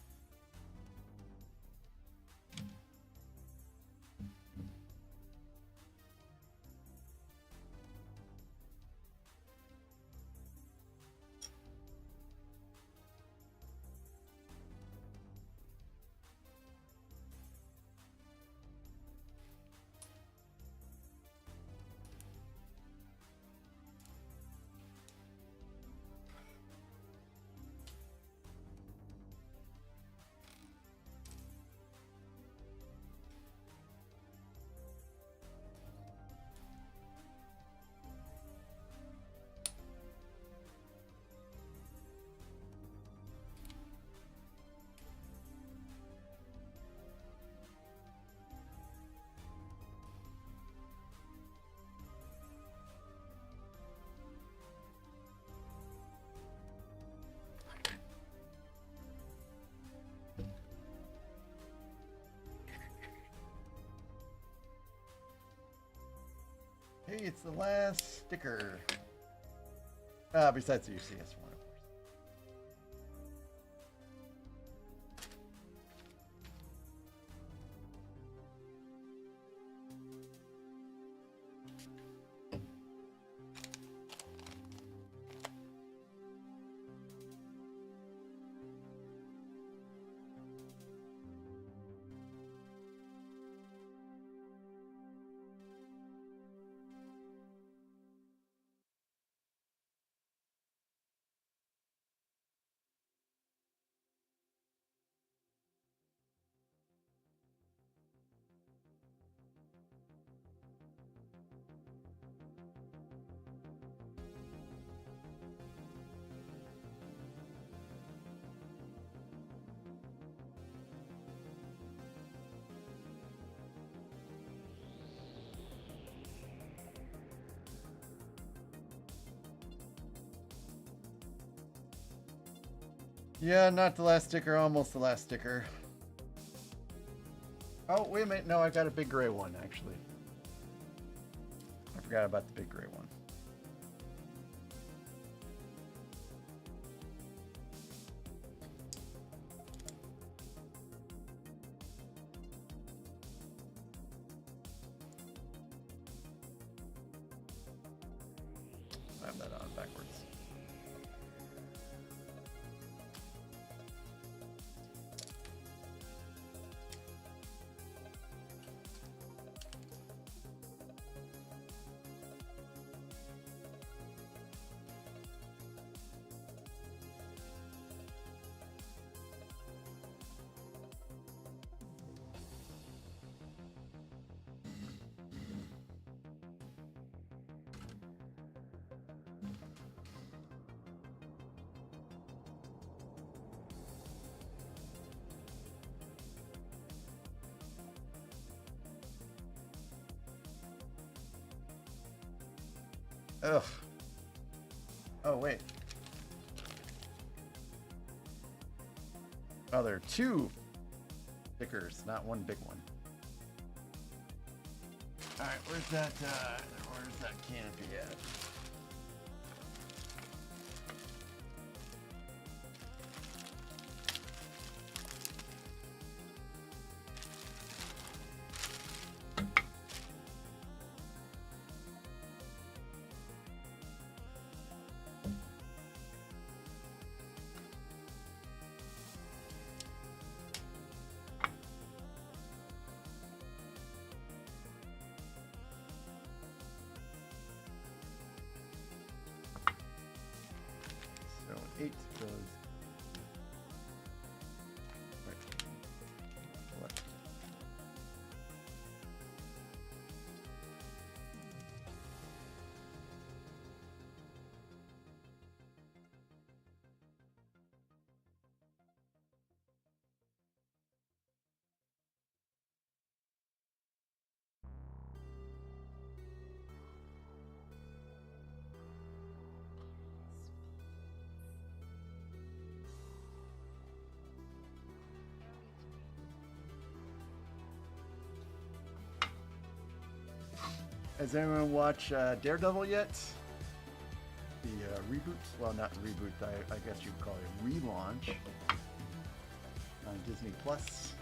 Hey, it's the last sticker. Besides the UCS one, of course. Yeah, not the last sticker, almost the last sticker. Oh, wait a minute. No, I got a big gray one, actually. I forgot about the big gray one. I have that on backwards. Ugh. Oh, wait. Oh, there are two stickers, not one big one. All right, where's that canopy at? So 8 goes right left. Has anyone watched Daredevil yet? The reboot? Well, not reboot. I guess you'd call it relaunch. on Disney Plus.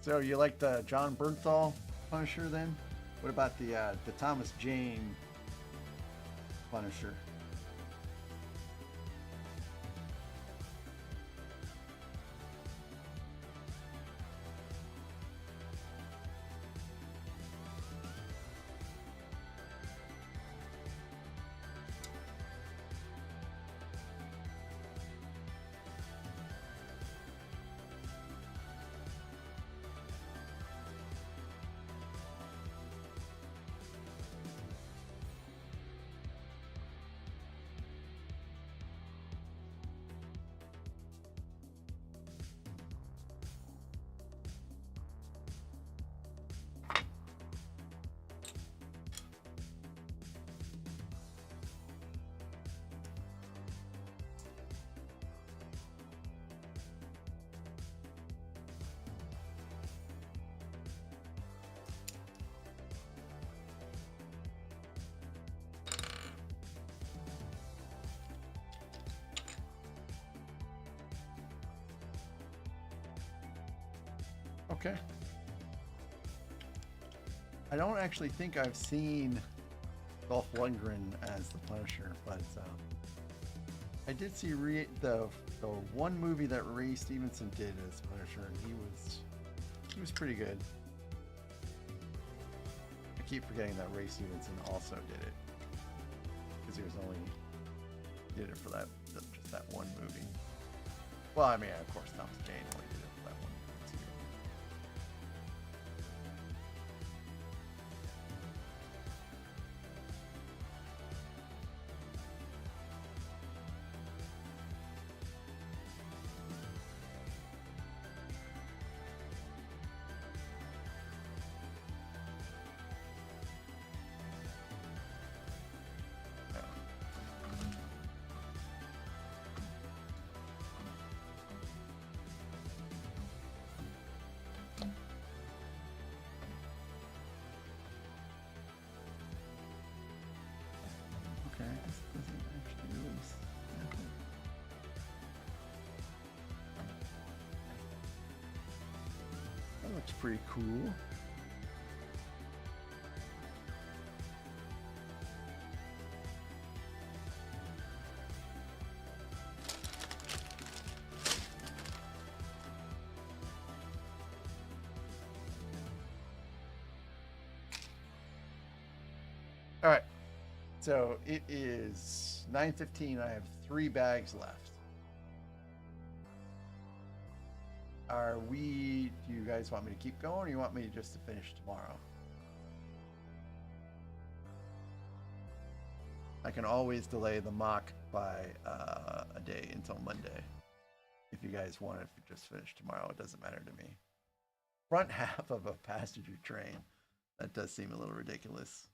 So you like the John Bernthal Punisher then? What about the Thomas Jane Punisher? Okay. I don't actually think I've seen Dolph Lundgren as the Punisher, but I did see the one movie that Ray Stevenson did as Punisher, and he was pretty good. I keep forgetting that Ray Stevenson also did it because he did it for just that one movie. Well, I mean, of course, Thomas Jane only did it for that one movie too. Okay, this doesn't actually really snap it. That looks pretty cool. All right. So it is 9:15. I have 3 bags left. Do you guys want me to keep going, or you want me just to finish tomorrow? I can always delay the mock by a day until Monday. If you guys want it to just finish tomorrow, it doesn't matter to me. Front half of a passenger train. That does seem a little ridiculous.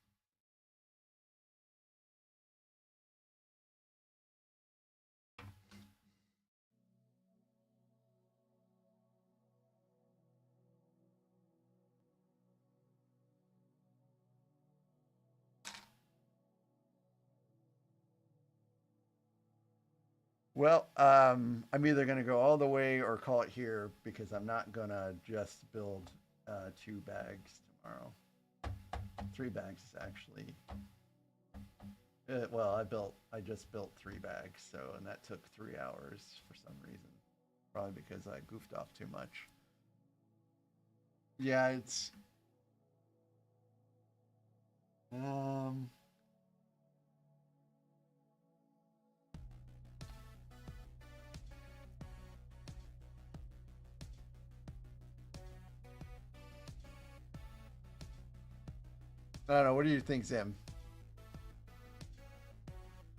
Well, I'm either going to go all the way or call it here because I'm not going to just build 2 bags tomorrow. 3 bags is actually. Well, I just built 3 bags, and that took 3 hours for some reason. Probably because I goofed off too much. Yeah, it's. I don't know. What do you think, Zim?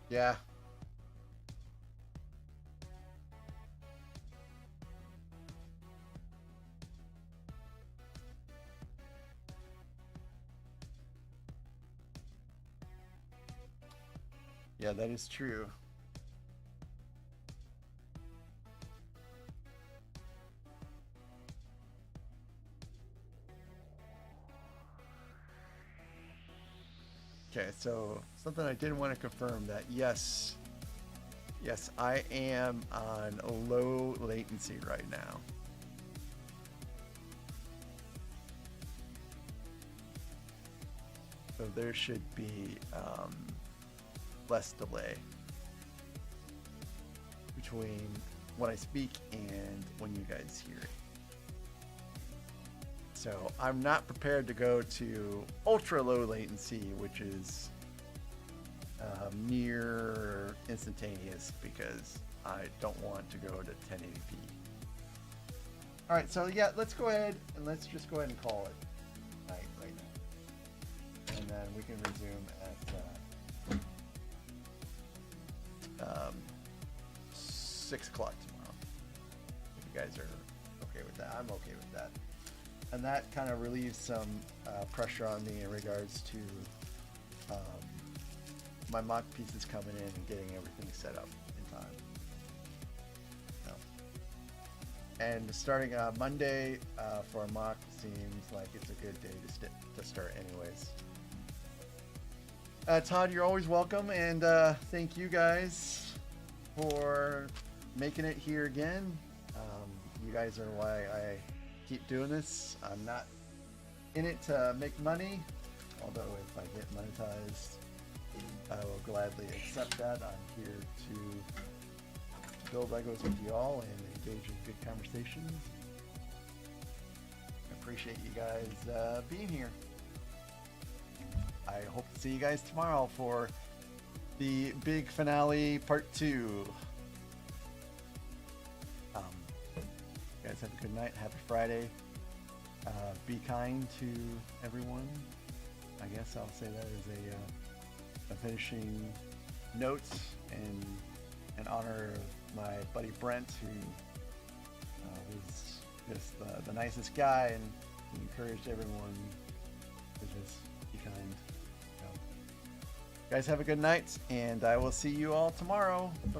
Yeah. Yeah, that is true. Okay, so something I did want to confirm that yes, I am on a low latency right now. So there should be less delay between when I speak and when you guys hear it. So I'm not prepared to go to ultra low latency, which is near instantaneous, because I don't want to go to 1080p. All right, so yeah, let's go ahead and let's just go ahead and call it night right now, and then we can resume at 6 o'clock tomorrow. If you guys are okay with that, I'm okay with that. And that kind of relieves some pressure on me in regards to my mock pieces coming in and getting everything set up in time. So, and starting Monday for a mock seems like it's a good day to start anyways. Todd, you're always welcome, and thank you guys for making it here again. You guys are why I keep doing this. I'm not in it to make money, although if I get monetized, I will gladly accept that. I'm here to build Legos with you all and engage in good conversations. I appreciate you guys being here. I hope to see you guys tomorrow for the big finale part 2. You guys have a good night. Happy Friday. Be kind to everyone. I guess I'll say that as a finishing note in honor of my buddy Brent, who was just the nicest guy, and he encouraged everyone to just be kind. So, guys, have a good night, and I will see you all tomorrow. Bye-bye.